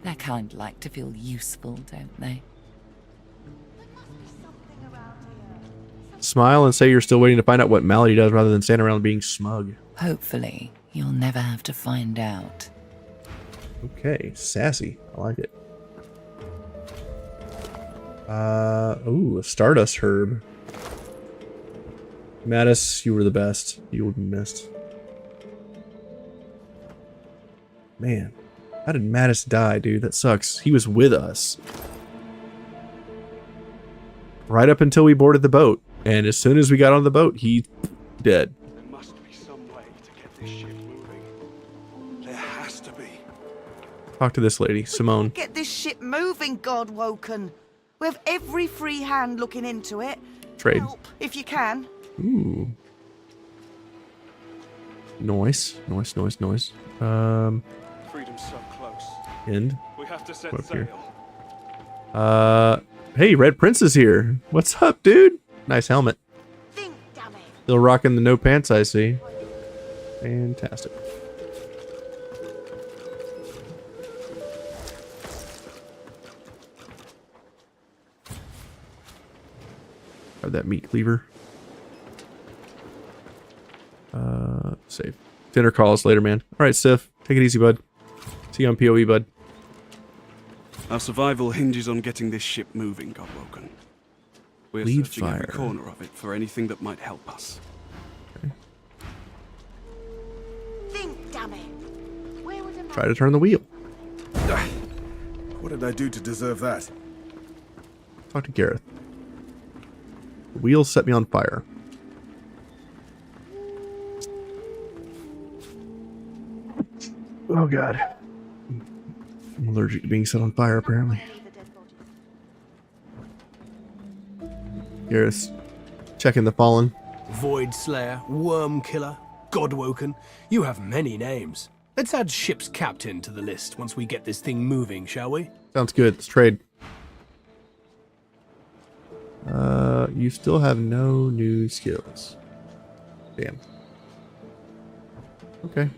They're kind like to feel useful, don't they? Smile and say you're still waiting to find out what Malady does rather than stand around being smug. Hopefully, you'll never have to find out. Okay, sassy. I like it. Ooh, a Stardust herb. Mattis, you were the best. You will be missed. Man, how did Mattis die, dude? That sucks. He was with us. Right up until we boarded the boat. And as soon as we got on the boat, he dead. There must be some way to get this ship moving. There has to be. Talk to this lady, Simone. Get this ship moving, Godwoken. We have every free hand looking into it. Trade. Help, if you can. Ooh. Noise. Freedom's so close. End. We have to set Up sail. here. Hey, Red Prince is here. What's up, dude? Nice helmet. Still rocking the no pants, I see. Fantastic. Grab that meat cleaver. Save. Dinner calls later, man. All right, Sif. Take it easy, bud. See you on PoE, bud. Our survival hinges on getting this ship moving, Godwoken. We're Lead searching fire. every corner of it for anything that might help us. Think, damn it. Where would a Try to turn the wheel. What did I do to deserve that? Talk to Gareth. The wheel set me on fire. Oh god. I'm allergic to being set on fire, apparently. Gareth, checking the fallen. Void Slayer, Worm Killer, Godwoken. You have many names. Let's add ship's captain to the list once we get this thing moving, shall we? Sounds good. Let's trade. You still have no new skills. Damn. Okay.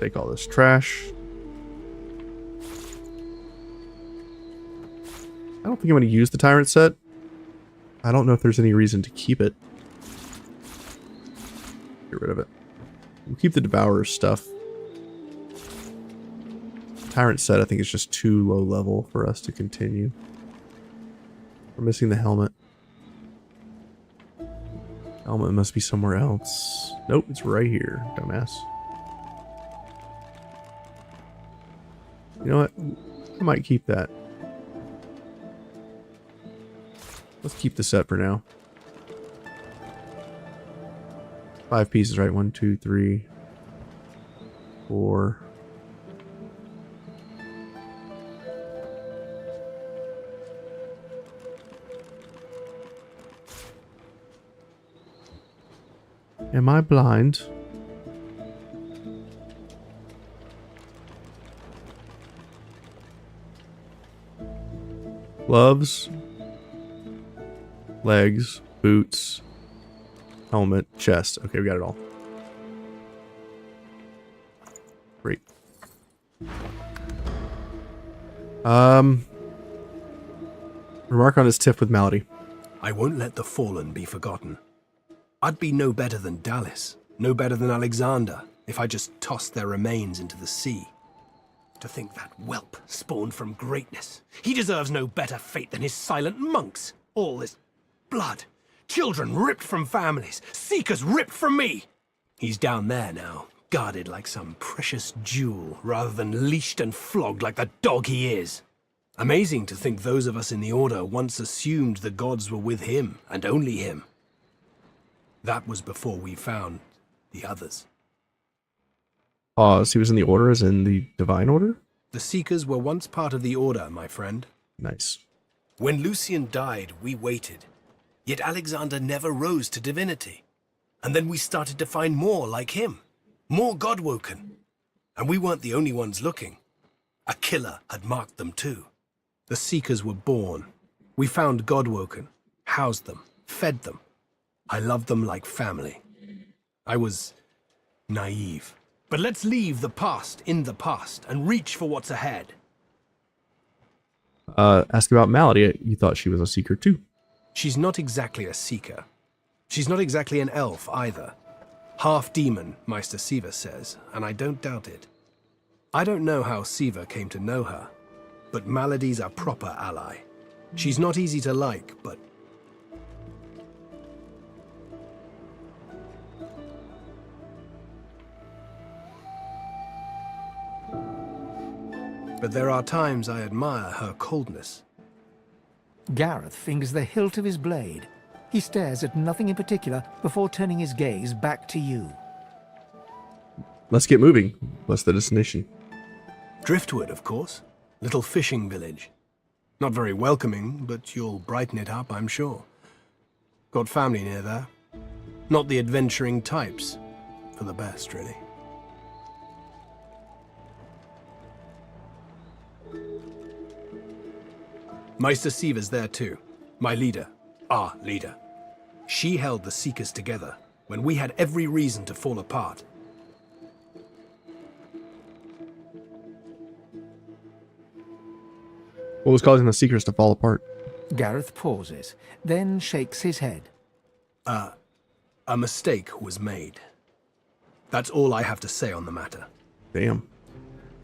Take all this trash. I don't think I'm going to use the Tyrant set. I don't know if there's any reason to keep it. Get rid of it. We'll keep the Devourer stuff. Tyrant set I think is just too low level for us to continue. We're missing the helmet. Helmet must be somewhere else. Nope, it's right here, dumbass. You know what? I might keep that. Let's keep the set for now. 5 pieces, right? 1, 2, 3, 4. Am I blind? Gloves, legs, boots, helmet, chest. Okay, we got it all. Great. Remark on his tiff with Malady. I won't let the fallen be forgotten. I'd be no better than Dallas, no better than Alexander, if I just tossed their remains into the sea. To think that whelp spawned from greatness. He deserves no better fate than his silent monks. All this blood. Children ripped from families. Seekers ripped from me. He's down there now, guarded like some precious jewel, rather than leashed and flogged like the dog he is. Amazing to think those of us in the Order once assumed the gods were with him, and only him. That was before we found the others. So he was in the Order as in the Divine Order? The Seekers were once part of the Order, my friend. Nice. When Lucian died, we waited. Yet Alexander never rose to divinity. And then we started to find more like him. More Godwoken. And we weren't the only ones looking. A killer had marked them too. The Seekers were born. We found Godwoken, housed them, fed them. I loved them like family. I was naive. But let's leave the past in the past and reach for what's ahead. Ask about Malady. You thought she was a Seeker too. She's not exactly a Seeker. She's not exactly an elf either. Half demon, Meister Siva says, and I don't doubt it. I don't know how Siva came to know her, but Malady's a proper ally. She's not easy to like, but there are times I admire her coldness. Gareth fingers the hilt of his blade. He stares at nothing in particular before turning his gaze back to you. Let's get moving. What's the destination? Driftwood, of course. Little fishing village. Not very welcoming, but you'll brighten it up, I'm sure. Got family near there. Not the adventuring types. For the best, really. Meister Siva's there too. My leader. Our leader. She held the Seekers together when we had every reason to fall apart. What was causing the Seekers to fall apart? Gareth pauses, then shakes his head. A mistake was made. That's all I have to say on the matter. Damn.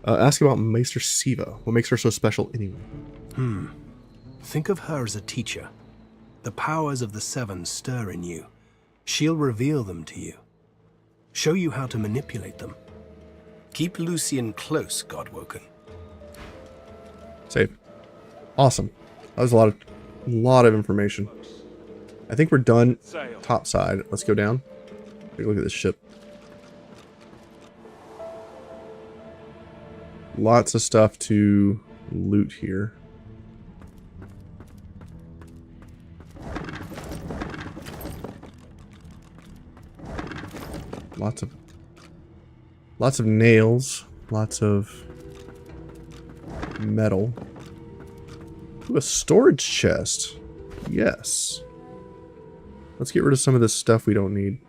Ask about Meister Siva. What makes her so special anyway? Think of her as a teacher. The powers of the Seven stir in you. She'll reveal them to you. Show you how to manipulate them. Keep Lucian close, Godwoken. Save. Awesome. That was a lot of information. I think we're done top side. Let's go down. Take a look at this ship. Lots of stuff to loot here. Lots of nails, lots of metal. Ooh, a storage chest. Yes. Let's get rid of some of this stuff we don't need.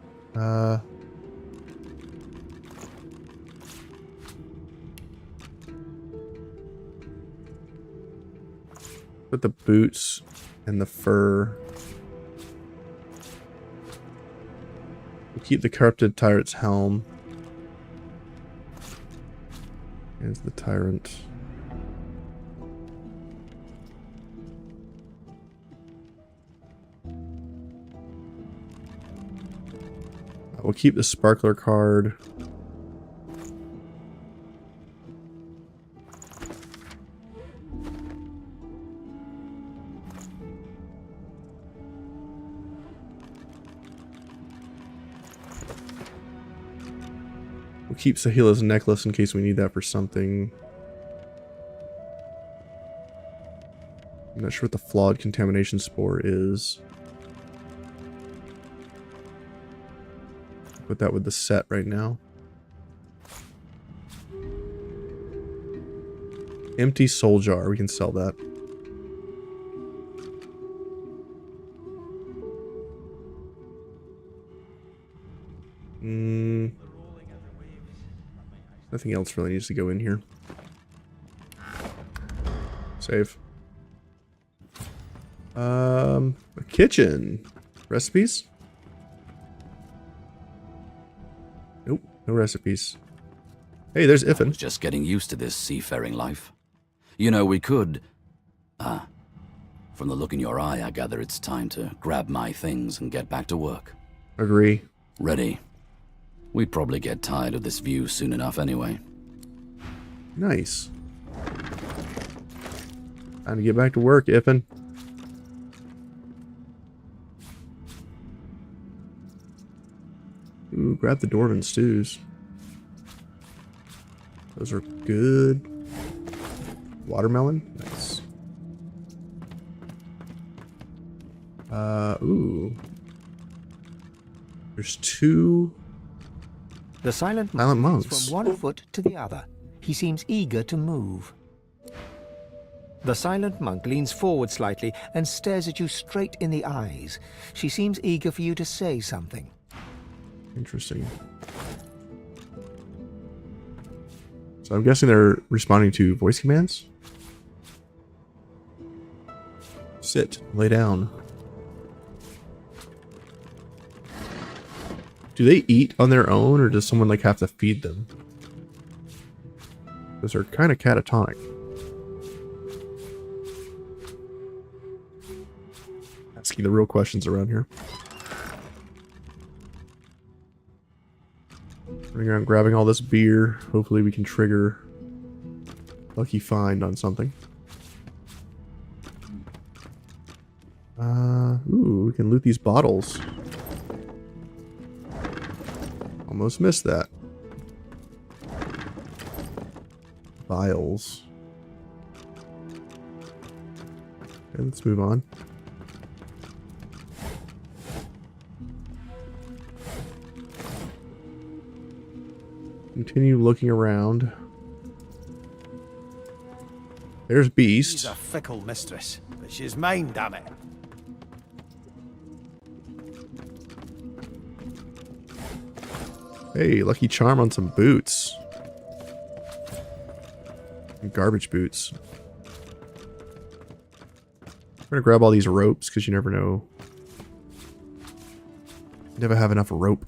Put the boots and the fur. We'll keep the corrupted tyrant's helm. Here's the tyrant. We'll keep the sparkler card. We'll keep Sahila's necklace in case we need that for something. I'm not sure what the flawed contamination spore is. Put that with the set right now. Empty soul jar. We can sell that. Nothing else really needs to go in here. Save. A kitchen. Recipes? Nope, no recipes. Hey, there's I Iffin. was just getting used to this seafaring life. You know, we could... from the look in your eye, I gather it's time to grab my things and get back to work. Agree. Ready. We'd probably get tired of this view soon enough anyway. Nice. Time to get back to work, Iffin. Ooh, grab the Dwarven stews. Those are good. Watermelon? Nice. Ooh. There's two... The silent Silent monk moves monks. from one foot to the other. He seems eager to move. The silent monk leans forward slightly and stares at you straight in the eyes. She seems eager for you to say something. Interesting. So I'm guessing they're responding to voice commands? Sit. Lay down. Do they eat on their own, or does someone like have to feed them? Those are kind of catatonic. Asking the real questions around here. Running around grabbing all this beer. Hopefully we can trigger lucky find on something. Ooh, we can loot these bottles. Almost missed that. Vials. Okay, let's move on. Continue looking around. There's Beast. She's a fickle mistress, but she's mine, damn it. Hey, lucky charm on some boots. Garbage boots. I'm gonna grab all these ropes because you never know. Never have enough rope.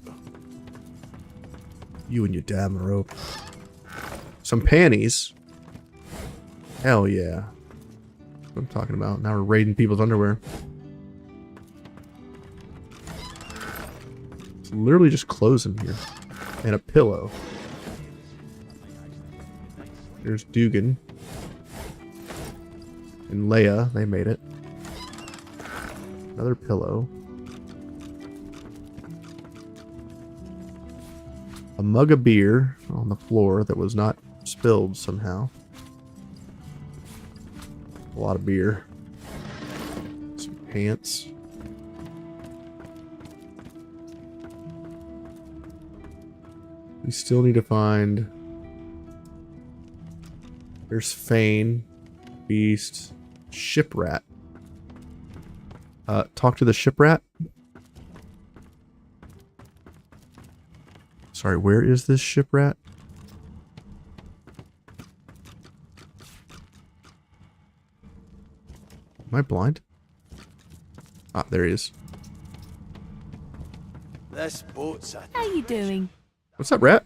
You and your damn rope. Some panties. Hell yeah. That's what I'm talking about. Now we're raiding people's underwear. It's literally just clothes in here. And a pillow. There's Dugan. And Leia. They made it. Another pillow. A mug of beer on the floor that was not spilled somehow. A lot of beer. Some pants. We still need to find... There's Fane, Beast, Shiprat. Talk to the Shiprat. Sorry, where is this Shiprat? Am I blind? Ah, there he is. This boat's a... How you doing? What's up, Rat?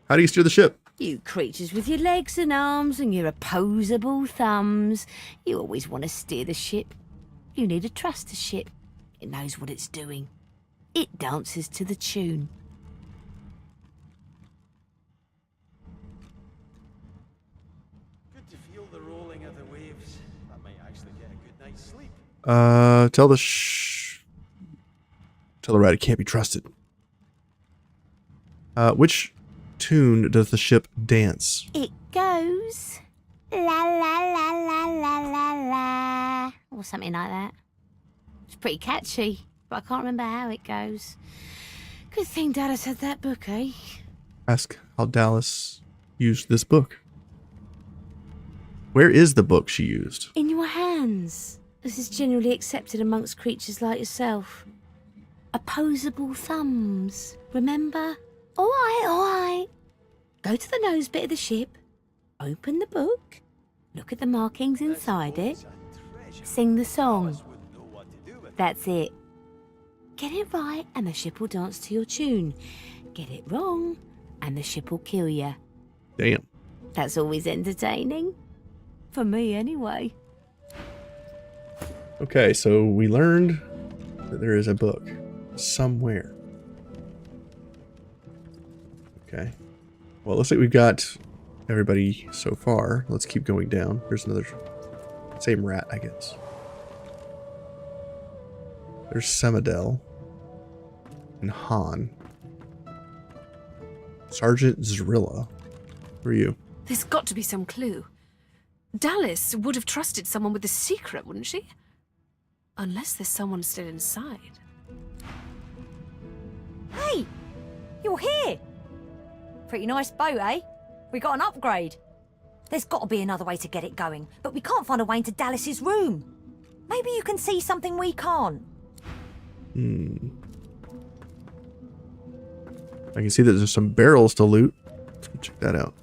How do you steer the ship? You creatures with your legs and arms and your opposable thumbs. You always want to steer the ship. You need to trust the ship. It knows what it's doing. It dances to the tune. Good to feel the rolling of the waves. I might actually get a good night's sleep. Tell the rat it can't be trusted. Which tune does the ship dance? It goes la la la la la la la, or something like that. It's pretty catchy, but I can't remember how it goes. Good thing Dallas had that book, eh? Ask how Dallas used this book. Where is the book she used? In your hands. This is generally accepted amongst creatures like yourself. Opposable thumbs, remember? All right. Go to the nose bit of the ship, open the book, look at the markings inside it, sing the song. That's it. Get it right and the ship will dance to your tune. Get it wrong and the ship will kill you. Damn. That's always entertaining. For me, anyway. Okay, so we learned that there is a book somewhere. Okay. Well, it looks like we've got everybody so far. Let's keep going down. There's another... Same rat, I guess. There's Semadel. And Han. Sergeant Zrilla. Who are you? There's got to be some clue. Dallas would have trusted someone with a secret, wouldn't she? Unless there's someone still inside. Hey! You're here! Pretty nice boat, eh? We got an upgrade. There's got to be another way to get it going, but we can't find a way into Dallas's room. Maybe you can see something we can't. I can see that there's some barrels to loot. Let's go check that out.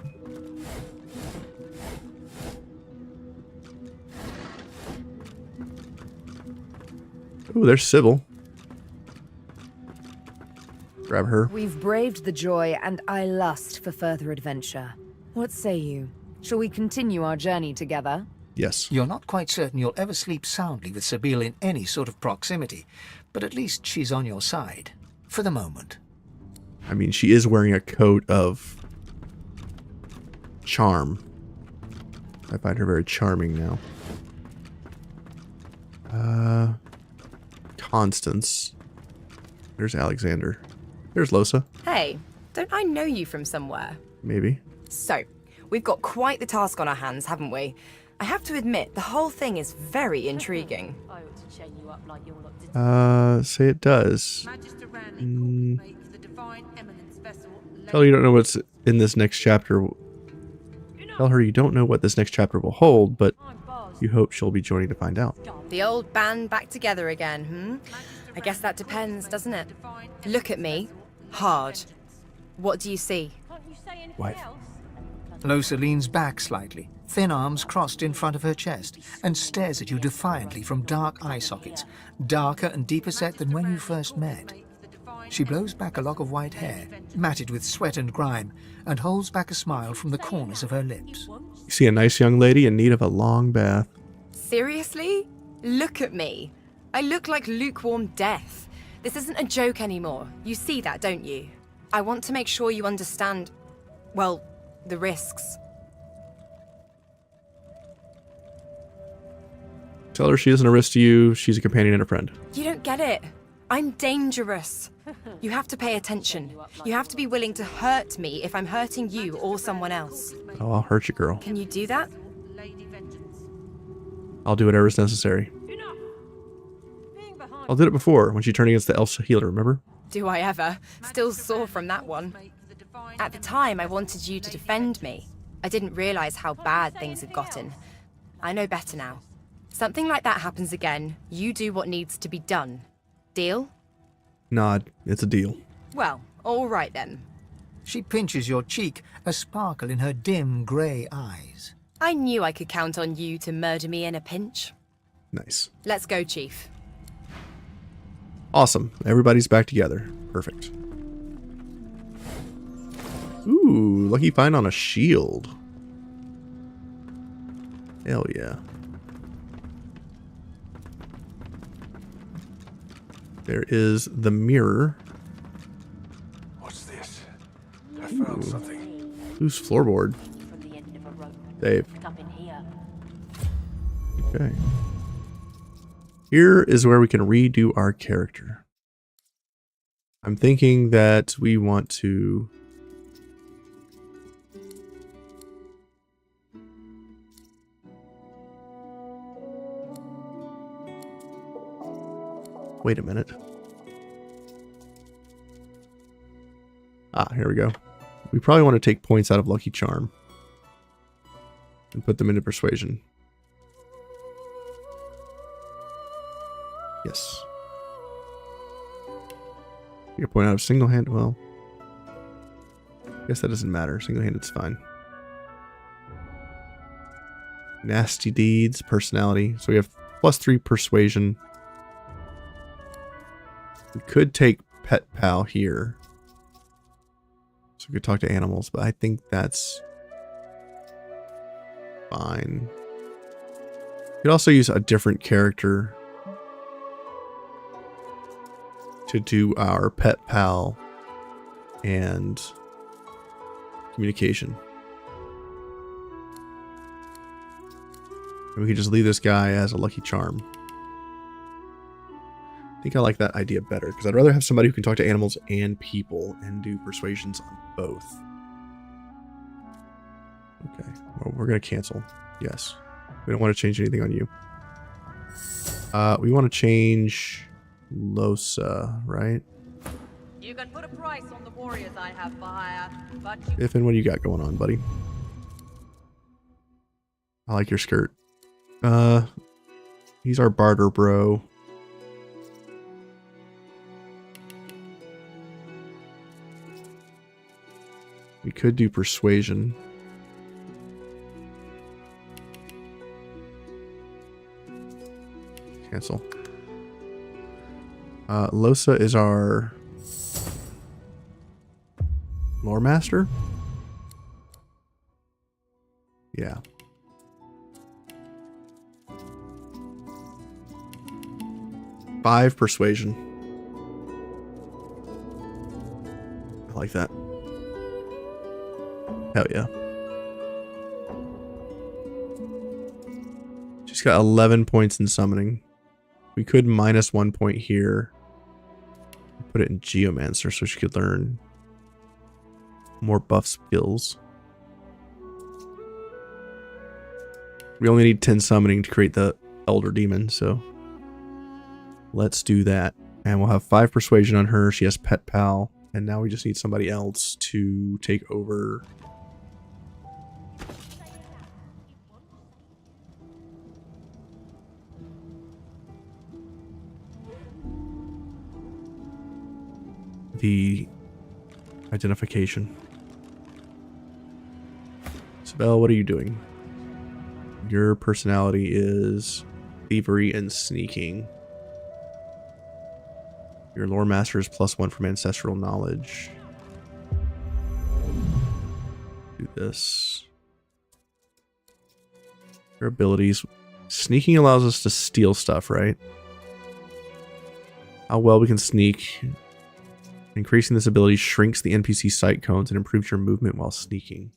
Ooh, there's Sybil. Grab her. We've braved the joy, and I lust for further adventure. What say you? Shall we continue our journey together? Yes. You're not quite certain you'll ever sleep soundly with Sabine in any sort of proximity, but at least she's on your side. For the moment. I mean, she is wearing a coat of charm. I find her very charming now. Constance. There's Alexander. There's Losa. Hey, don't I know you from somewhere? Maybe. So, we've got quite the task on our hands, haven't we? I have to admit, the whole thing is very intriguing. Say it does. Tell her you don't know what's in this next chapter. Tell her you don't know what this next chapter will hold, but you hope she'll be joining to find out. The old band back together again, I guess that depends, doesn't it? Look at me. Hard. What do you see? Wife. Losa leans back slightly, thin arms crossed in front of her chest, and stares at you defiantly from dark eye sockets, darker and deeper set than when you first met. She blows back a lock of white hair, matted with sweat and grime, and holds back a smile from the corners of her lips. You see a nice young lady in need of a long bath. Seriously? Look at me. I look like lukewarm death. This isn't a joke anymore. You see that, don't you? I want to make sure you understand, well, the risks. Tell her she isn't a risk to you. She's a companion and a friend. You don't get it. I'm dangerous. You have to pay attention. You have to be willing to hurt me if I'm hurting you or someone else. Oh, I'll hurt you, girl. Can you do that? I'll do whatever's necessary. I did it before when she turned against the elf healer, remember? Do I ever? Still sore from that one. At the time, I wanted you to defend me. I didn't realize how bad things had gotten. I know better now. Something like that happens again, you do what needs to be done. Deal? Nod. It's a deal. Well, all right then. She pinches your cheek, a sparkle in her dim grey eyes. I knew I could count on you to murder me in a pinch. Nice. Let's go, Chief. Awesome. Everybody's back together. Perfect. Ooh, lucky find on a shield. Hell yeah. There is the mirror. What's this? I found something. Who's floorboard? Dave. Okay. Here is where we can redo our character. I'm thinking that we want to... Wait a minute. Ah, here we go. We probably want to take points out of Lucky Charm and put them into Persuasion. Yes. You point out of single hand. Well, I guess that doesn't matter. Single handed's fine. Nasty deeds, personality. So we have +3 persuasion. We could take Pet Pal here. So we could talk to animals, but I think that's fine. We could also use a different character to do our Pet Pal and communication. And we could just leave this guy as a Lucky Charm. I think I like that idea better, because I'd rather have somebody who can talk to animals and people and do persuasions on both. Okay, well, we're going to cancel. Yes. We don't want to change anything on you. We want to change Losa, right? You can put a price on the warriors I have for hire, but Biffin, what do you got going on, buddy? I like your skirt. He's our barter bro. We could do persuasion. Cancel. Losa is our lore master. Yeah. Five persuasion. I like that. Hell yeah. She's got 11 points in summoning. We could -1 point here. Put it in Geomancer so she could learn more buff skills. We only need 10 summoning to create the Elder Demon, so let's do that. And we'll have 5 persuasion on her. She has Pet Pal. And now we just need somebody else to take over the identification. Isabel, what are you doing? Your personality is thievery and sneaking. Your lore master is +1 from ancestral knowledge. Do this. Your abilities. Sneaking allows us to steal stuff, right? How well we can sneak. Increasing this ability shrinks the NPC sight cones and improves your movement while sneaking.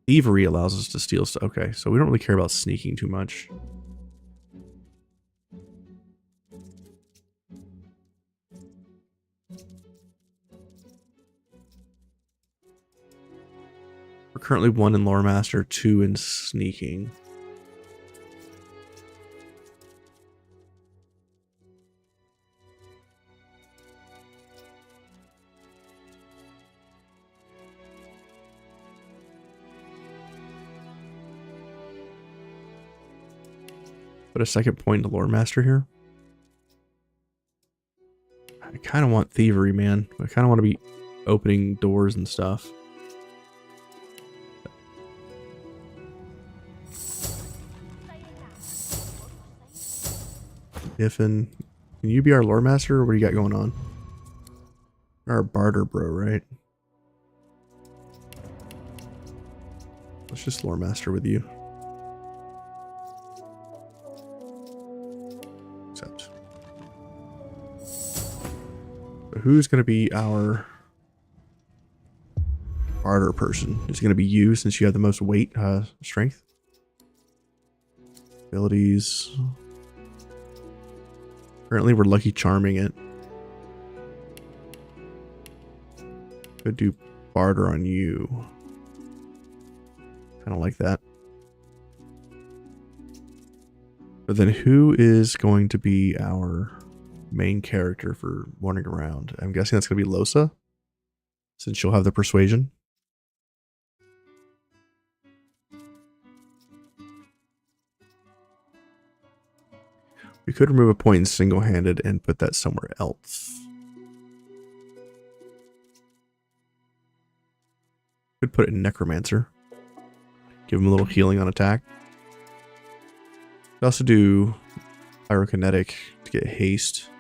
Thievery allows us to steal stuff. Okay, so we don't really care about sneaking too much. We're currently 1 in Lore Master, 2 in sneaking. Put a second point to Lore Master here. I kind of want thievery, man. I kind of want to be opening doors and stuff. Can you be our lore master, or what do you got going on? You're our barter bro, right? Let's just lore master with you. Accept. So who's going to be our barter person? Is it going to be you, since you have the most weight, strength? Abilities. Currently, we're lucky charming it. Could do barter on you. Kind of like that. But then who is going to be our main character for wandering around? I'm guessing that's going to be Losa, since she'll have the persuasion. We could remove a point in single-handed and put that somewhere else. Could put it in Necromancer. Give him a little healing on attack. Could also do Pyrokinetic to get haste.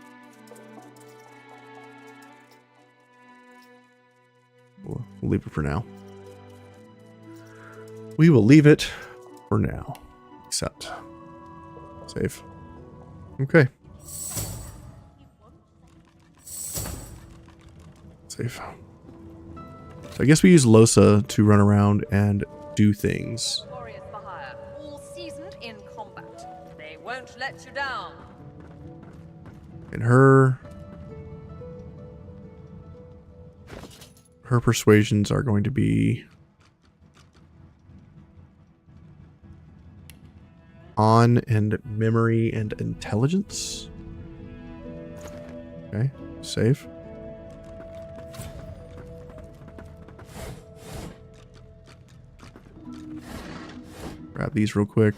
We'll leave it for now. We will leave it for now. Accept. Save. Okay. Save. So I guess we use Losa to run around and do things. Warriors for hire, all seasoned in combat. They won't let you down. And her persuasions are going to be on and memory and intelligence. Okay, save. Grab these real quick.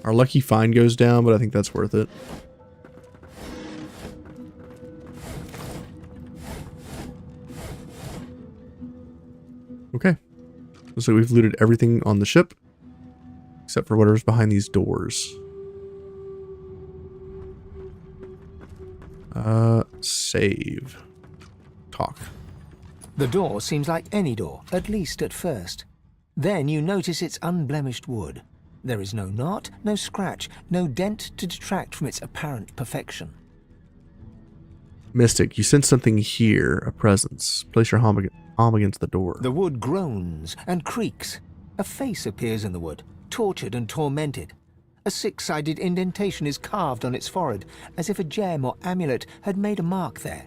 Our lucky find goes down, but I think that's worth it. Okay. Looks like we've looted everything on the ship, except for whatever's behind these doors. Save. Talk. The door seems like any door, at least at first. Then you notice it's unblemished wood. There is no knot, no scratch, no dent to detract from its apparent perfection. Mystic, you sense something here, a presence. Place your palm against the door. The wood groans and creaks. A face appears in the wood, tortured and tormented. A six-sided indentation is carved on its forehead, as if a gem or amulet had made a mark there.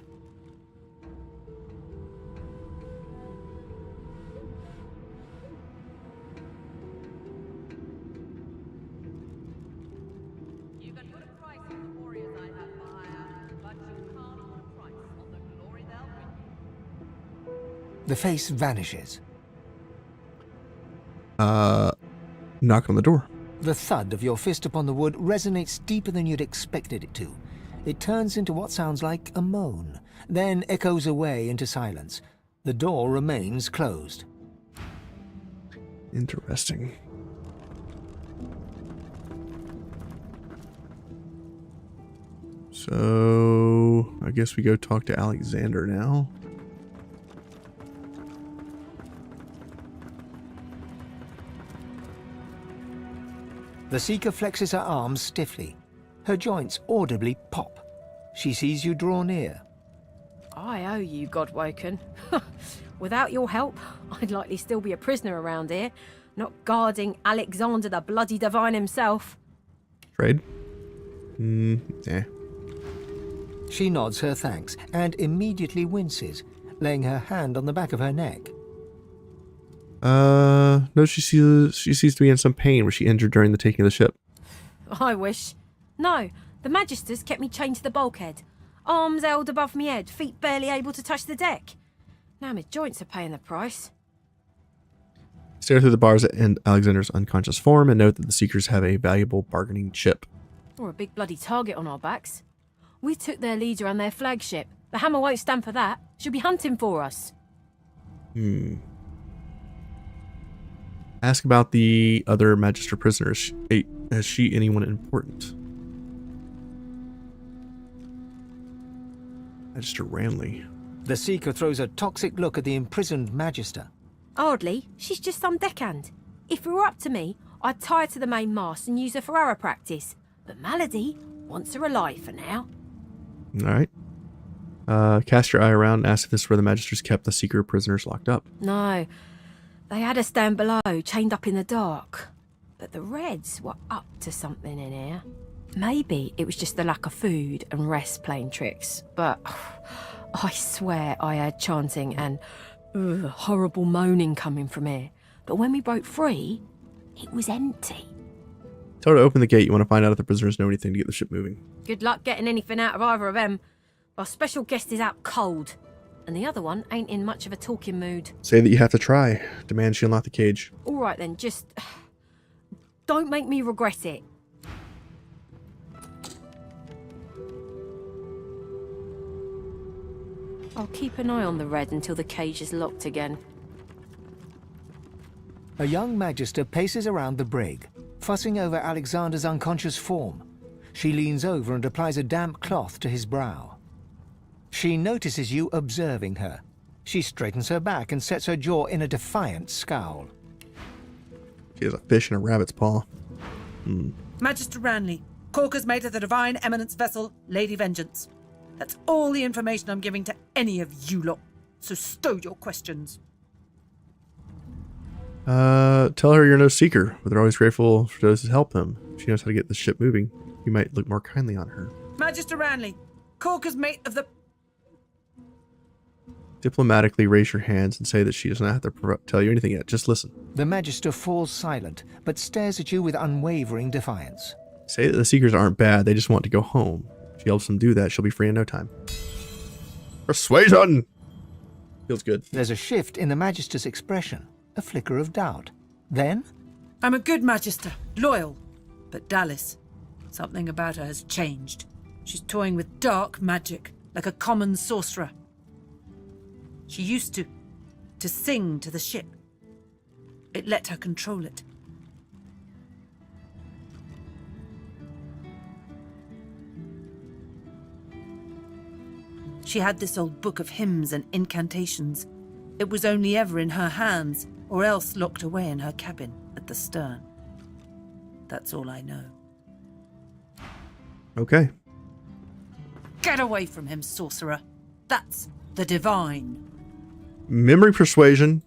You can put a price on the warriors I have for hire, but you can't put a price on the glory they'll bring you. The face vanishes. Knock on the door. The thud of your fist upon the wood resonates deeper than you'd expected it to. It turns into what sounds like a moan, then echoes away into silence. The door remains closed. Interesting. So, I guess we go talk to Alexander now. The Seeker flexes her arms stiffly. Her joints audibly pop. She sees you draw near. I owe you, Godwoken. Without your help, I'd likely still be a prisoner around here, not guarding Alexander the bloody divine himself. Trade? Yeah. She nods her thanks and immediately winces, laying her hand on the back of her neck. No, she seems to be in some pain. Was she injured during the taking of the ship? I wish. No, the Magisters kept me chained to the bulkhead. Arms held above me head, feet barely able to touch the deck. Now my joints are paying the price. Stare through the bars at Alexander's unconscious form and note that the Seekers have a valuable bargaining chip. Or a big bloody target on our backs. We took their leader and their flagship. The Hammer won't stand for that. She'll be hunting for us. Ask about the other Magister prisoners. Is she anyone important? Magister Ramley. The Seeker throws a toxic look at the imprisoned Magister. Hardly. She's just some deckhand. If it were up to me, I'd tie her to the main mast and use her for arrow practice. But Malady wants her alive for now. Alright. Cast your eye around and ask if this is where the Magisters kept the Seeker prisoners locked up. No. They had her stand below, chained up in the dark. But the Reds were up to something in here. Maybe it was just the lack of food and rest playing tricks, but I swear I heard chanting and horrible moaning coming from here. But when we broke free, it was empty. Tell her to open the gate. You want to find out if the prisoners know anything to get the ship moving. Good luck getting anything out of either of them. Our special guest is out cold, and the other one ain't in much of a talking mood. Say that you have to try. Demand she unlock the cage. All right then, just don't make me regret it. I'll keep an eye on the Red until the cage is locked again. A young Magister paces around the brig, fussing over Alexander's unconscious form. She leans over and applies a damp cloth to his brow. She notices you observing her. She straightens her back and sets her jaw in a defiant scowl. She has a fish in a rabbit's paw. Magister Ranley, Corker's mate of the Divine Eminence vessel, Lady Vengeance. That's all the information I'm giving to any of you lot, so stow your questions. Tell her you're no seeker, but they're always grateful for those who help them. She knows how to get the ship moving. You might look more kindly on her. Magister Ranley, Corker's mate of the... Diplomatically raise your hands and say that she does not have to tell you anything yet. Just listen. The Magister falls silent, but stares at you with unwavering defiance. Say that the Seekers aren't bad, they just want to go home. If she helps them do that, she'll be free in no time. Persuasion! Feels good. There's a shift in the Magister's expression, a flicker of doubt. Then... I'm a good Magister, loyal. But Dallas, something about her has changed. She's toying with dark magic, like a common sorcerer. She used to sing to the ship. It let her control it. She had this old book of hymns and incantations. It was only ever in her hands, or else locked away in her cabin at the stern. That's all I know. Okay. Get away from him, sorcerer. That's the divine. Memory persuasion.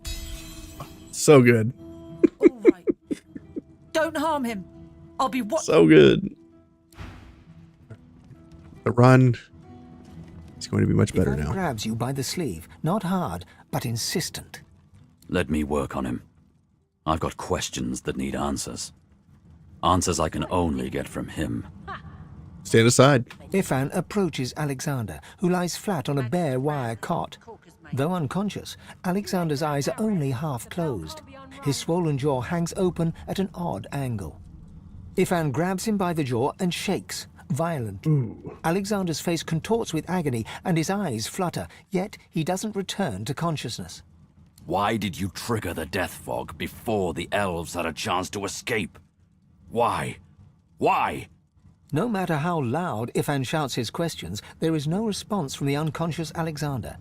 So good. All right. Don't harm him. I'll be watching. So good. The run is going to be much better Ivan now. Grabs you by the sleeve, not hard, but insistent. Let me work on him. I've got questions that need answers. Answers I can only get from him. Stand aside. Ifan approaches Alexander, who lies flat on a bare wire cot. Though unconscious, Alexander's eyes are only half closed. His swollen jaw hangs open at an odd angle. Ifan grabs him by the jaw and shakes, violently. Ooh. Alexander's face contorts with agony and his eyes flutter, yet he doesn't return to consciousness. Why did you trigger the death fog before the elves had a chance to escape? Why? Why? No matter how loud Ifan shouts his questions, there is no response from the unconscious Alexander.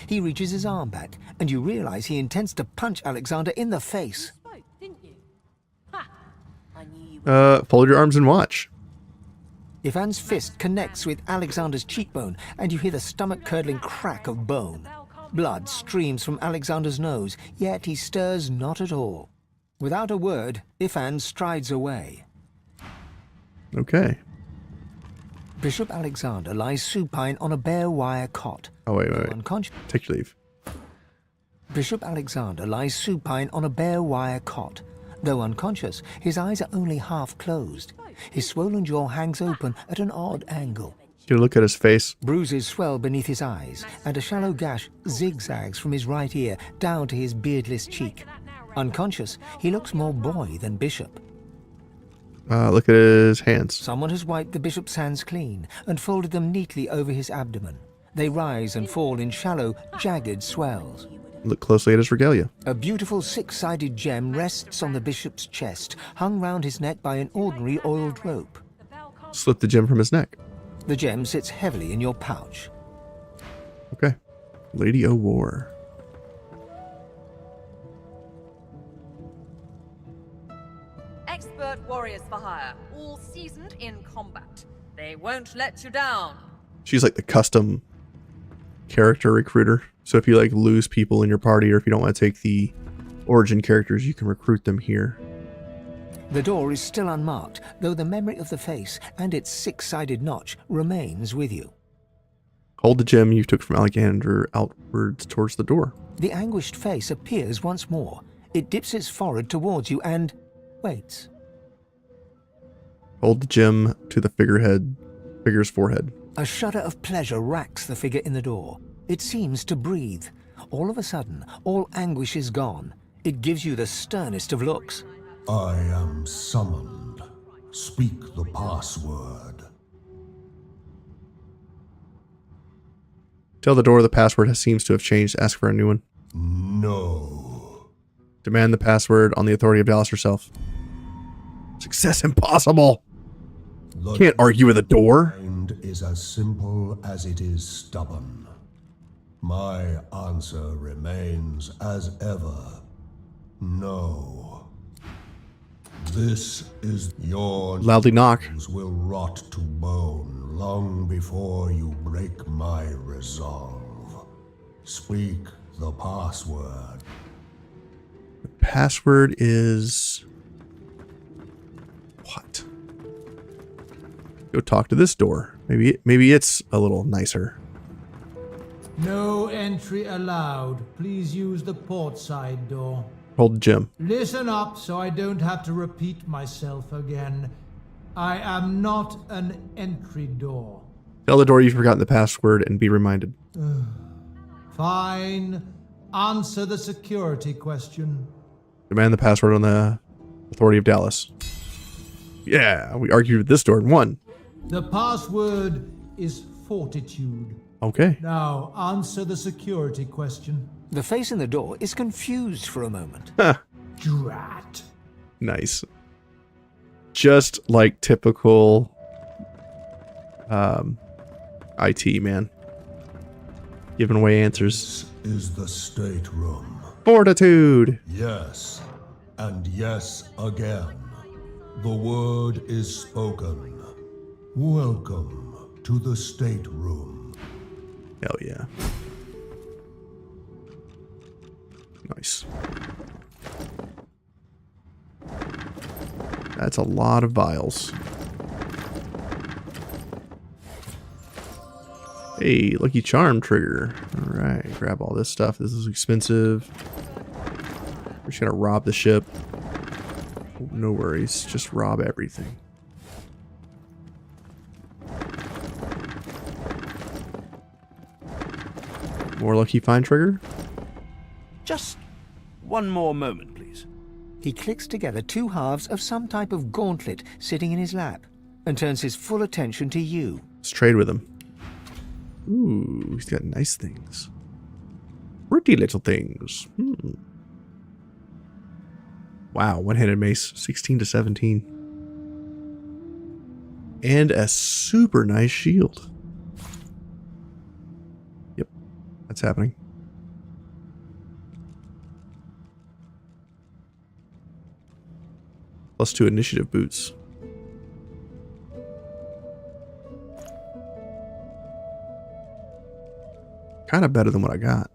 He reaches his arm back, and you realize he intends to punch Alexander in the face. Fold your arms and watch. Ivan's fist connects with Alexander's cheekbone, and you hear the stomach-curdling crack of bone. Blood streams from Alexander's nose, yet he stirs not at all. Without a word, Ifan strides away. Okay. Bishop Alexander lies supine on a bare wire cot. Oh, wait. Unconscious. Take your leave. Bishop Alexander lies supine on a bare wire cot. Though unconscious, his eyes are only half closed. His swollen jaw hangs open at an odd angle. You look at his face. Bruises swell beneath his eyes, and a shallow gash zigzags from his right ear down to his beardless cheek. Unconscious, he looks more boy than bishop. Look at his hands. Someone has wiped the bishop's hands clean and folded them neatly over his abdomen. They rise and fall in shallow, jagged swells. Look closely at his regalia. A beautiful six-sided gem rests on the bishop's chest, hung round his neck by an ordinary oiled rope. Slip the gem from his neck. The gem sits heavily in your pouch. Okay. Lady o' War. Expert warriors for hire, all seasoned in combat. They won't let you down. She's like the custom character recruiter. So if you like lose people in your party, or if you don't want to take the origin characters, you can recruit them here. The door is still unmarked, though the memory of the face and its six-sided notch remains with you. Hold the gem you took from Alexander outwards towards the door. The anguished face appears once more. It dips its forehead towards you and waits. Hold the gem to the figure's forehead. A shudder of pleasure racks the figure in the door. It seems to breathe. All of a sudden, all anguish is gone. It gives you the sternest of looks. I am summoned. Speak the password. Tell the door the password seems to have changed. Ask for a new one. No. Demand the password on the authority of Dallas herself. Success impossible. Can't argue with a door. Mind is as simple as it is stubborn. My answer remains as ever. No. This is your Loudly knock. Will rot to bone long before you break my resolve. Speak the password. The password is what? Go talk to this door. Maybe it's a little nicer. No entry allowed. Please use the port side door. Hold the gem. Listen up so I don't have to repeat myself again. I am not an entry door. Tell the door you've forgotten the password and be reminded. Fine. Answer the security question. Demand the password on the authority of Dallas. Yeah, we argued with this door and won. The password is fortitude. Okay. Now, answer the security question. The face in the door is confused for a moment. Drat. Nice. Just like typical IT, man. Giving away answers. This is the stateroom. Fortitude. Yes, and yes again. The word is spoken. Welcome to the stateroom. Hell yeah. Nice. That's a lot of vials. Hey, Lucky Charm trigger. Alright, grab all this stuff. This is expensive. We're just gonna rob the ship. No worries, just rob everything. More Lucky Find trigger? Just one more moment, please. He clicks together two halves of some type of gauntlet sitting in his lap and turns his full attention to you. Let's trade with him. Ooh, he's got nice things. Pretty little things. Wow, one-handed mace, 16 to 17. And a super nice shield. Yep, that's happening. +2 initiative boots. Kind of better than what I got.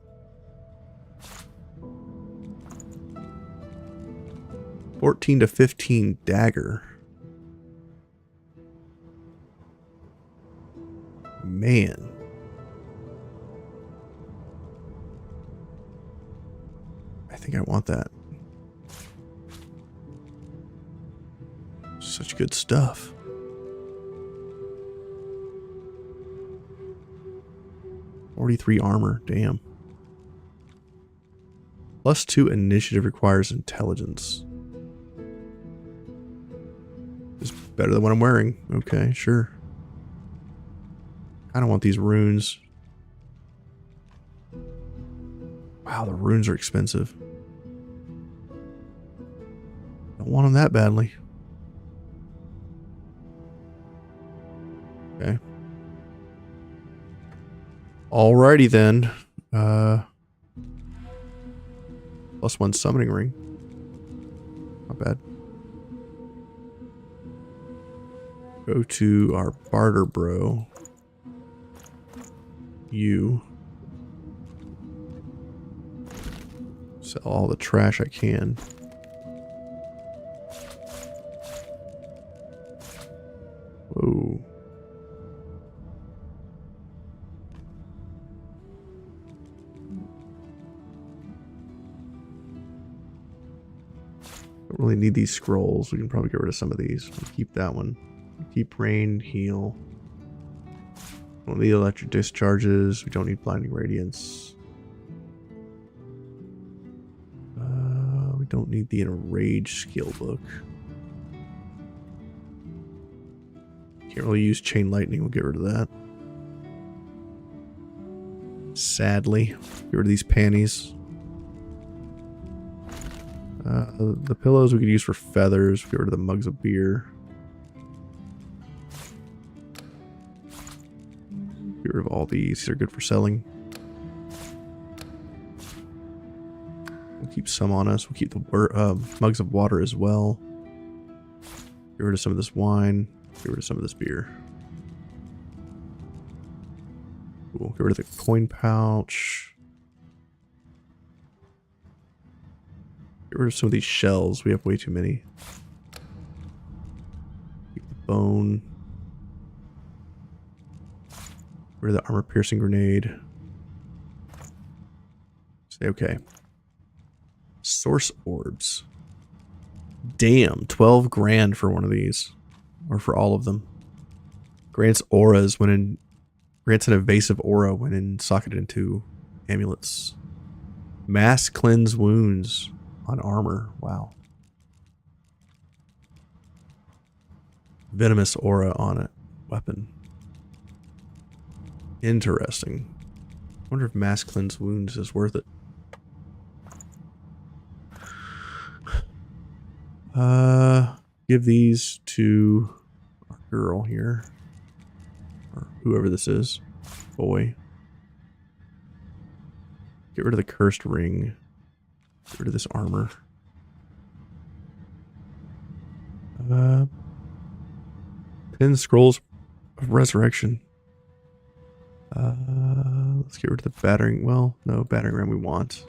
$14 to 15 dagger. Man. I think I want that. Such good stuff. +43 armor, damn. +2 initiative requires intelligence. Is better than what I'm wearing. Okay, sure. I don't want these runes. Wow, Wow, the runes are expensive. Don't want them that badly. Okay. Alrighty then. +1 summoning ring. Not bad. Go to our barter bro. You. Sell all the trash I can. Whoa. Don't really need these scrolls. We can probably get rid of some of these. We'll keep that one. Keep rain, heal. Don't need electric discharges. We don't need blinding radiance. We don't need the enrage skill book. Can't really use chain lightning. We'll get rid of that. Sadly, get rid of these panties. The pillows we could use for feathers. Get rid of the mugs of beer. Get rid of all these. These are good for selling. We'll keep some on us. We'll keep the mugs of water as well. Get rid of some of this wine. Get rid of some of this beer. Cool. Get rid of the coin pouch. Get rid of some of these shells. We have way too many. Keep the bone. Get rid of the armor-piercing grenade. Say okay. Source orbs. Damn, 12 grand for one of these. Or for all of them. Grants auras when in... Grants an evasive aura when socketed into amulets. Mass cleanse wounds on armor. Wow. Venomous aura on it. Weapon. Interesting. I wonder if mass cleanse wounds is worth it. Give these to our girl here. Or whoever this is. Boy. Get rid of the cursed ring. Get rid of this armor. 10 scrolls of resurrection. Let's get rid of the battering. Well, no, battering ram we want.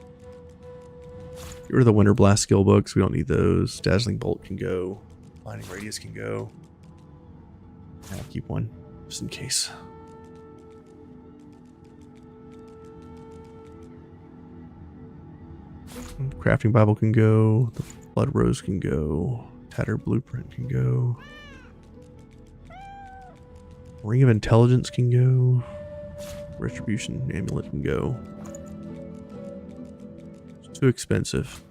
Get rid of the Winter Blast skill books. We don't need those. Dazzling Bolt can go. Blinding Radius can go. And I'll keep one just in case. Crafting Bible can go. The Blood Rose can go. Tattered Blueprint can go. Ring of Intelligence can go. Retribution Amulet can go. It's too expensive.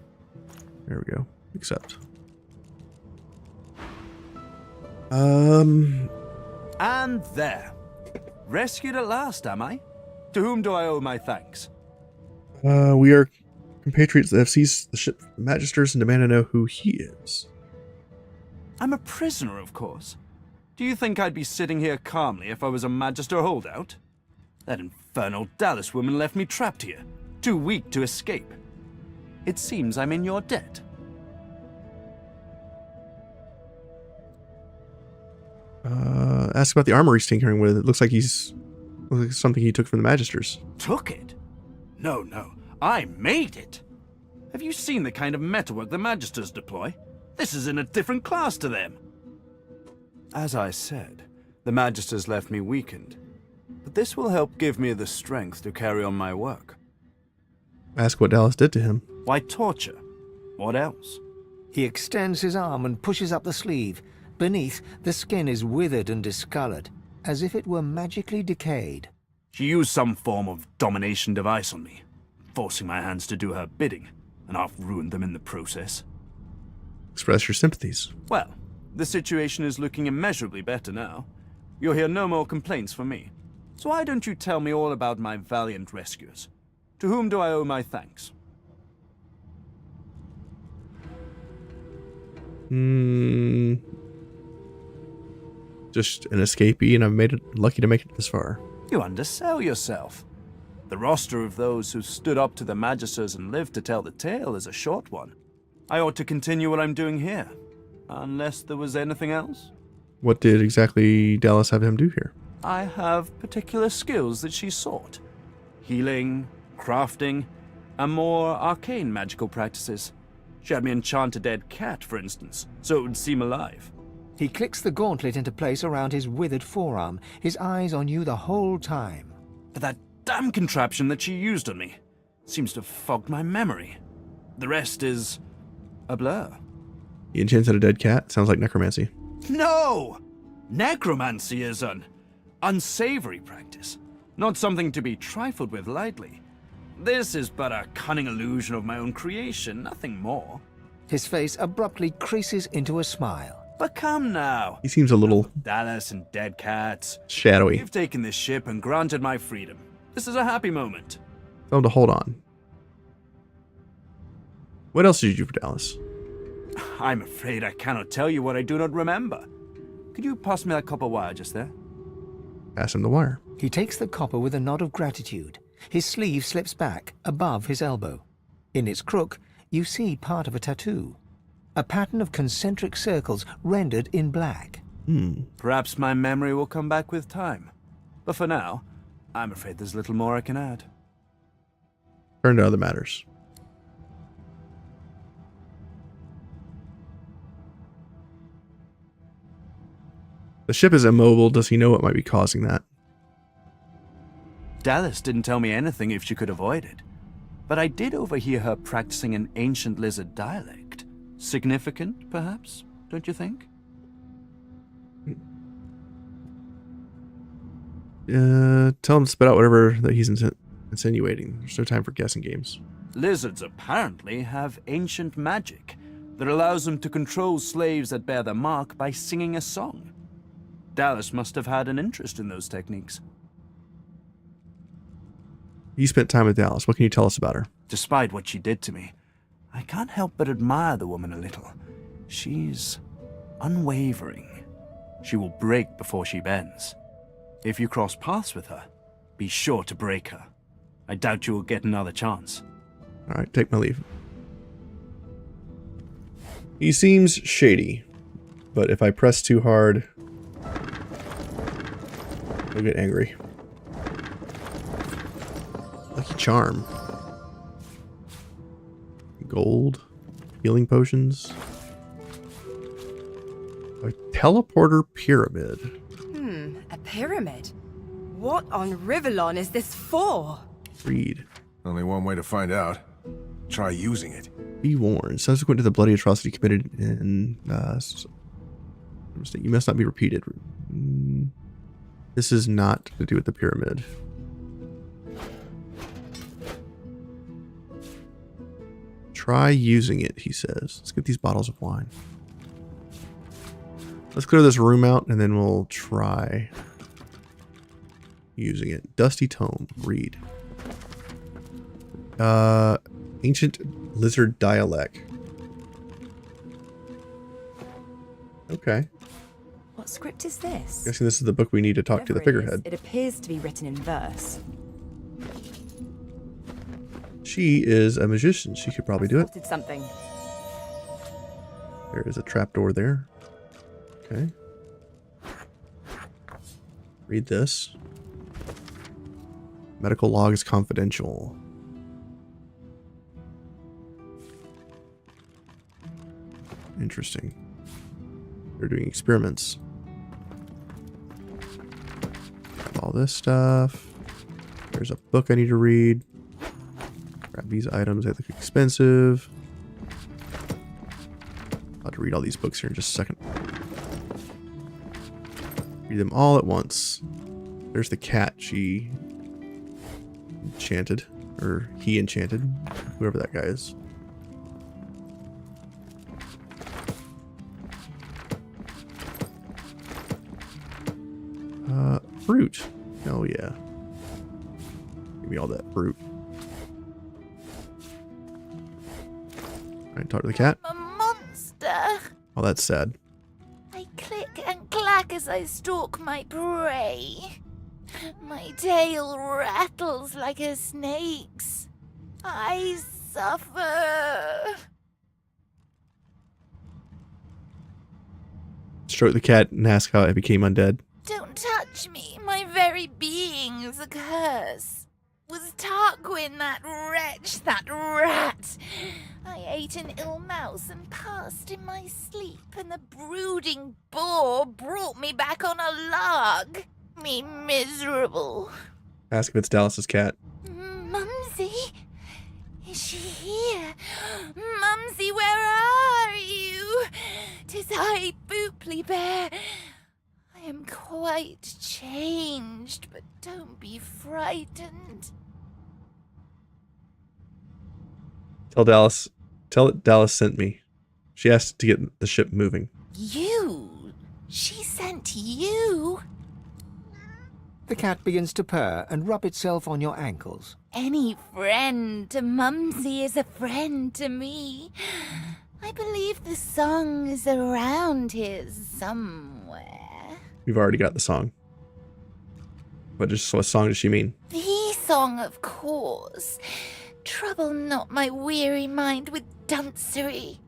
There we go. Accept. And there. Rescued at last, am I? To whom do I owe my thanks? We are compatriots that have seized the ship from the Magisters and demand to know who he is. I'm a prisoner, of course. Do you think I'd be sitting here calmly if I was a Magister holdout? That infernal Dallas woman left me trapped here, too weak to escape. It seems I'm in your debt. Ask about the armor he's tinkering with. It looks like something he took from the Magisters. Took it? No, I made it. Have you seen the kind of metalwork the Magisters deploy? This is in a different class to them. As I said, the Magisters left me weakened. But this will help give me the strength to carry on my work. Ask what Dallas did to him. Why torture? What else? He extends his arm and pushes up the sleeve. Beneath, the skin is withered and discolored, as if it were magically decayed. She used some form of domination device on me, forcing my hands to do her bidding, and I've ruined them in the process. Express your sympathies. Well, the situation is looking immeasurably better now. You'll hear no more complaints from me. So why don't you tell me all about my valiant rescuers? To whom do I owe my thanks? Just an escapee, and I've made it lucky to make it this far. You undersell yourself. The roster of those who stood up to the Magisters and lived to tell the tale is a short one. I ought to continue what I'm doing here. Unless there was anything else? What did exactly Dallas have him do here? I have particular skills that she sought. Healing, crafting, and more arcane magical practices. She had me enchant a dead cat, for instance, so it would seem alive. He clicks the gauntlet into place around his withered forearm, his eyes on you the whole time. But that damn contraption that she used on me seems to have fogged my memory. The rest is a blur. He enchanted a dead cat? Sounds like necromancy. No! Necromancy is an unsavory practice, not something to be trifled with lightly. This is but a cunning illusion of my own creation, nothing more. His face abruptly creases into a smile. But come now. He seems a little Dallas and dead cats. shadowy. You've taken this ship and granted my freedom. This is a happy moment. Tell him to hold on. What else did you do for Dallas? I'm afraid I cannot tell you what I do not remember. Could you pass me that copper wire just there? Pass him the wire. He takes the copper with a nod of gratitude. His sleeve slips back above his elbow. In its crook, you see part of a tattoo. A pattern of concentric circles rendered in black. Perhaps my memory will come back with time. But for now, I'm afraid there's little more I can add. Turn to other matters. The ship is immobile. Does he know what might be causing that? Dallas didn't tell me anything if she could avoid it. But I did overhear her practicing an ancient lizard dialect. Significant, perhaps, don't you think? Tell him to spit out whatever that he's insinuating. There's no time for guessing games. Lizards apparently have ancient magic that allows them to control slaves that bear their mark by singing a song. Dallas must have had an interest in those techniques. You spent time with Dallas. What can you tell us about her? Despite what she did to me, I can't help but admire the woman a little. She's unwavering. She will break before she bends. If you cross paths with her, be sure to break her. I doubt you will get another chance. All right, take my leave. He seems shady, but if I press too hard, he'll get angry. Lucky charm. Gold. Healing potions. A teleporter pyramid. A pyramid? What on Rivellon is this for? Read. Only one way to find out. Try using it. Be warned. Subsequent to the bloody atrocity committed in... you must not be repeated. This is not to do with the pyramid. Try using it, he says. Let's get these bottles of wine. Let's clear this room out, and then we'll try using it. Dusty Tome. Read. Ancient Lizard Dialect. Okay. What script is this? Guessing this is the book we need to talk to the Whatever it is, figurehead. It appears to be written in verse. She is a magician. She could probably do it. Did something. There is a trapdoor there. Okay. Read this. Medical log is confidential. Interesting. They're doing experiments. All this stuff. There's a book I need to read. Grab these items. They look expensive. I'll have to read all these books here in just a second. Read them all at once. There's the cat she enchanted. Or he enchanted. Whoever that guy is. Fruit. Oh yeah. Give me all that fruit. Alright, talk to the cat. A monster. Oh, that's sad. I click and clack as I stalk my prey. My tail rattles like a snake's. I suffer. Stroke the cat and ask how it became undead. Don't touch me. My very being is a curse. Was Tarquin that wretch, that rat? I ate an ill mouse and passed in my sleep, and the brooding boar brought me back on a log. Me miserable. Ask if it's Dallas's cat. Mumsy? Is she here? Mumsy, where are you? 'Tis I, Booply Bear. I am quite changed, but don't be frightened. Tell it Dallas sent me. She asked to get the ship moving. You? She sent you? The cat begins to purr and rub itself on your ankles. Any friend to Mumsy is a friend to me. I believe the song is around here somewhere. We've already got the song. What song does she mean? The song, of course. Trouble not my weary mind with duncery.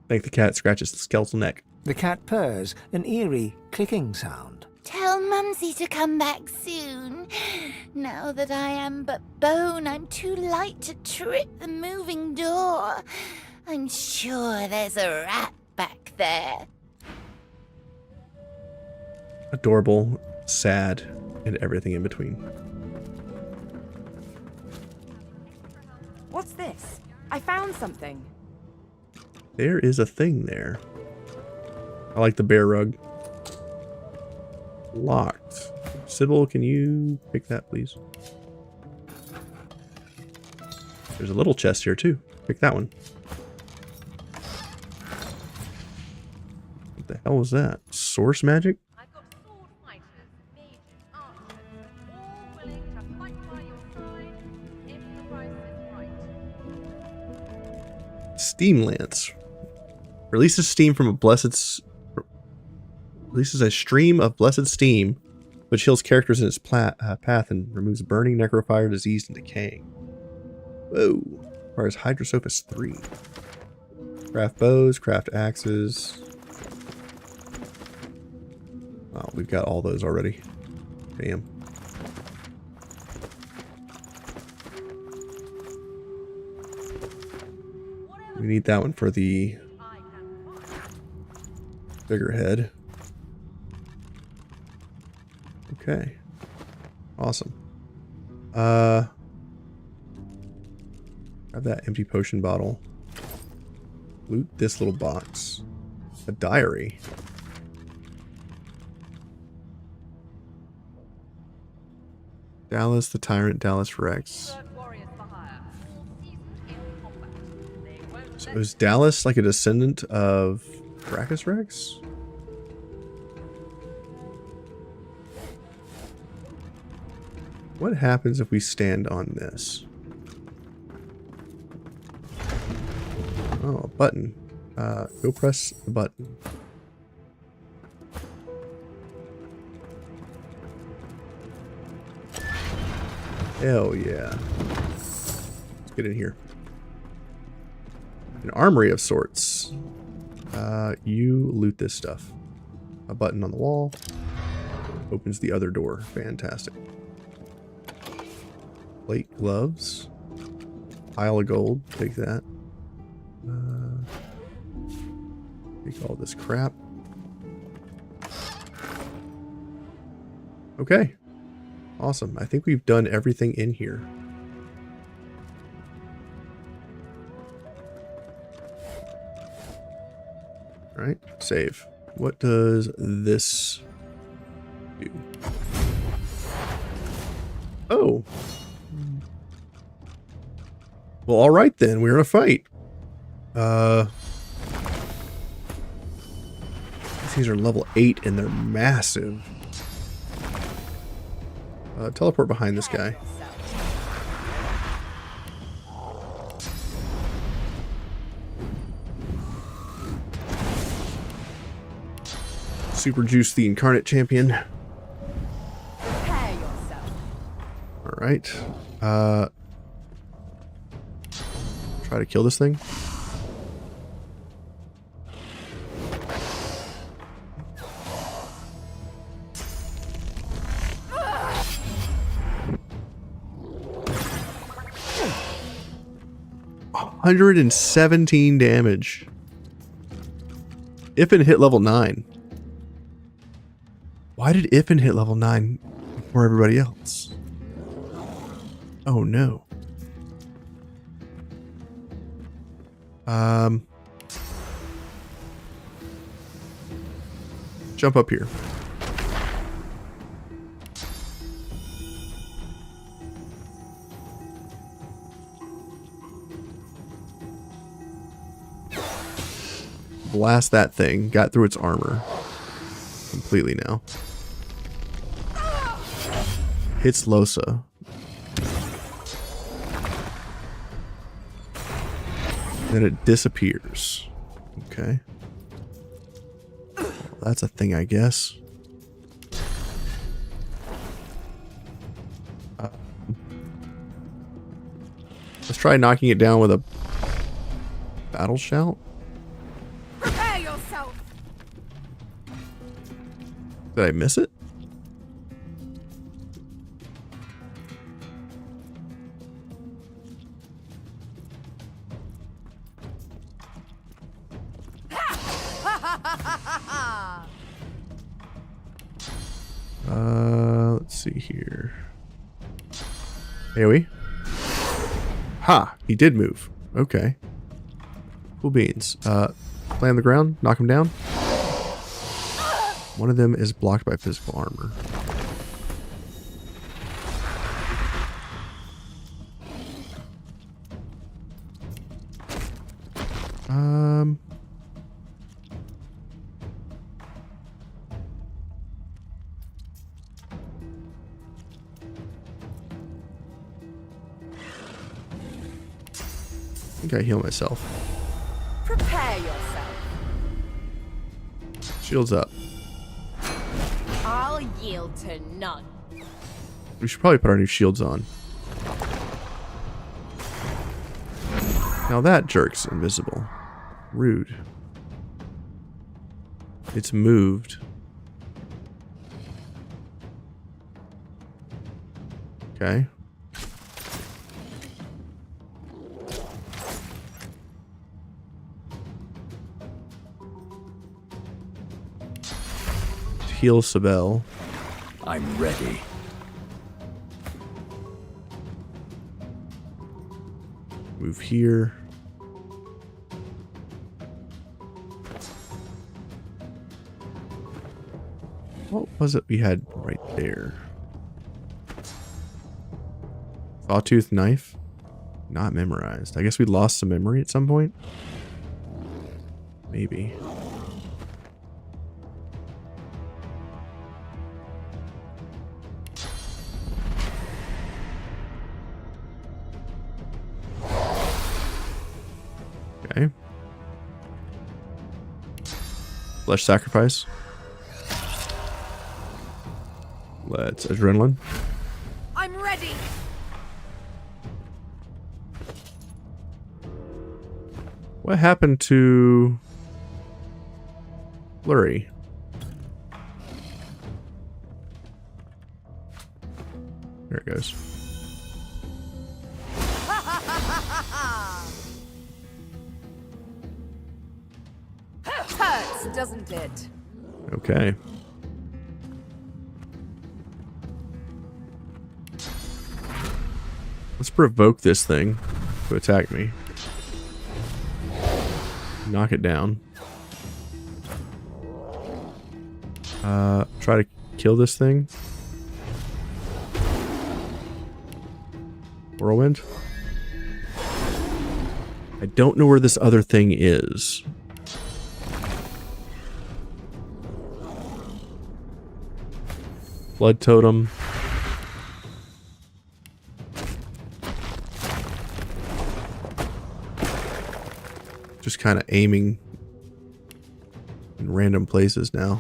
Think the cat scratches the skeletal neck. The cat purrs, an eerie clicking sound. Tell Mumsy to come back soon. Now that I am but bone, I'm too light to trip the moving door. I'm sure there's a rat back there. Adorable, sad, and everything in between. What's this? I found something. There is a thing there. I like the bear rug. Locked. Sybil, can you pick that, please? There's a little chest here, too. Pick that one. What the hell was that? Source magic? I've got sword fighters, mages, archers, all willing to fight by your side if the price is right. Steam Lance. Releases steam from a releases a stream of blessed steam, which heals characters in its path and removes burning, necrofire, disease, and decaying. Whoa. Requires Hydrosophus 3. Craft bows, craft axes. Wow, we've got all those already. Damn. We need that one for the figurehead. Okay. Awesome. Grab that empty potion bottle. Loot this little box. A diary. Dallas the Tyrant, Dallas Rex. So is Dallas like a descendant of Brachus Rex? What happens if we stand on this? Oh, a button. Go press the button. Hell yeah. Let's get in here. An armory of sorts. You loot this stuff. A button on the wall. Opens the other door. Fantastic. Plate gloves. Pile of gold. Take that. Take all this crap. Okay. Awesome. I think we've done everything in here. Alright, save. What does this do? Oh. Well, alright then. We're in a fight. These are level 8 and they're massive. Teleport behind this guy. Super Juice the Incarnate Champion. Prepare yourself. Alright. Try to kill this thing. $117 damage. Ifin hit level 9. Why did Ifin hit level 9 before everybody else? Oh no. Jump up here. Blast that thing. Got through its armor completely now. Hits Losa. Then it disappears. Okay. Well, that's a thing, I guess. Let's try knocking it down with a battle shout. Prepare yourself. Did I miss it? Let's see here. AoE? Ha! He did move. Okay. Cool beans. Play on the ground, knock him down. One of them is blocked by physical armor. I think I heal myself. Prepare yourself. Shields up. I'll yield to none. We should probably put our new shields on. Now that jerk's invisible. Rude. It's moved. Okay. Heal Sibel. I'm ready. Move here. What was it we had right there? Sawtooth knife? Not memorized. I guess we lost some memory at some point? Maybe. Okay. Flesh sacrifice. Let's adrenaline. I'm ready. What happened to Flurry? There it goes. Hurts, doesn't it? Okay. Let's provoke this thing to attack me. Knock it down. Try to kill this thing. Whirlwind. I don't know where this other thing is. Blood totem. Just kind of aiming in random places now.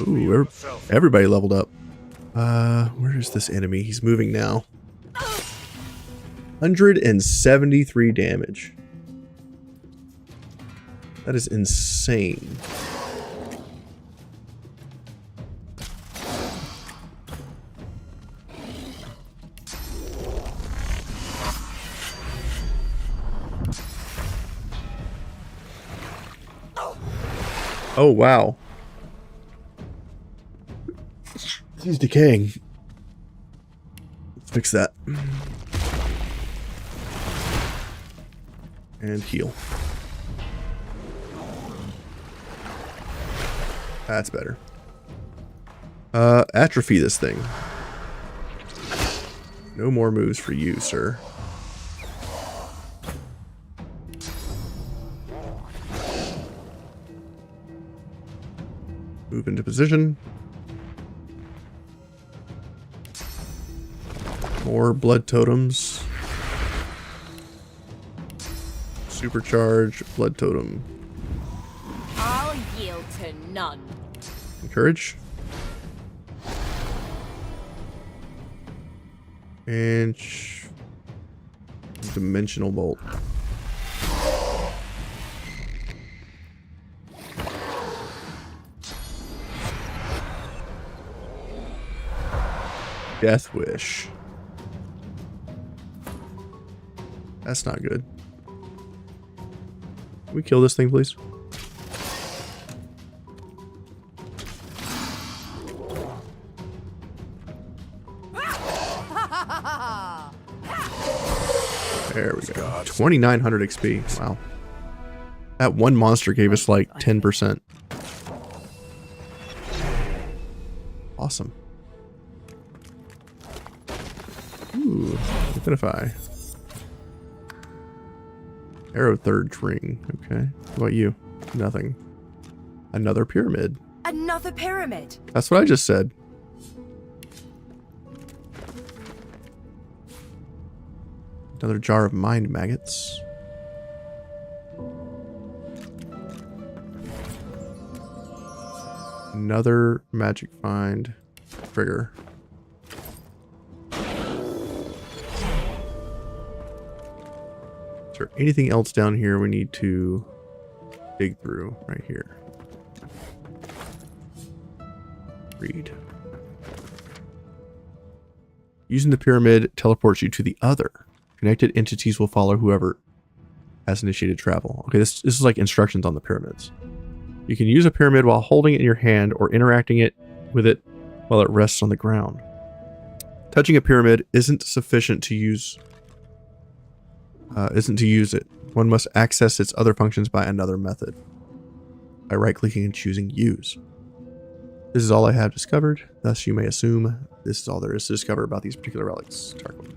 Ooh, everybody leveled up. Where is this enemy? He's moving now. 173 damage. That is insane. Oh, wow. He's decaying. Let's fix that. And heal. That's better. Atrophy this thing. No more moves for you, sir. Move into position. More blood totems. Supercharge blood totem. I'll yield to none. Encourage. And dimensional bolt. Death wish. That's not good. Can we kill this thing, please? There we go. 2,900 XP. Wow. That one monster gave us like 10%. Awesome. Ooh, Divinity. Arrow third ring. Okay. What about you? Nothing. Another pyramid. Another pyramid. That's what I just said. Another jar of mind maggots. Another magic find trigger. Is there anything else down here we need to dig through right here? Read. Using the pyramid teleports you to the other. Connected entities will follow whoever has initiated travel. Okay, this is like instructions on the pyramids. You can use a pyramid while holding it in your hand or interacting with it while it rests on the ground. Touching a pyramid isn't sufficient to use it. One must access its other functions by another method. By right-clicking and choosing Use. This is all I have discovered. Thus, you may assume this is all there is to discover about these particular relics. Tarquin.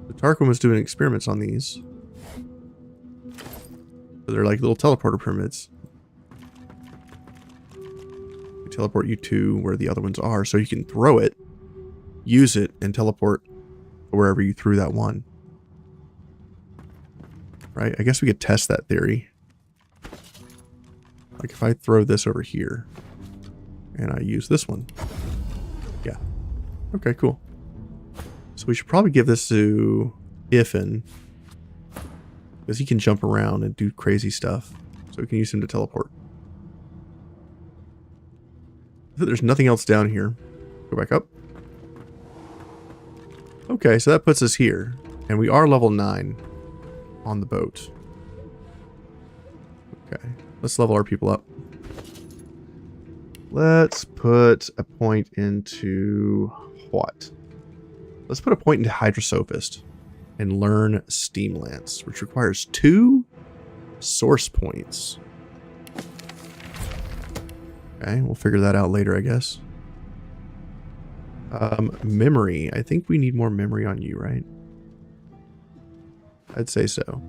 So Tarquin was doing experiments on these. So they're like little teleporter pyramids. They teleport you to where the other ones are, so you can throw it, use it, and teleport wherever you threw that one. Right? I guess we could test that theory. Like if I throw this over here and I use this one. Yeah. Okay, cool. So we should probably give this to Ifin, because he can jump around and do crazy stuff. So we can use him to teleport. There's nothing else down here. Go back up. Okay, so that puts us here. And we are level 9 on the boat. Okay, let's level our people up. Let's put a point into what? Let's put a point into Hydrosophist and learn Steam Lance, which requires 2 source points. Okay, we'll figure that out later, I guess. Memory. I think we need more memory on you, right? I'd say so.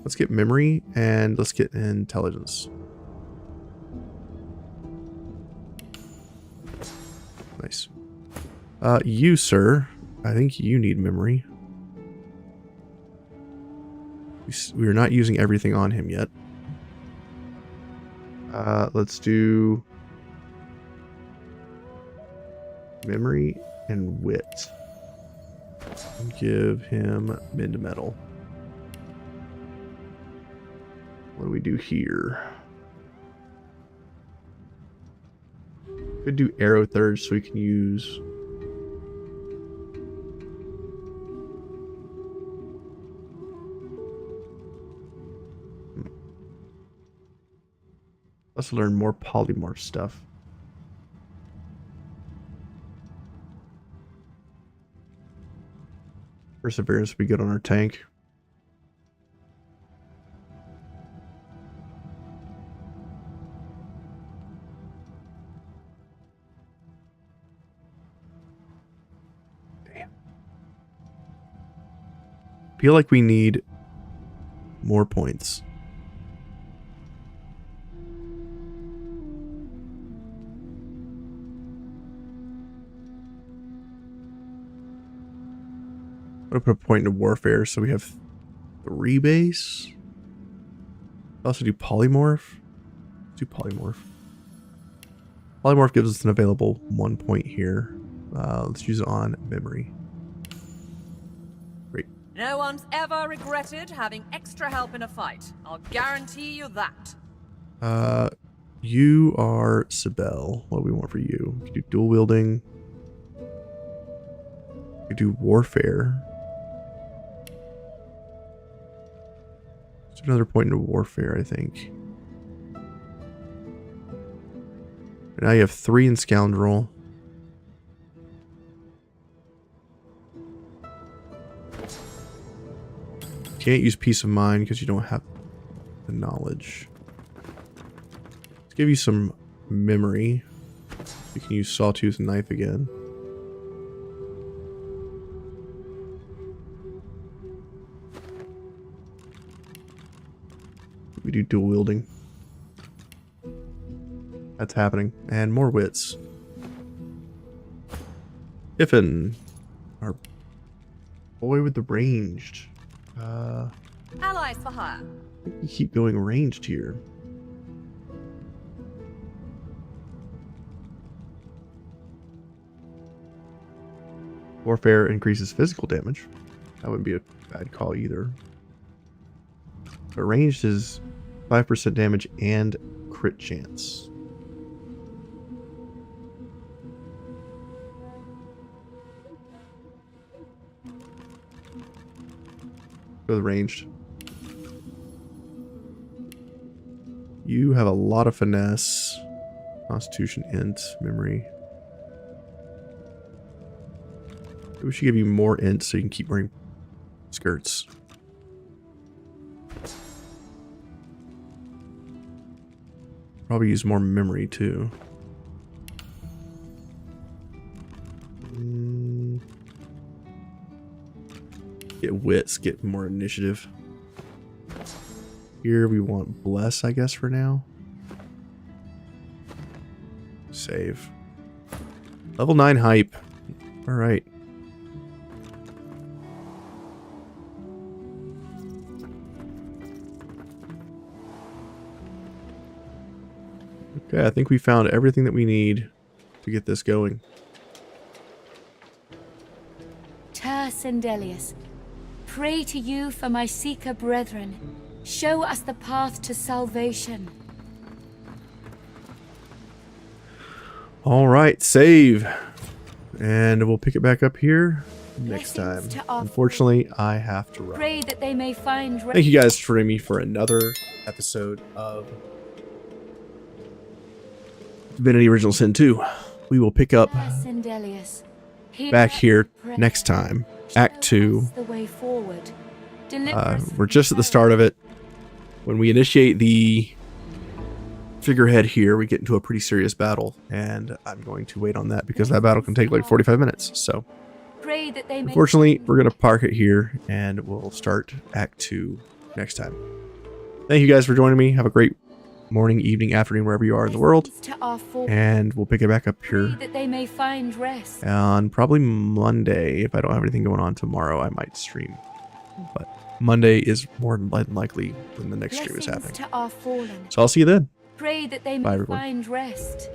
Let's get memory and let's get intelligence. Nice. You, sir. I think you need memory. We are not using everything on him yet. Let's do memory and wit. And give him mid to metal. What do we do here? Could do arrow third so we can use let's learn more polymorph stuff. Perseverance would be good on our tank. Damn. Feel like we need more points. I'm gonna put a point into warfare, so we have 3 base. Also do polymorph. Let's do polymorph. Polymorph gives us an available 1 point here. Let's use it on memory. Great. No one's ever regretted having extra help in a fight. I'll guarantee you that. You are Sibel. What do we want for you? We can do dual wielding. We can do warfare. Another point into warfare, I think. Now you have 3 in scoundrel. Can't use peace of mind because you don't have the knowledge. Let's give you some memory. You can use sawtooth and knife again. We do dual wielding. That's happening. And more wits. Iffin. Our boy with the ranged. Allies for hire. We keep going ranged here. Warfare increases physical damage. That wouldn't be a bad call either. But ranged is 5% damage and crit chance. Go with ranged. You have a lot of finesse. Constitution, int, memory. We should give you more int so you can keep wearing skirts. Probably use more memory too. Get wits, get more initiative. Here we want bless, I guess, for now. Save. Level 9 hype. Alright. Okay, I think we found everything that we need to get this going. Ter Sendelius, pray to you for my Seeker brethren. Show us the path to salvation. Alright, save. And we'll pick it back up here next time. Unfortunately, I have to run. Pray that they may find Thank you guys for joining me for another episode of Divinity Original Sin 2. We will pick up Sendelius, back here next time. Act 2. the way forward. We're just at the start of it. When we initiate the figurehead here, we get into a pretty serious battle, and I'm going to wait on that because that battle can take like 45 minutes. So Pray that they may unfortunately, we're going to park it here, and we'll start Act 2 next time. Thank you guys for joining me. Have a great morning, evening, afternoon, wherever you are in the world. And we'll pick it back up here that they may find rest. on probably Monday. If I don't have anything going on tomorrow, I might stream. But Monday is more than likely when the next stream is happening. To our fallen. So I'll see you then. Pray that they Bye, may everyone. find rest.